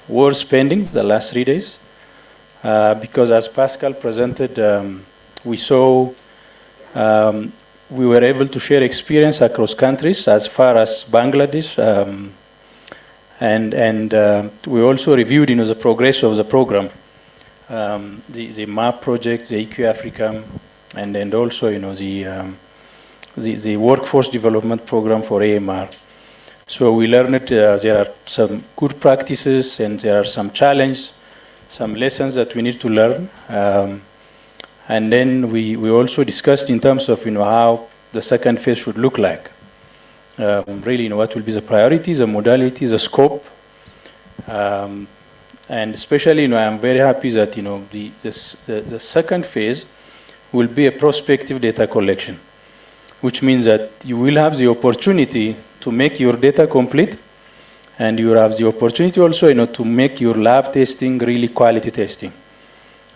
worth spending the last 3 days, because as Pascal presented, we saw we were able to share experience across countries as far as Bangladesh, and we also reviewed, the progress of the program, the MAP project, the EQ Africa, and also, the workforce development program for AMR. So we learned there are some good practices and there are some challenges, some lessons that we need to learn. And then we also discussed in terms of, how the second phase should look like. Really, what will be the priorities, the modalities, the scope. And especially, I'm very happy that, the second phase will be a prospective data collection, which means that you will have the opportunity to make your data complete, and you have the opportunity also, to make your lab testing really quality testing.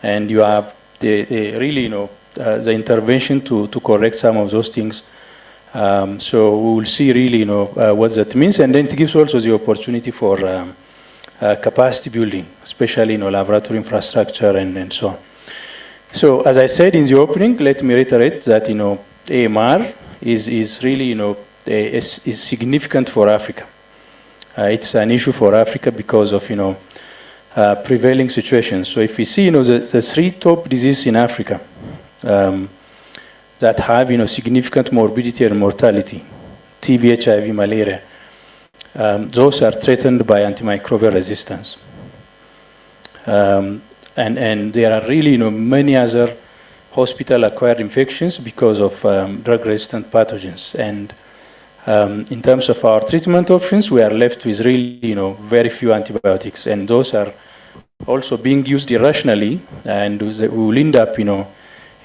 And you have the intervention to correct some of those things. So we will see really, what that means, and then it gives also the opportunity for capacity building, especially, laboratory infrastructure and so on. So as I said in the opening, let me reiterate that, AMR is really, is significant for Africa. It's an issue for Africa because of, prevailing situations. So if we see, the 3 top diseases in Africa that have, significant morbidity and mortality, TB, HIV, malaria, those are threatened by antimicrobial resistance. And there are really, many other hospital-acquired infections because of drug-resistant pathogens. And in terms of our treatment options, we are left with really, very few antibiotics, and those are also being used irrationally, and we will end up,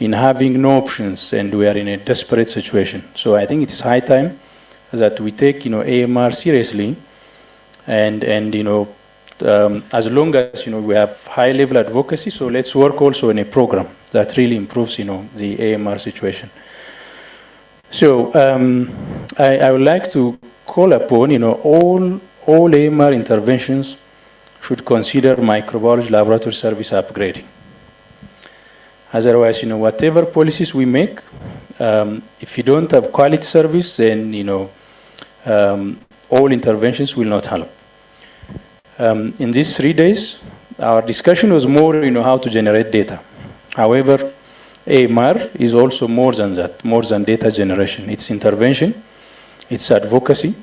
in having no options, and we are in a desperate situation. So I think it's high time that we take, AMR seriously, and as long as, we have high-level advocacy, so let's work also in a program that really improves, the AMR situation. So I would like to call upon, all AMR interventions should consider microbiology laboratory service upgrading. Otherwise, whatever policies we make, if you don't have quality service, then, all interventions will not help. In these 3 days, our discussion was more, how to generate data. However, AMR is also more than that, more than data generation. It's intervention, it's advocacy,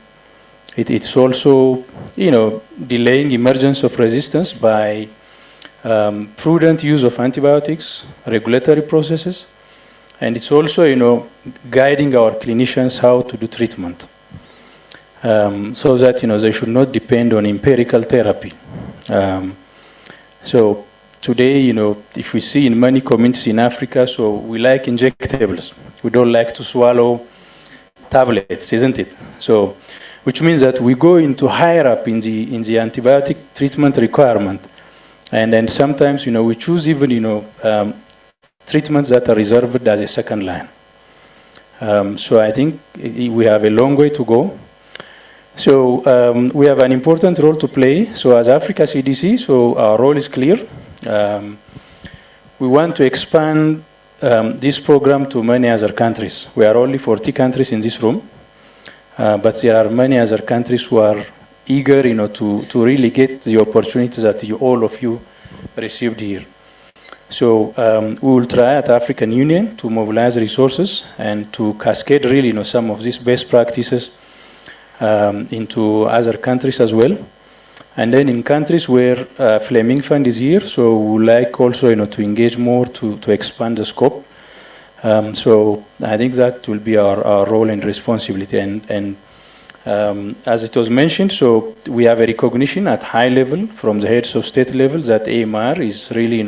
it's also, delaying emergence of resistance by prudent use of antibiotics, regulatory processes, and it's also, guiding our clinicians how to do treatment, so that, they should not depend on empirical therapy. So today, if we see in many communities in Africa, so we like injectables. We don't like to swallow tablets, isn't it? So, which means that we go into higher up in the antibiotic treatment requirement. And then sometimes, we choose even, treatments that are reserved as a second line. So I think we have a long way to go. So we have an important role to play. So as Africa CDC, so our role is clear. We want to expand this program to many other countries. We are only 40 countries in this room, but there are many other countries who are eager, to really get the opportunities that all of you received here. So we will try at African Union to mobilize resources and to cascade really, some of these best practices into other countries as well. And then in countries where Fleming Fund is here, so we would like also to engage more to expand the scope. So I think that will be our role and responsibility. And as it was mentioned, so we have a recognition at high level from the heads of state level that AMR is really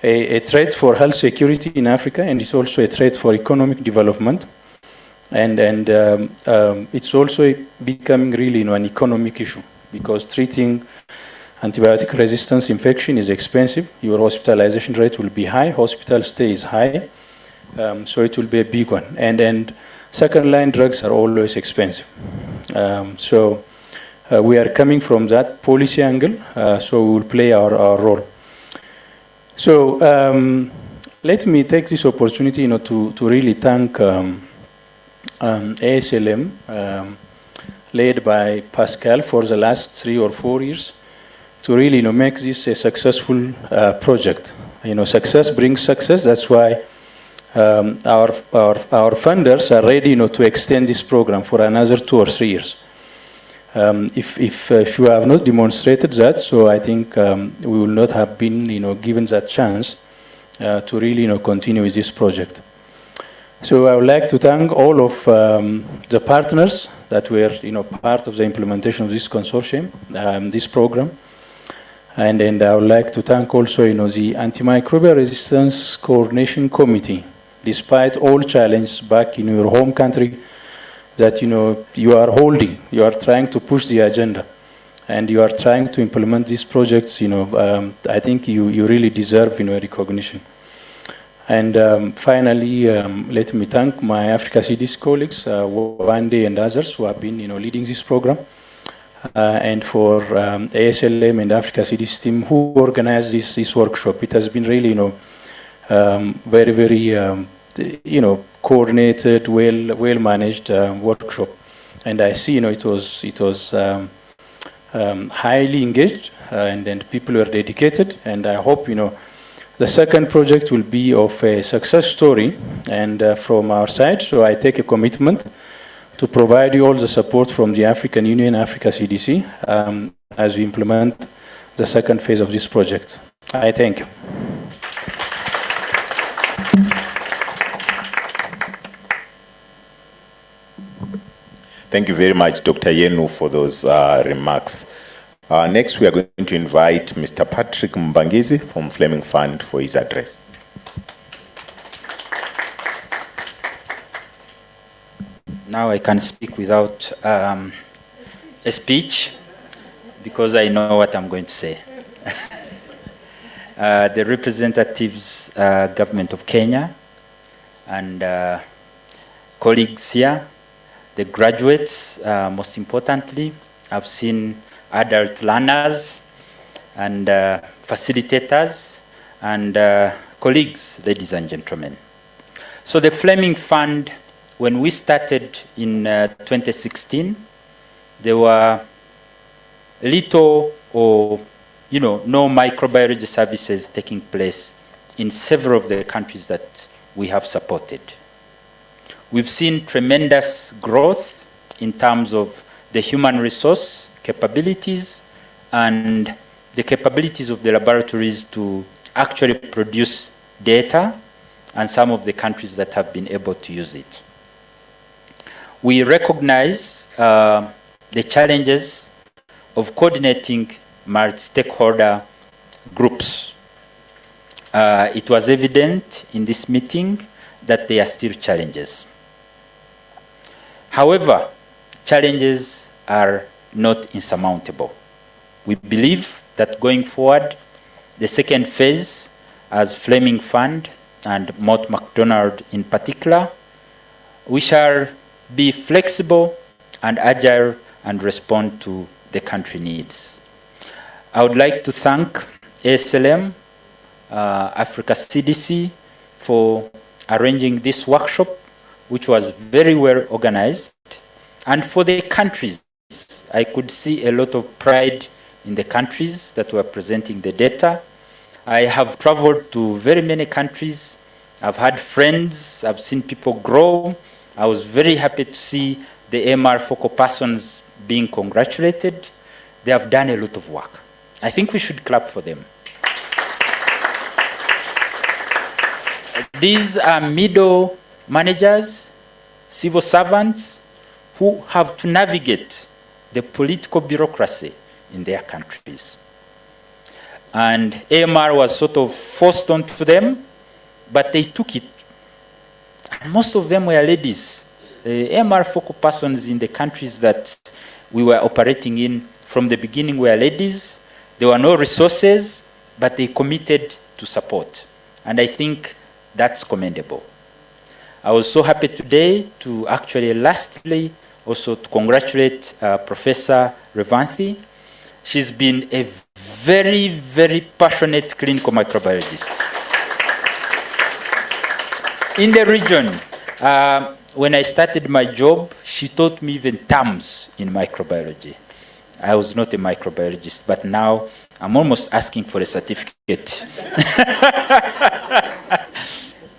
a threat for health security in Africa, and it's also a threat for economic development. And it's also becoming really an economic issue, because treating antibiotic resistance infection is expensive. Your hospitalization rate will be high, hospital stay is high, so it will be a big one. And second line drugs are always expensive. So we are coming from that policy angle, so we will play our role. So let me take this opportunity to really thank ASLM, led by Pascal, for the last 3 or 4 years, to really make this a successful project. Success brings success. That's why our funders are ready to extend this program for another 2 or 3 years. If you have not demonstrated that, so I think we will not have been given that chance to really continue with this project. So I would like to thank all of the partners that were part of the implementation of this consortium, this program. And I would like to thank also the Antimicrobial Resistance Coordination Committee, despite all challenges back in your home country, that you are holding, you are trying to push the agenda, and you are trying to implement these projects. I think you really deserve recognition. And finally, let me thank my Africa CDC colleagues, Wande and others who have been leading this program, and for ASLM and Africa CDC team who organized this workshop. It has been really very, very coordinated, well managed workshop, and I see it was highly engaged, and people were dedicated, and I hope the second project will be of a success story, and from our side. So I take a commitment to provide you all the support from the African Union, Africa CDC, as we implement the second phase of this project. I thank you. Thank you very much, Dr. Yenu, for those remarks. Next, we are going to invite Mr. Patrick Mbangizi from Fleming Fund for his address. Now I can speak without a speech, because I know what I'm going to say. The representatives, government of Kenya, and colleagues here, the graduates, most importantly, I've seen adult learners and facilitators and colleagues, ladies and gentlemen. So the Fleming Fund, when we started in 2016, there were little or no microbiology services taking place in several of the countries that we have supported. We've seen tremendous growth in terms of the human resource capabilities and the capabilities of the laboratories to actually produce data, and some of the countries that have been able to use it. We recognize the challenges of coordinating multi-stakeholder groups. It was evident in this meeting that there are still challenges. However, challenges are not insurmountable. We believe that going forward, the second phase, as Fleming Fund and Mott MacDonald in particular, we shall be flexible and agile and respond to the country needs. I would like to thank ASLM, Africa CDC, for arranging this workshop, which was very well organized, and for the countries. I could see a lot of pride in the countries that were presenting the data. I have traveled to very many countries. I've had friends, I've seen people grow. I was very happy to see the AMR focal persons being congratulated. They have done a lot of work. I think we should clap for them. These are middle managers, civil servants, who have to navigate the political bureaucracy in their countries. And AMR was sort of forced onto them, but they took it. And most of them were ladies. The AMR focal persons in the countries that we were operating in from the beginning were ladies. There were no resources, but they committed to support. And I think that's commendable. I was so happy today to actually lastly also to congratulate Professor Revanthi. She's been a very, very passionate clinical microbiologist. In the region, when I started my job, she taught me even terms in microbiology. I was not a microbiologist, but now I'm almost asking for a certificate.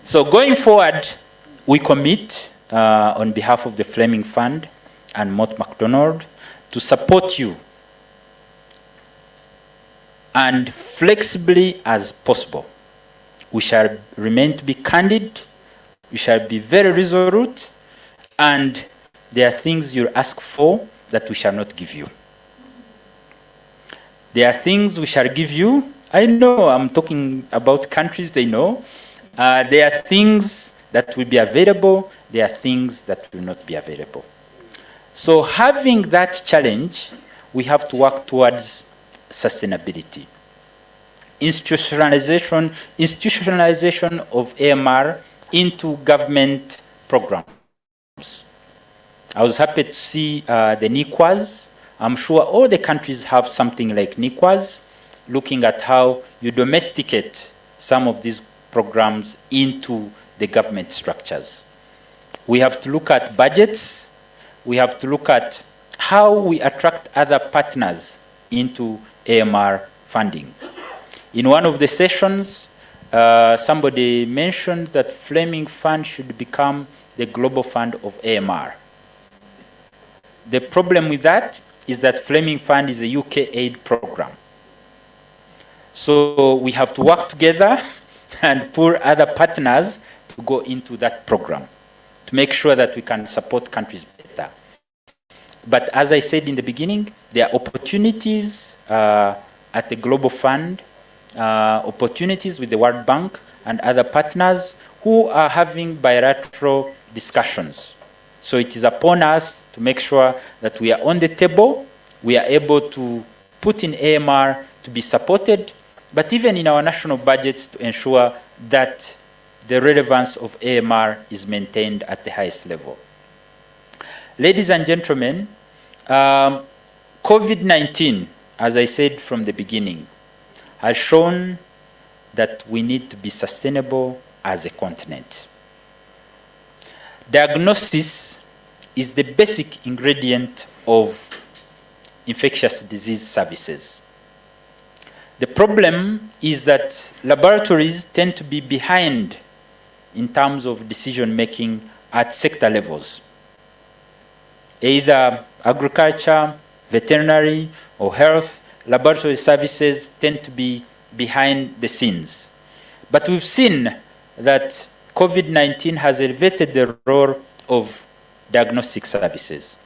So going forward, we commit on behalf of the Fleming Fund and Mott MacDonald to support you and flexibly as possible. We shall remain to be candid, we shall be very resolute, and there are things you ask for that we shall not give you. There are things we shall give you. I know I'm talking about countries they know. There are things that will be available. There are things that will not be available. So having that challenge, we have to work towards sustainability. Institutionalization of AMR into government programs. I was happy to see the NIQUAS. I'm sure all the countries have something like NIQUAS, looking at how you domesticate some of these programs into the government structures. We have to look at budgets. We have to look at how we attract other partners into AMR funding. In one of the sessions, somebody mentioned that Fleming Fund should become the global fund of AMR. The problem with that is that Fleming Fund is a UK aid program. So we have to work together and pull other partners to go into that program to make sure that we can support countries better. But as I said in the beginning, there are opportunities at the Global Fund, opportunities with the World Bank and other partners who are having bilateral discussions. So it is upon us to make sure that we are on the table, we are able to put in AMR to be supported, but even in our national budgets to ensure that the relevance of AMR is maintained at the highest level. Ladies and gentlemen, COVID-19, as I said from the beginning, has shown that we need to be sustainable as a continent. Diagnosis is the basic ingredient of infectious disease services. The problem is that laboratories tend to be behind in terms of decision making at sector levels. Either agriculture, veterinary, or health, laboratory services tend to be behind the scenes. But we've seen that COVID-19 has elevated the role of diagnostic services.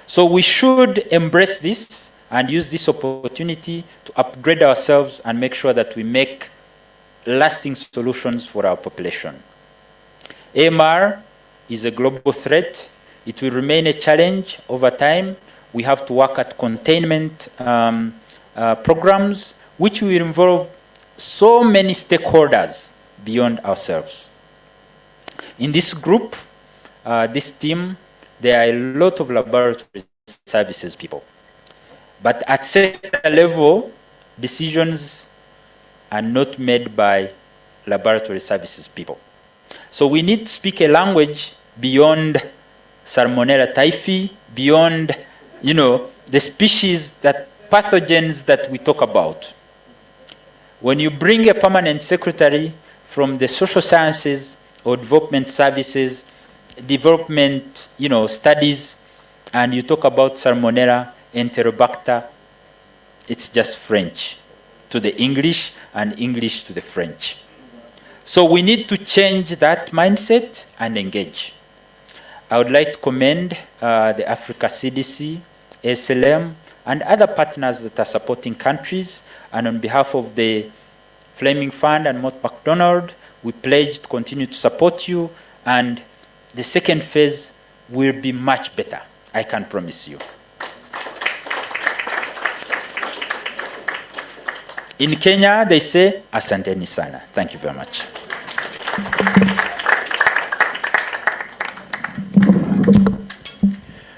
So we should embrace this and use this opportunity to upgrade ourselves and make sure that we make lasting solutions for our population. AMR is a global threat. It will remain a challenge over time. We have to work at containment programs, which will involve so many stakeholders beyond ourselves. In this group, this team, there are a lot of laboratories services people. But at sector level, decisions are not made by laboratory services people. So we need to speak a language beyond Salmonella typhi, beyond, the species, that pathogens that we talk about. When you bring a permanent secretary from the social sciences or development services, development, studies, and you talk about Salmonella, Enterobacter, it's just French to the English and English to the French. So we need to change that mindset and engage. I would like to commend the Africa CDC, ASLM, and other partners that are supporting countries. And on behalf of the Fleming Fund and Mott MacDonald, we pledge to continue to support you. And the second phase will be much better, I can promise you. In Kenya, they say, asanteni sana. Thank you very much.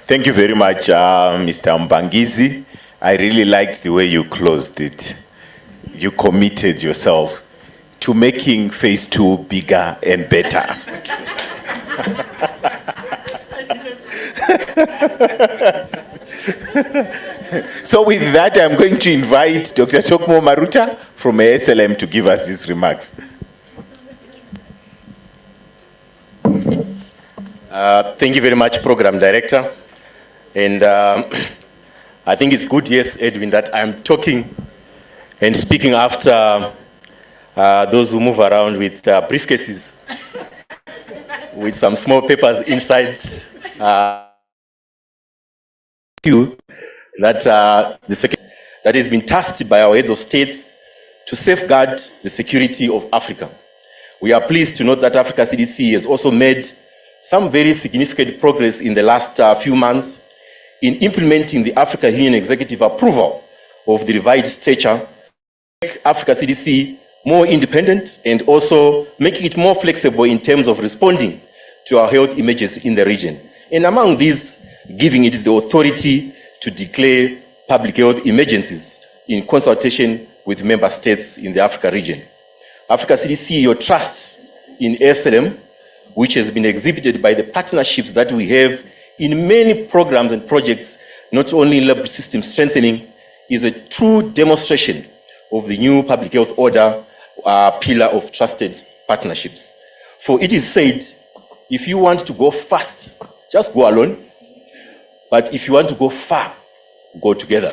Thank you very much, Mr. Mbangizi. I really liked the way you closed it. You committed yourself to making phase 2 bigger and better. So with that, I'm going to invite Dr. Chokmo Maruta from ASLM to give us his remarks. Thank you very much, Program Director. And I think it's good, yes, Edwin, that I'm talking and speaking after those who move around with briefcases with some small papers inside that has been tasked by our heads of states to safeguard the security of Africa. We are pleased to note that Africa CDC has also made some very significant progress in the last few months in implementing the Africa Union Executive approval of the revised stature, make Africa CDC more independent and also making it more flexible in terms of responding to our health emergencies in the region. And among these, giving it the authority to declare public health emergencies in consultation with member states in the Africa region. Africa CDC, your trust in ASLM, which has been exhibited by the partnerships that we have in many programs and projects, not only in lab system strengthening, is a true demonstration of the new public health order pillar of trusted partnerships. For it is said, if you want to go fast, just go alone. But if you want to go far, go together.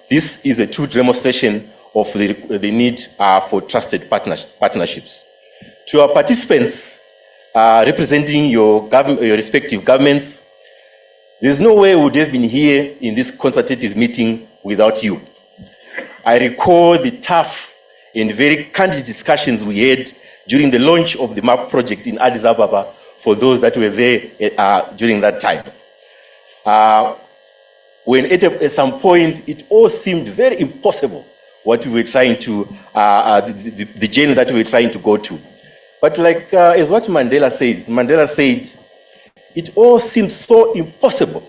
This is a true demonstration of the need for trusted partnerships. To our participants representing your respective governments, there's no way we would have been here in this consultative meeting without you. I recall the tough and very candid discussions we had during the launch of the MAP project in Addis Ababa for those that were there during that time. When at some point it all seemed very impossible what we were trying to, the journey that we were trying to go to. But like as what Mandela said, it all seems so impossible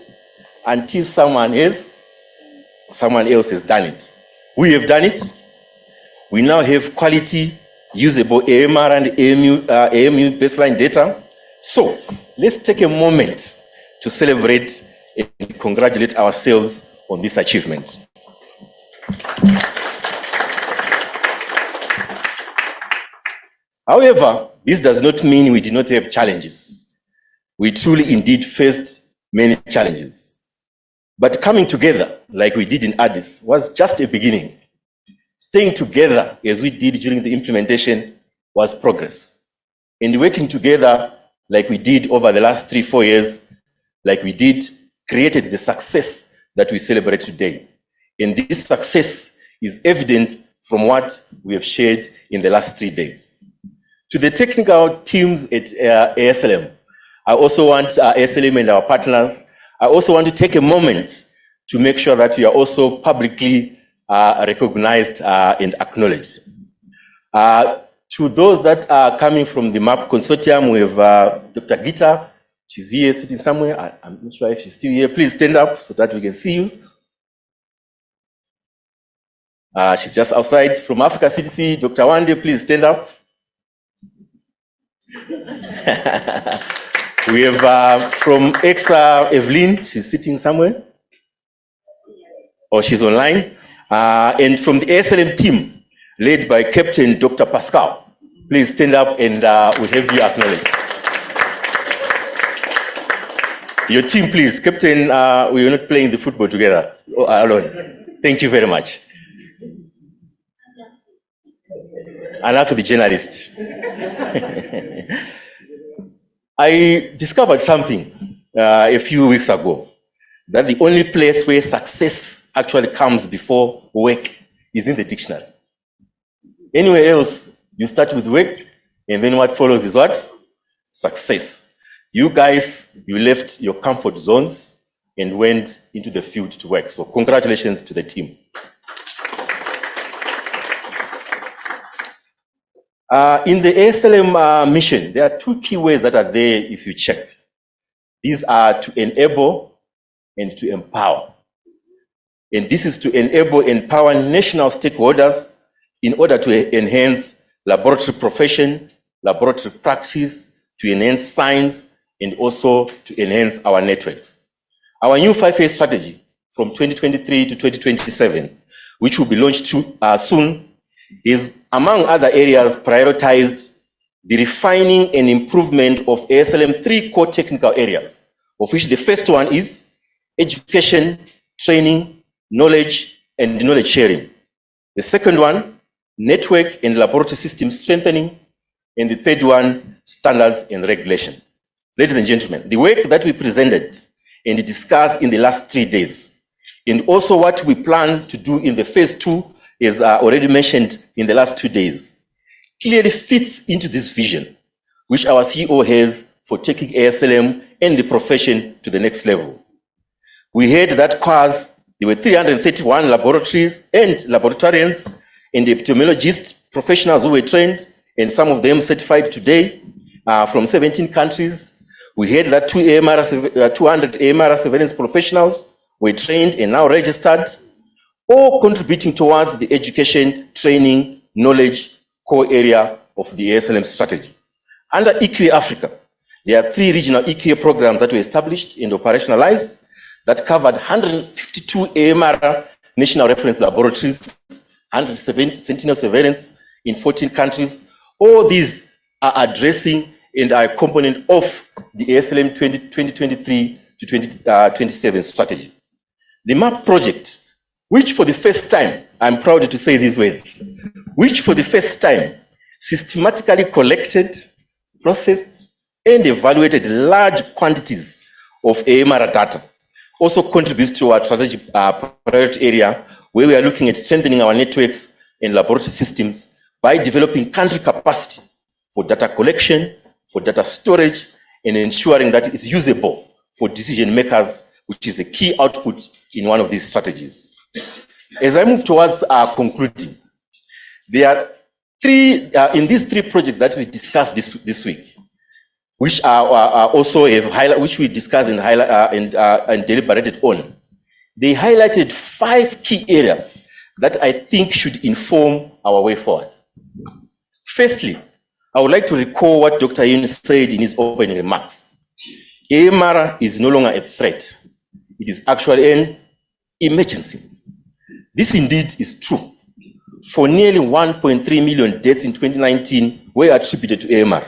until someone else has done it. We have done it. We now have quality, usable AMR and AMU baseline data. So let's take a moment to celebrate and congratulate ourselves on this achievement. However, this does not mean we did not have challenges. We truly indeed faced many challenges. But coming together, like we did in Addis, was just a beginning. Staying together, as we did during the implementation, was progress. And working together, like we did over the last 3-4 years, like we did, created the success that we celebrate today. And this success is evident from what we have shared in the last 3 days. To the technical teams at ASLM, I also want ASLM and our partners, I also want to take a moment to make sure that we are also publicly recognized and acknowledged. To those that are coming from the MAP consortium, we have Dr. Gita. She's here sitting somewhere. I'm not sure if she's still here. Please stand up so that we can see you. She's just outside from Africa CDC. Dr. Wande, please stand up. We have from ECSA, Evelyn. She's sitting somewhere. Or she's online. And from the ASLM team, led by Captain Dr. Pascal. Please stand up and we have you acknowledged. Your team, please. Captain, we are not playing the football together, alone. Thank you very much. And after the journalist. I discovered something a few weeks ago, that the only place where success actually comes before work is in the dictionary. Anywhere else, you start with work, and then what follows is what? Success. You guys, you left your comfort zones and went into the field to work. So congratulations to the team. In the ASLM mission, there are two key ways that are there if you check. These are to enable and to empower. And this is to enable and empower national stakeholders in order to enhance laboratory profession, laboratory practice, to enhance science, and also to enhance our networks. Our new 5-year strategy from 2023 to 2027, which will be launched soon, is, among other areas, prioritized the refining and improvement of ASLM 3 core technical areas, of which the first one is education, training, knowledge, and knowledge sharing. The second one, network and laboratory system strengthening, and the third one, standards and regulation. Ladies and gentlemen, the work that we presented and discussed in the last 3 days, and also what we plan to do in the phase 2, as already mentioned in the last 2 days, clearly fits into this vision, which our CEO has for taking ASLM and the profession to the next level. We heard that there were 331 laboratories and laboratorians and epidemiologists, professionals who were trained, and some of them certified today from 17 countries. We heard that 200 AMR surveillance professionals were trained and now registered, all contributing towards the education, training, knowledge core area of the ASLM strategy. Under EQVIA Africa, there are 3 regional EQVIA programs that were established and operationalized that covered 152 AMR national reference laboratories, 107 sentinel surveillance in 14 countries. All these are addressing and are a component of the ASLM 2023 to 2027 strategy. The MAP project, which for the first time, I'm proud to say these words, which for the first time systematically collected, processed, and evaluated large quantities of AMR data, also contributes to our strategic priority area, where we are looking at strengthening our networks and laboratory systems by developing country capacity for data collection, for data storage, and ensuring that it's usable for decision makers, which is the key output in one of these strategies. As I move towards concluding, there are in these 3 projects that we discussed this week, which are also which we discussed and deliberated on. They highlighted 5 key areas that I think should inform our way forward. Firstly, I would like to recall what Dr. Yin said in his opening remarks. AMR is no longer a threat. It is actually an emergency. This indeed is true. For nearly 1.3 million deaths in 2019 were attributed to AMR,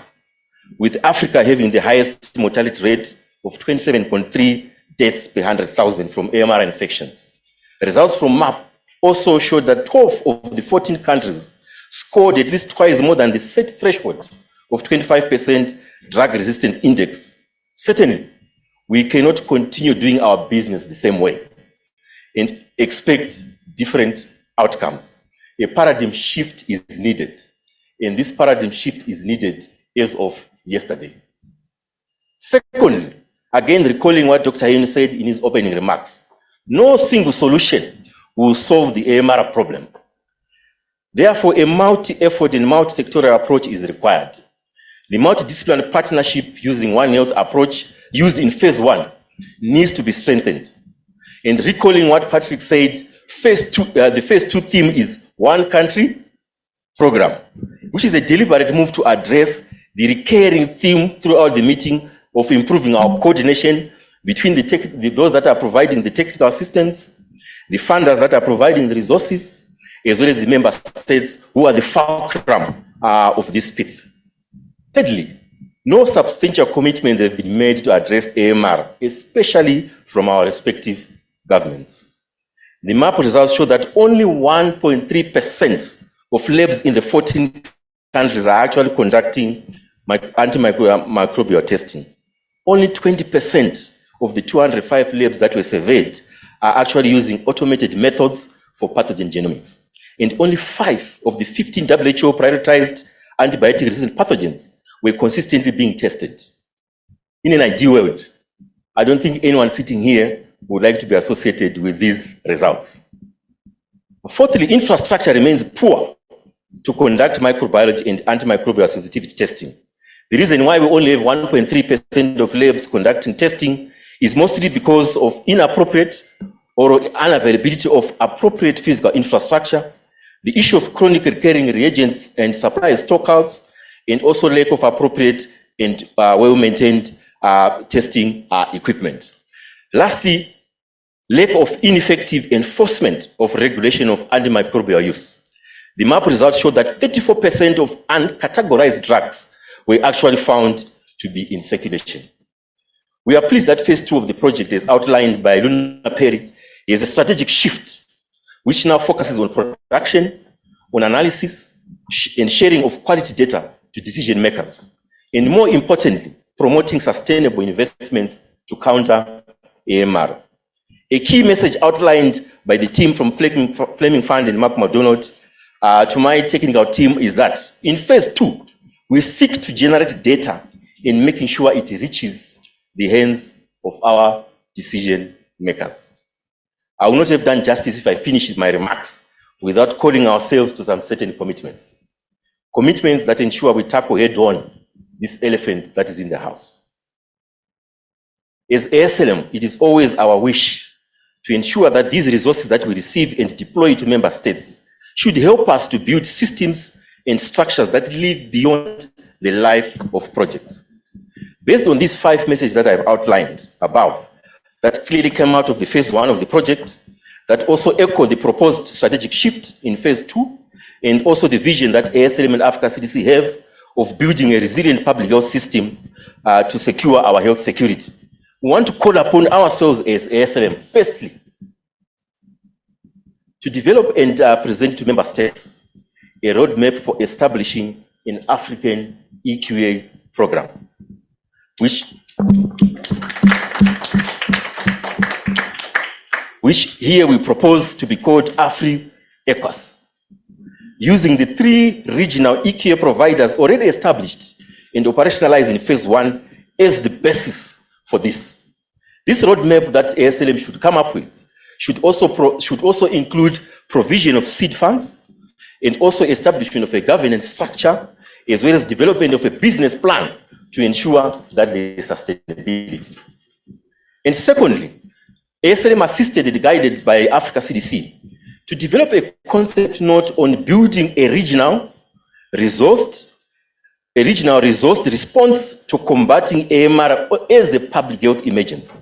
with Africa having the highest mortality rate of 27.3 deaths per 100,000 from AMR infections. Results from MAP also showed that 12 of the 14 countries scored at least twice more than the set threshold of 25% drug-resistant index. Certainly, we cannot continue doing our business the same way and expect different outcomes. A paradigm shift is needed, and this paradigm shift is needed as of yesterday. Secondly, again recalling what Dr. Yin said in his opening remarks, no single solution will solve the AMR problem. Therefore, a multi-effort and multi-sectorial approach is required. The multidisciplinary partnership using One Health approach used in phase 1 needs to be strengthened. And recalling what Patrick said, the phase 2 theme is one country program, which is a deliberate move to address the recurring theme throughout the meeting of improving our coordination between those that are providing the technical assistance, the funders that are providing the resources, as well as the member states who are the fulcrum of this pith. Thirdly, no substantial commitments have been made to address AMR, especially from our respective governments. The MAP results show that only 1.3% of labs in the 14 countries are actually conducting antimicrobial testing. Only 20% of the 205 labs that were surveyed are actually using automated methods for pathogen genomics. And only 5 of the 15 WHO prioritized antibiotic-resistant pathogens were consistently being tested. In an ideal world, I don't think anyone sitting here would like to be associated with these results. Fourthly, infrastructure remains poor to conduct microbiology and antimicrobial sensitivity testing. The reason why we only have 1.3% of labs conducting testing is mostly because of inappropriate or unavailability of appropriate physical infrastructure, the issue of chronic recurring reagents and supply stockouts, and also lack of appropriate and well-maintained testing equipment. Lastly, lack of ineffective enforcement of regulation of antimicrobial use. The MAP results show that 34% of uncategorized drugs were actually found to be in circulation. We are pleased that phase 2 of the project, as outlined by Luna Perry, is a strategic shift, which now focuses on production, on analysis, and sharing of quality data to decision makers, and more importantly, promoting sustainable investments to counter AMR. A key message outlined by the team from Fleming Fund and Mark McDonald to my technical team is that in phase 2, we seek to generate data in making sure it reaches the hands of our decision makers. I will not have done justice if I finish my remarks without calling ourselves to some certain commitments. Commitments that ensure we tackle head-on this elephant that is in the house. As ASLM, it is always our wish to ensure that these resources that we receive and deploy to member states should help us to build systems and structures that live beyond the life of projects. Based on these 5 messages that I've outlined above, that clearly came out of the phase 1 of the project, that also echo the proposed strategic shift in phase 2, and also the vision that ASLM and Africa CDC have of building a resilient public health system to secure our health security. We want to call upon ourselves as ASLM, firstly, to develop and present to member states a roadmap for establishing an African EQA program, which here we propose to be called AFRI-EQUAS, using the 3 regional EQA providers already established and operationalized in phase 1 as the basis for this. This roadmap that ASLM should come up with should also include provision of seed funds and also establishment of a governance structure, as well as development of a business plan to ensure that there is sustainability. And secondly, ASLM assisted and guided by Africa CDC to develop a concept note on building a regional resourced response to combating AMR as a public health emergency.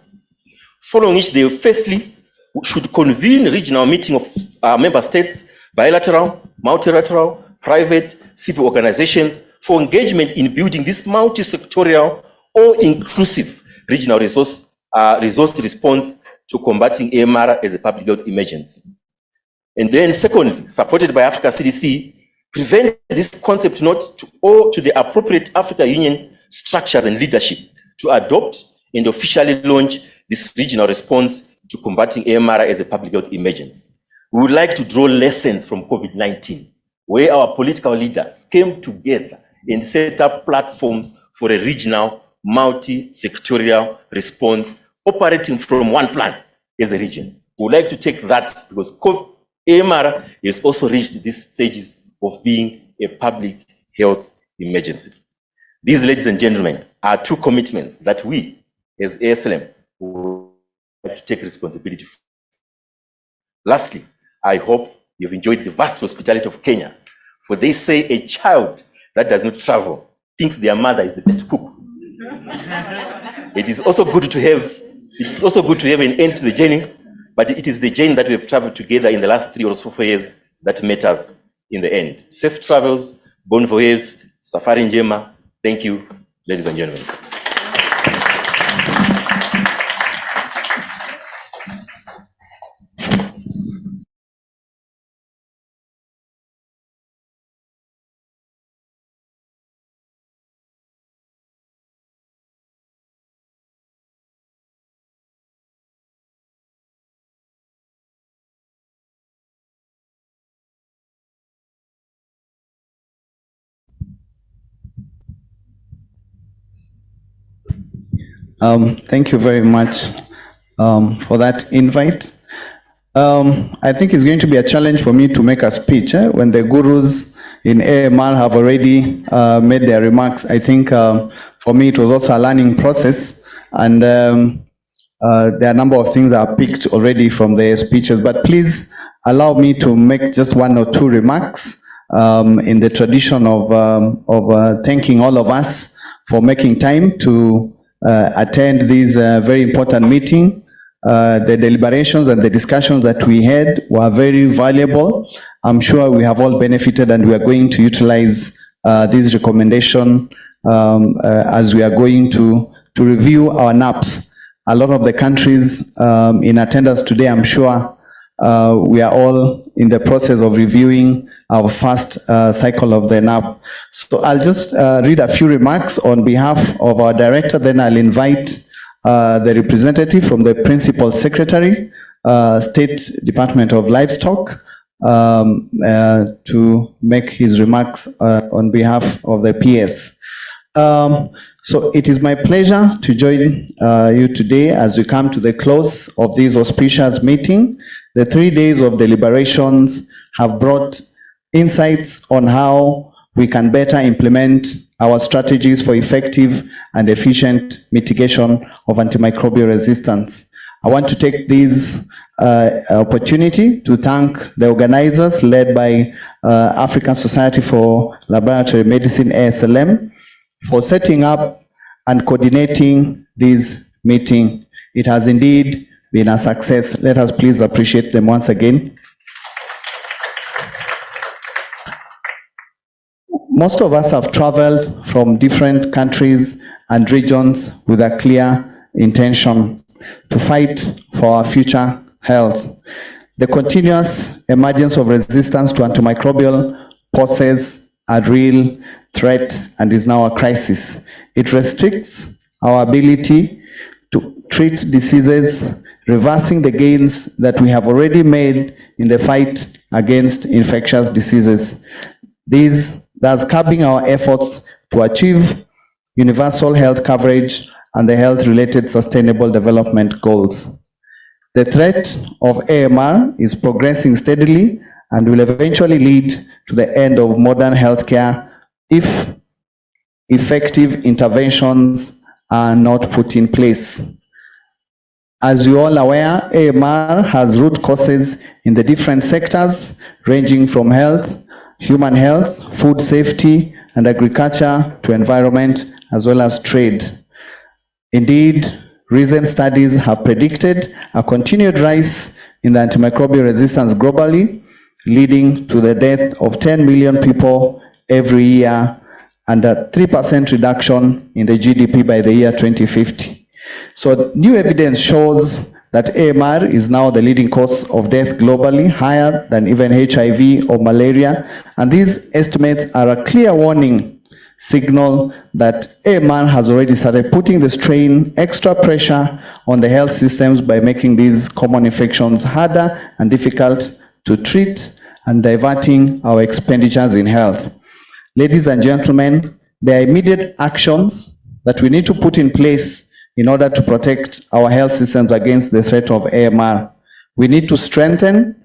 Following which they firstly should convene regional meeting of member states, bilateral, multilateral, private, civil organizations for engagement in building this multi-sectorial or inclusive regional resource response to combating AMR as a public health emergency. And then secondly, supported by Africa CDC, present this concept note to the appropriate Africa Union structures and leadership to adopt and officially launch this regional response to combating AMR as a public health emergency. We would like to draw lessons from COVID-19, where our political leaders came together and set up platforms for a regional, multi-sectorial response operating from one plan as a region. We would like to take that because AMR has also reached these stages of being a public health emergency. These, ladies and gentlemen, are 2 commitments that we, as ASLM, we have to take responsibility. Lastly, I hope you've enjoyed the vast hospitality of Kenya, for they say a child that does not travel thinks their mother is the best cook. It is also good to have an end to the journey, but it is the journey that we have traveled together in the last 3 or so 4 years that matters in the end. Safe travels, bon voyage, safari njema. Thank you, ladies and gentlemen. Thank you very much for that invite. I think it's going to be a challenge for me to make a speech when the gurus in AMR have already made their remarks. I think for me it was also a learning process, and there are a number of things I picked already from the speeches, but please allow me to make just 1 or 2 remarks in the tradition of thanking all of us for making time to attend this very important meeting. The deliberations and the discussions that we had were very valuable. I'm sure we have all benefited, and we are going to utilize this recommendation as we are going to review our NAPs. A lot of the countries in attendance today, I'm sure we are all in the process of reviewing our first cycle of the NAP. So I'll just read a few remarks on behalf of our director, then I'll invite the representative from the Principal Secretary, State Department of Livestock, to make his remarks on behalf of the PS. So it is my pleasure to join you today as we come to the close of this auspicious meeting. The 3 days of deliberations have brought insights on how we can better implement our strategies for effective and efficient mitigation of antimicrobial resistance. I want to take this opportunity to thank the organizers led by African Society for Laboratory Medicine, ASLM, for setting up and coordinating this meeting. It has indeed been a success. Let us please appreciate them once again. Most of us have traveled from different countries and regions with a clear intention to fight for our future health. The continuous emergence of resistance to antimicrobial poses a real threat and is now a crisis. It restricts our ability to treat diseases, reversing the gains that we have already made in the fight against infectious diseases. Thus curbing our efforts to achieve universal health coverage and the health-related sustainable development goals. The threat of AMR is progressing steadily and will eventually lead to the end of modern healthcare if effective interventions are not put in place. As you all are aware, AMR has root causes in the different sectors ranging from health, human health, food safety, and agriculture to environment, as well as trade. Indeed, recent studies have predicted a continued rise in the antimicrobial resistance globally, leading to the death of 10 million people every year and a 3% reduction in the GDP by the year 2050. So new evidence shows that AMR is now the leading cause of death globally, higher than even HIV or malaria. And these estimates are a clear warning signal that AMR has already started putting the strain, extra pressure on the health systems by making these common infections harder and difficult to treat and diverting our expenditures in health. Ladies and gentlemen, there are immediate actions that we need to put in place in order to protect our health systems against the threat of AMR. We need to strengthen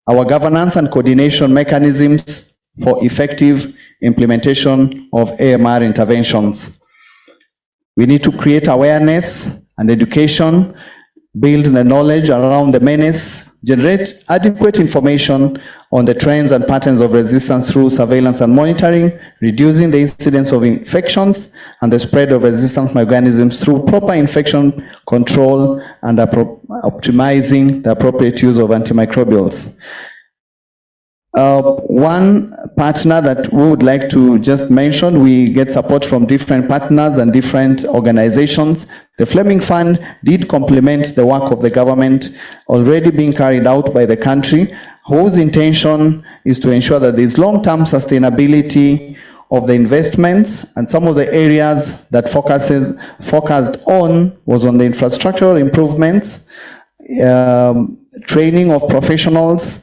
our governance and coordination mechanisms for effective implementation of AMR interventions. We need to create awareness and education, build the knowledge around the menace, generate adequate information on the trends and patterns of resistance through surveillance and monitoring, reducing the incidence of infections and the spread of resistant organisms through proper infection control and optimizing the appropriate use of antimicrobials. One partner that we would like to just mention, we get support from different partners and different organizations. The Fleming Fund did complement the work of the government already being carried out by the country, whose intention is to ensure that there is long-term sustainability of the investments, and some of the areas that focused on was on the infrastructural improvements, training of professionals,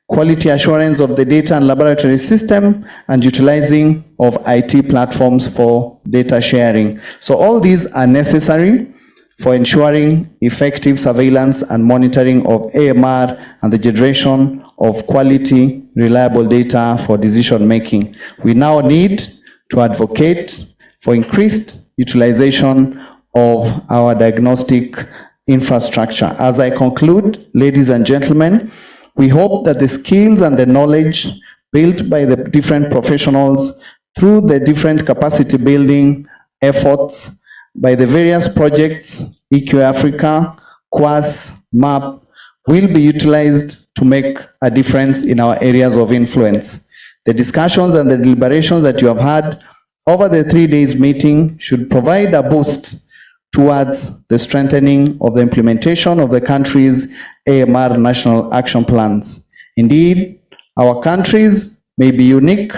quality assurance of the data and laboratory system, and utilizing of IT platforms for data sharing. So all these are necessary for ensuring effective surveillance and monitoring of AMR and the generation of quality, reliable data for decision making. We now need to advocate for increased utilization of our diagnostic infrastructure. As I conclude, ladies and gentlemen, we hope that the skills and the knowledge built by the different professionals through the different capacity building efforts by the various projects, EQ Africa, QUAS, MAP, will be utilized to make a difference in our areas of influence. The discussions and the deliberations that you have had over the 3 days meeting should provide a boost towards the strengthening of the implementation of the country's AMR national action plans. Indeed, our countries may be unique,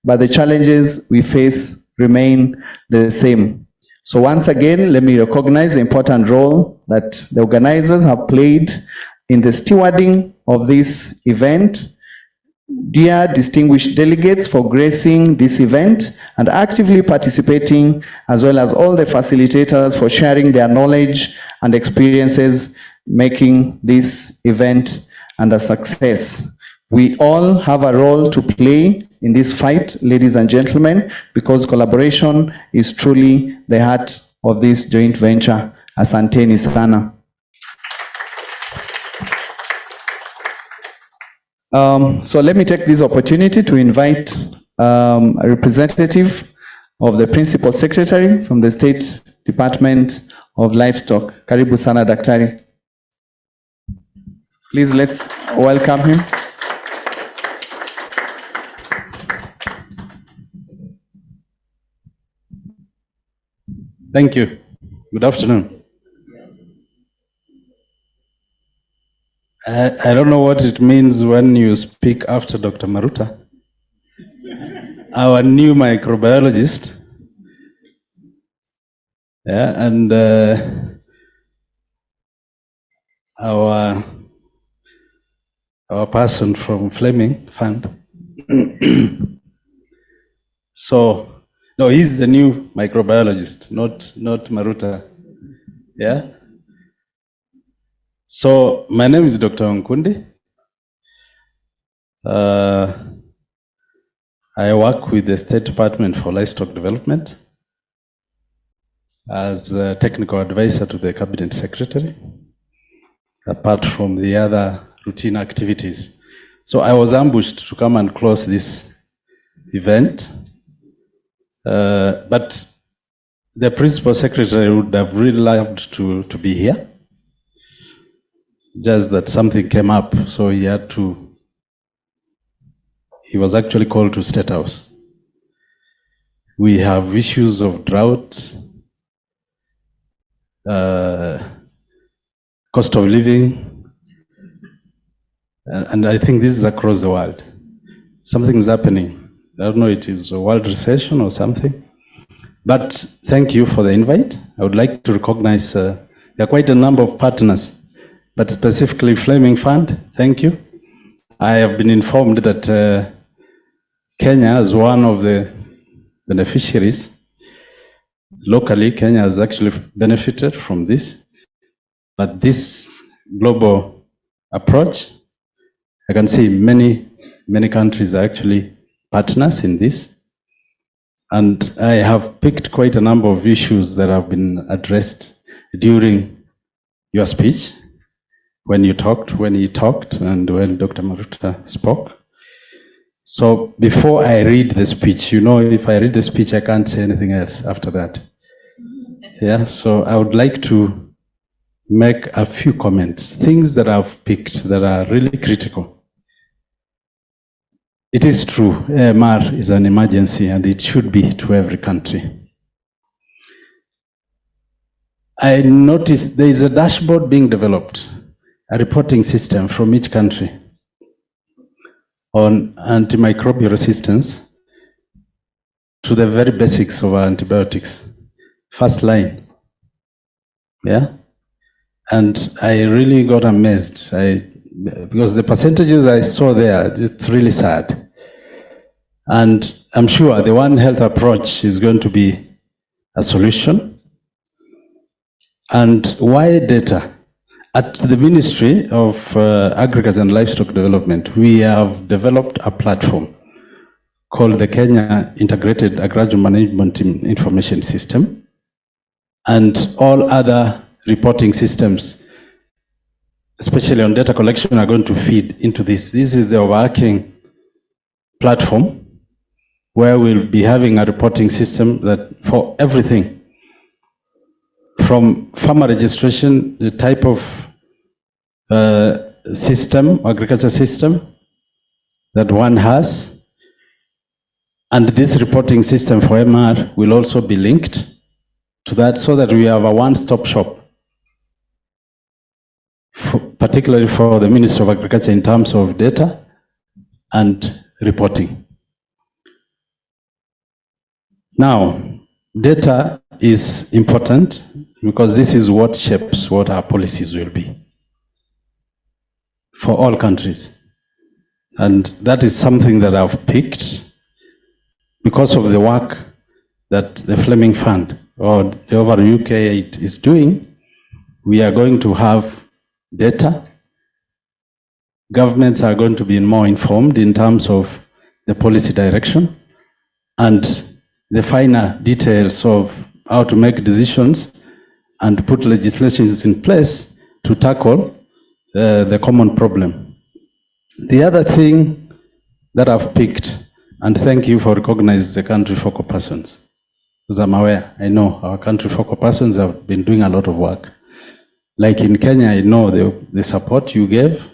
but the challenges we face remain the same. So once again, let me recognize the important role that the organizers have played in the stewarding of this event. Dear distinguished delegates, for gracing this event and actively participating, as well as all the facilitators for sharing their knowledge and experiences, making this event a success. We all have a role to play in this fight, ladies and gentlemen, because collaboration is truly the heart of this joint venture. Asanteni sana. So let me take this opportunity to invite a representative of the Principal Secretary from the State Department of Livestock. Karibu sana Daktari. Please let's welcome him. Thank you. Good afternoon. I don't know what it means when you speak after Dr. Maruta, our new microbiologist. Yeah, and our person from Fleming Fund. So, no, he's the new microbiologist, not Maruta. Yeah. So, my name is Dr. Nkundi. I work with the State Department for Livestock Development as a technical advisor to the Cabinet Secretary, apart from the other routine activities. So I was ambushed to come and close this event, but the Principal Secretary would have really loved to be here. Just that something came up, so he was actually called to State House. We have issues of drought, cost of living, and I think this is across the world. Something is happening. I don't know, it is a world recession or something. But thank you for the invite. I would like to recognize there are quite a number of partners, but specifically Fleming Fund, thank you. I have been informed that Kenya is one of the beneficiaries. Locally, Kenya has actually benefited from this. But this global approach, I can see many countries are actually partners in this. And I have picked quite a number of issues that have been addressed during your speech, when he talked, and when Dr. Maruta spoke. So before I read the speech, if I read the speech, I can't say anything else after that. Yeah, so I would like to make a few comments, things that I've picked that are really critical. It is true, AMR is an emergency and it should be to every country. I noticed there is a dashboard being developed, a reporting system from each country on antimicrobial resistance to the very basics of our antibiotics, first line. Yeah? And I really got amazed. Because the percentages I saw there, it's really sad. And I'm sure the One Health approach is going to be a solution. And why data? At the Ministry of Agriculture and Livestock Development, we have developed a platform called the Kenya Integrated Agrarian Management Information System, and all other reporting systems, especially on data collection, are going to feed into this. This is the overarching platform where we'll be having a reporting system that for everything, from farmer registration, the type of system, agriculture system that one has, and this reporting system for MR will also be linked to that so that we have a one-stop shop, particularly for the Ministry of Agriculture in terms of data and reporting. Now, data is important because this is what shapes what our policies will be for all countries. And that is something that I've picked because of the work that the Fleming Fund or the overall UK is doing. We are going to have data. Governments are going to be more informed in terms of the policy direction and the finer details of how to make decisions and put legislations in place to tackle the common problem. The other thing that I've picked, and thank you for recognizing the country focal persons, because I'm aware, I know our country focal persons have been doing a lot of work. Like in Kenya, I know the support you gave.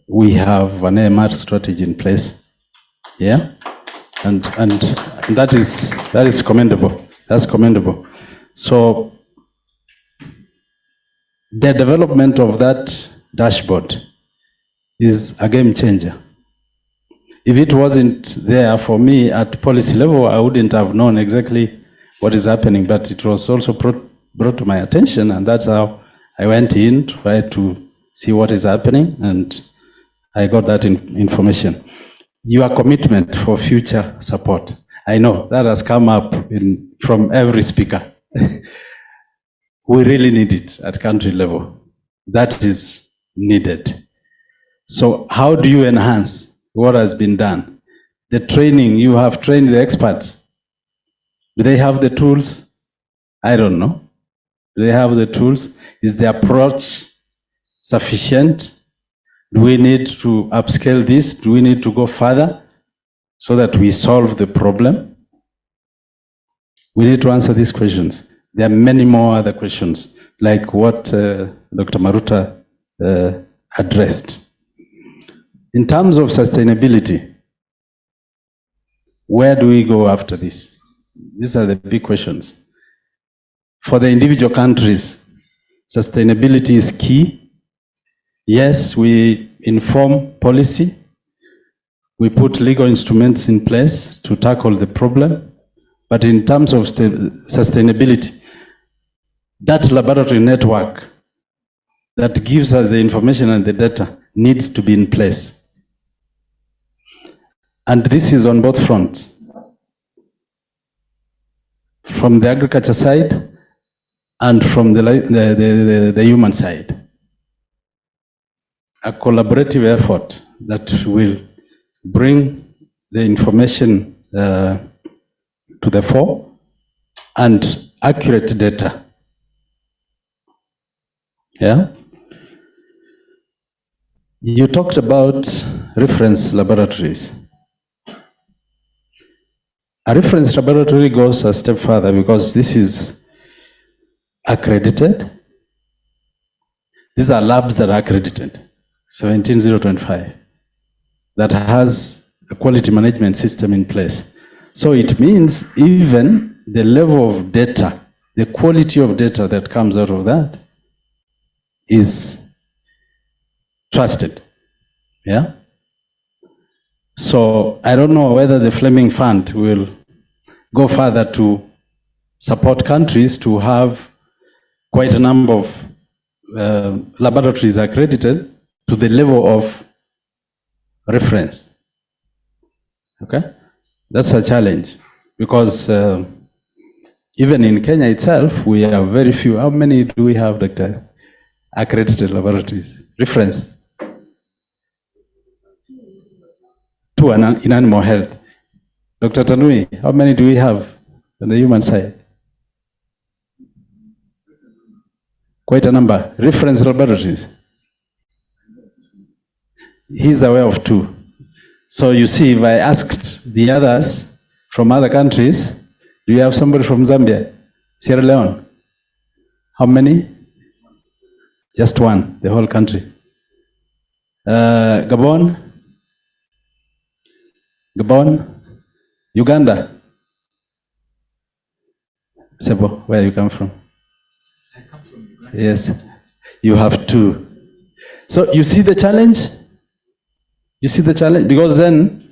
We have an AMR strategy in place. Yeah? And that is commendable. That's commendable. So the development of that dashboard is a game changer. If it wasn't there for me at policy level, I wouldn't have known exactly what is happening, but it was also brought to my attention, and that's how I went in, tried to see what is happening, and I got that information. Your commitment for future support, I know that has come up from every speaker. We really need it at country level. That is needed. So how do you enhance what has been done? The training, you have trained the experts. Do they have the tools? I don't know. Do they have the tools? Is the approach sufficient? Do we need to upscale this? Do we need to go further so that we solve the problem? We need to answer these questions. There are many more other questions, like what Dr. Maruta addressed. In terms of sustainability, where do we go after this? These are the big questions. For the individual countries, sustainability is key. Yes, we inform policy. We put legal instruments in place to tackle the problem. But in terms of sustainability, that laboratory network that gives us the information and the data needs to be in place. And this is on both fronts. From the agriculture side and from the human side. A collaborative effort that will bring the information to the fore and accurate data. Yeah? You talked about reference laboratories. A reference laboratory goes a step further because this is accredited. These are labs that are accredited, 17025, that has a quality management system in place. So it means even the level of data, the quality of data that comes out of that is trusted. Yeah? So I don't know whether the Fleming Fund will go further to support countries to have quite a number of laboratories accredited to the level of reference. Okay? That's a challenge because even in Kenya itself, we have very few. How many do we have, Dr.? Accredited laboratories? Reference? 2 in animal health. Dr. Tanui, how many do we have on the human side? Quite a number. Reference laboratories. He's aware of 2. So you see, if I asked the others from other countries, do you have somebody from Zambia? Sierra Leone? How many? Just 1, the whole country. Gabon? Uganda? Sebo, where you come from? I come from Uganda. Yes, you have 2. So you see the challenge? You see the challenge? Because then,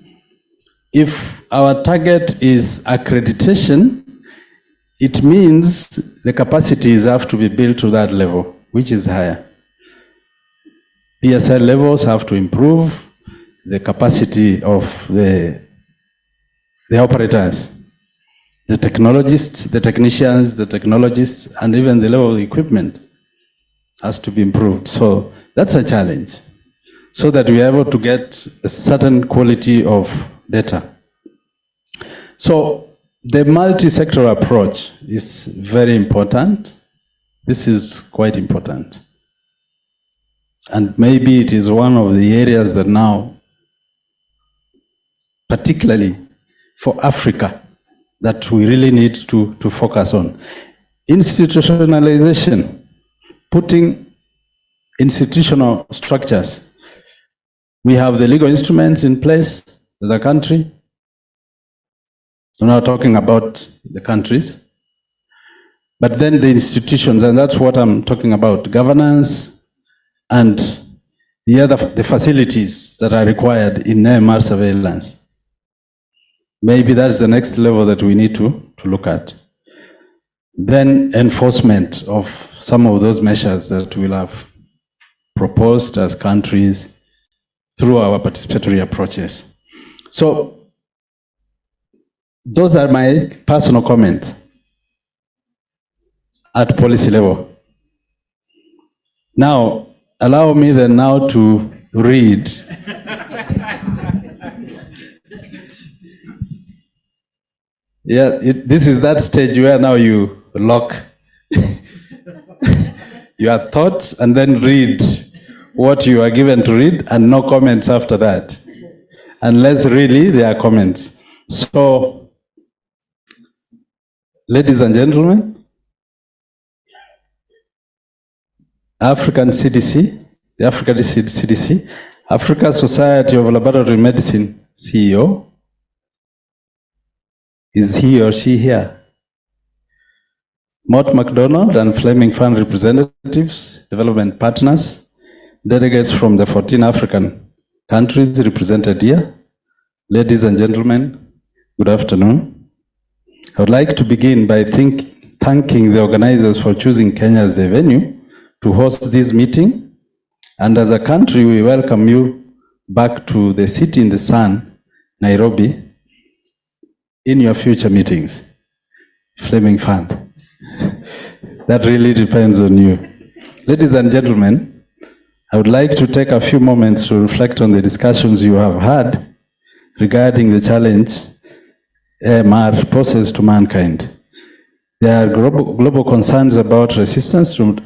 if our target is accreditation, it means the capacities have to be built to that level, which is higher. PSL levels have to improve, the capacity of the operators, the technologists, the technicians, the technologists, and even the level of equipment has to be improved. So that's a challenge, so that we are able to get a certain quality of data. So the multi-sectoral approach is very important. This is quite important. And maybe it is one of the areas that now, particularly for Africa, that we really need to focus on. Institutionalization, putting institutional structures. We have the legal instruments in place as a country. I'm not talking about the countries, but then the institutions, and that's what I'm talking about, governance and the facilities that are required in AMR surveillance. Maybe that's the next level that we need to look at. Then enforcement of some of those measures that we'll have proposed as countries through our participatory approaches. So those are my personal comments at policy level. Now, allow me then now to read this is that stage where now you lock your thoughts and then read what you are given to read and no comments after that, unless really there are comments. So, ladies and gentlemen, African CDC, the African CDC, Africa Society of Laboratory Medicine CEO, is he or she here? Mott MacDonald and Fleming Fund representatives, development partners, delegates from the 14 African countries represented here. Ladies and gentlemen, good afternoon. I would like to begin by thanking the organizers for choosing Kenya as the venue to host this meeting. And as a country, we welcome you back to the city in the sun, Nairobi, in your future meetings. Fleming Fund. That really depends on you. Ladies and gentlemen, I would like to take a few moments to reflect on the discussions you have had regarding the challenge AMR poses to mankind. There are global concerns about resistance to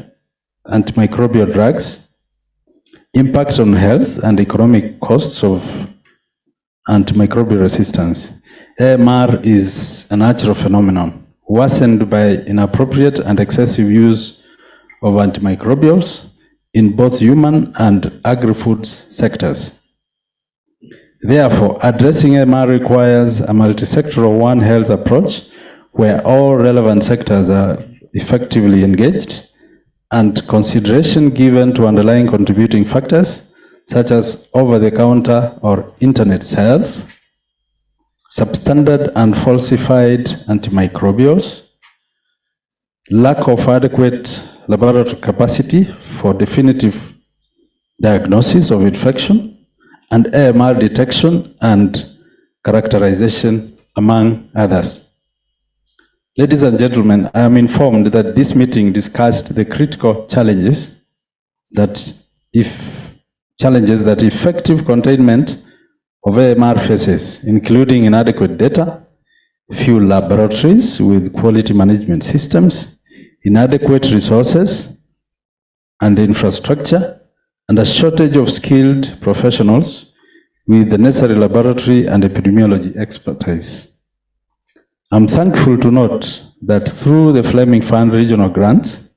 antimicrobial drugs, impact on health and economic costs of antimicrobial resistance. AMR is a natural phenomenon worsened by inappropriate and excessive use of antimicrobials in both human and agri-food sectors. Therefore, addressing AMR requires a multi-sectoral One Health approach where all relevant sectors are effectively engaged and consideration given to underlying contributing factors such as over-the-counter or internet sales, substandard and falsified antimicrobials, lack of adequate laboratory capacity for definitive diagnosis of infection, and AMR detection and characterization, among others. Ladies and gentlemen, I am informed that this meeting discussed the critical challenges that effective containment of AMR faces, including inadequate data, few laboratories with quality management systems, inadequate resources and infrastructure, and a shortage of skilled professionals with the necessary laboratory and epidemiology expertise. I'm thankful to note that through the Fleming Fund Regional Grant,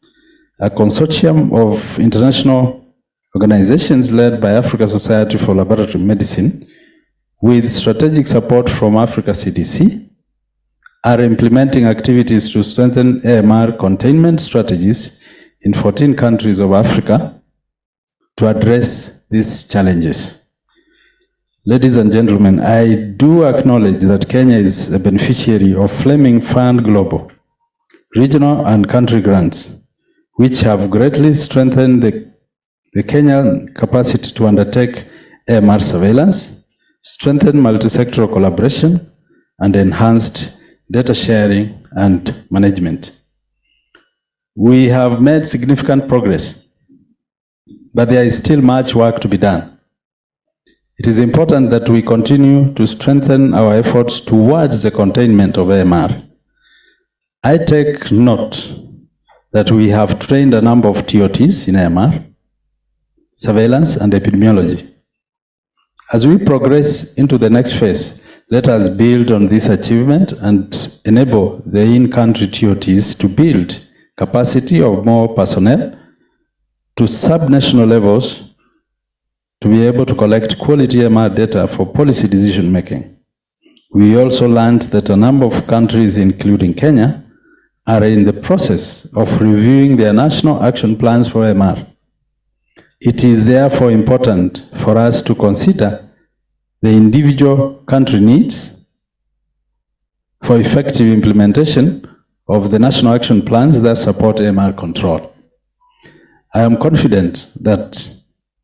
a consortium of international organizations led by Africa Society for Laboratory Medicine, with strategic support from Africa CDC, are implementing activities to strengthen AMR containment strategies in 14 countries of Africa to address these challenges. Ladies and gentlemen, I do acknowledge that Kenya is a beneficiary of Fleming Fund Global, regional and country grants, which have greatly strengthened the Kenyan capacity to undertake AMR surveillance, strengthen multi-sectoral collaboration, and enhanced data sharing and management. We have made significant progress, but there is still much work to be done. It is important that we continue to strengthen our efforts towards the containment of AMR. I take note that we have trained a number of TOTs in AMR, surveillance and epidemiology. As we progress into the next phase, let us build on this achievement and enable the in-country TOTs to build capacity of more personnel to sub-national levels to be able to collect quality AMR data for policy decision making. We also learned that a number of countries, including Kenya, are in the process of reviewing their national action plans for AMR. It is therefore important for us to consider the individual country needs for effective implementation of the national action plans that support AMR control. I am confident that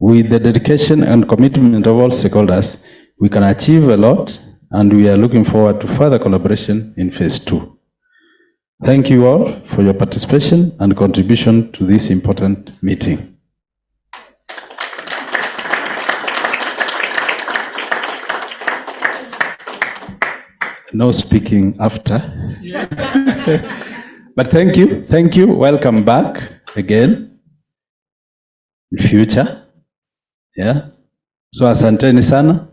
with the dedication and commitment of all stakeholders, we can achieve a lot, and we are looking forward to further collaboration in phase 2. Thank you all for your participation and contribution to this important meeting. No speaking after. But thank you, welcome back again in future. Yeah. So asanteni sana.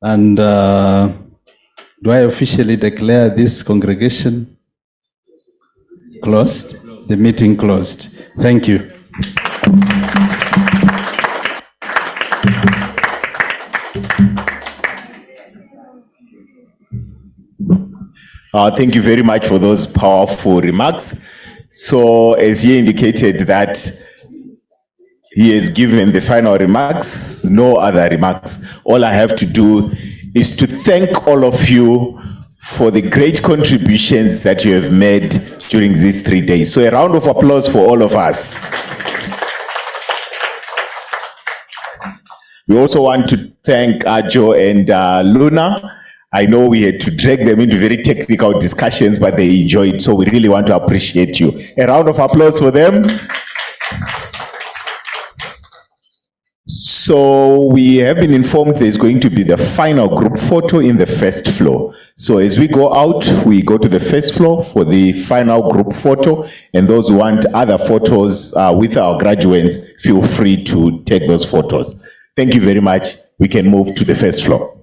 And do I officially declare this congregation closed? The meeting closed. Thank you. Thank you very much for those powerful remarks. So as he indicated that he has given the final remarks, no other remarks. All I have to do is to thank all of you for the great contributions that you have made during these 3 days. So a round of applause for all of us. We also want to thank Ajo and Luna. I know we had to drag them into very technical discussions, but they enjoyed, so we really want to appreciate you. A round of applause for them. So we have been informed there's going to be the final group photo in the first floor. So as we go out, we go to the first floor for the final group photo, and those who want other photos with our graduates, feel free to take those photos. Thank you very much. We can move to the first floor.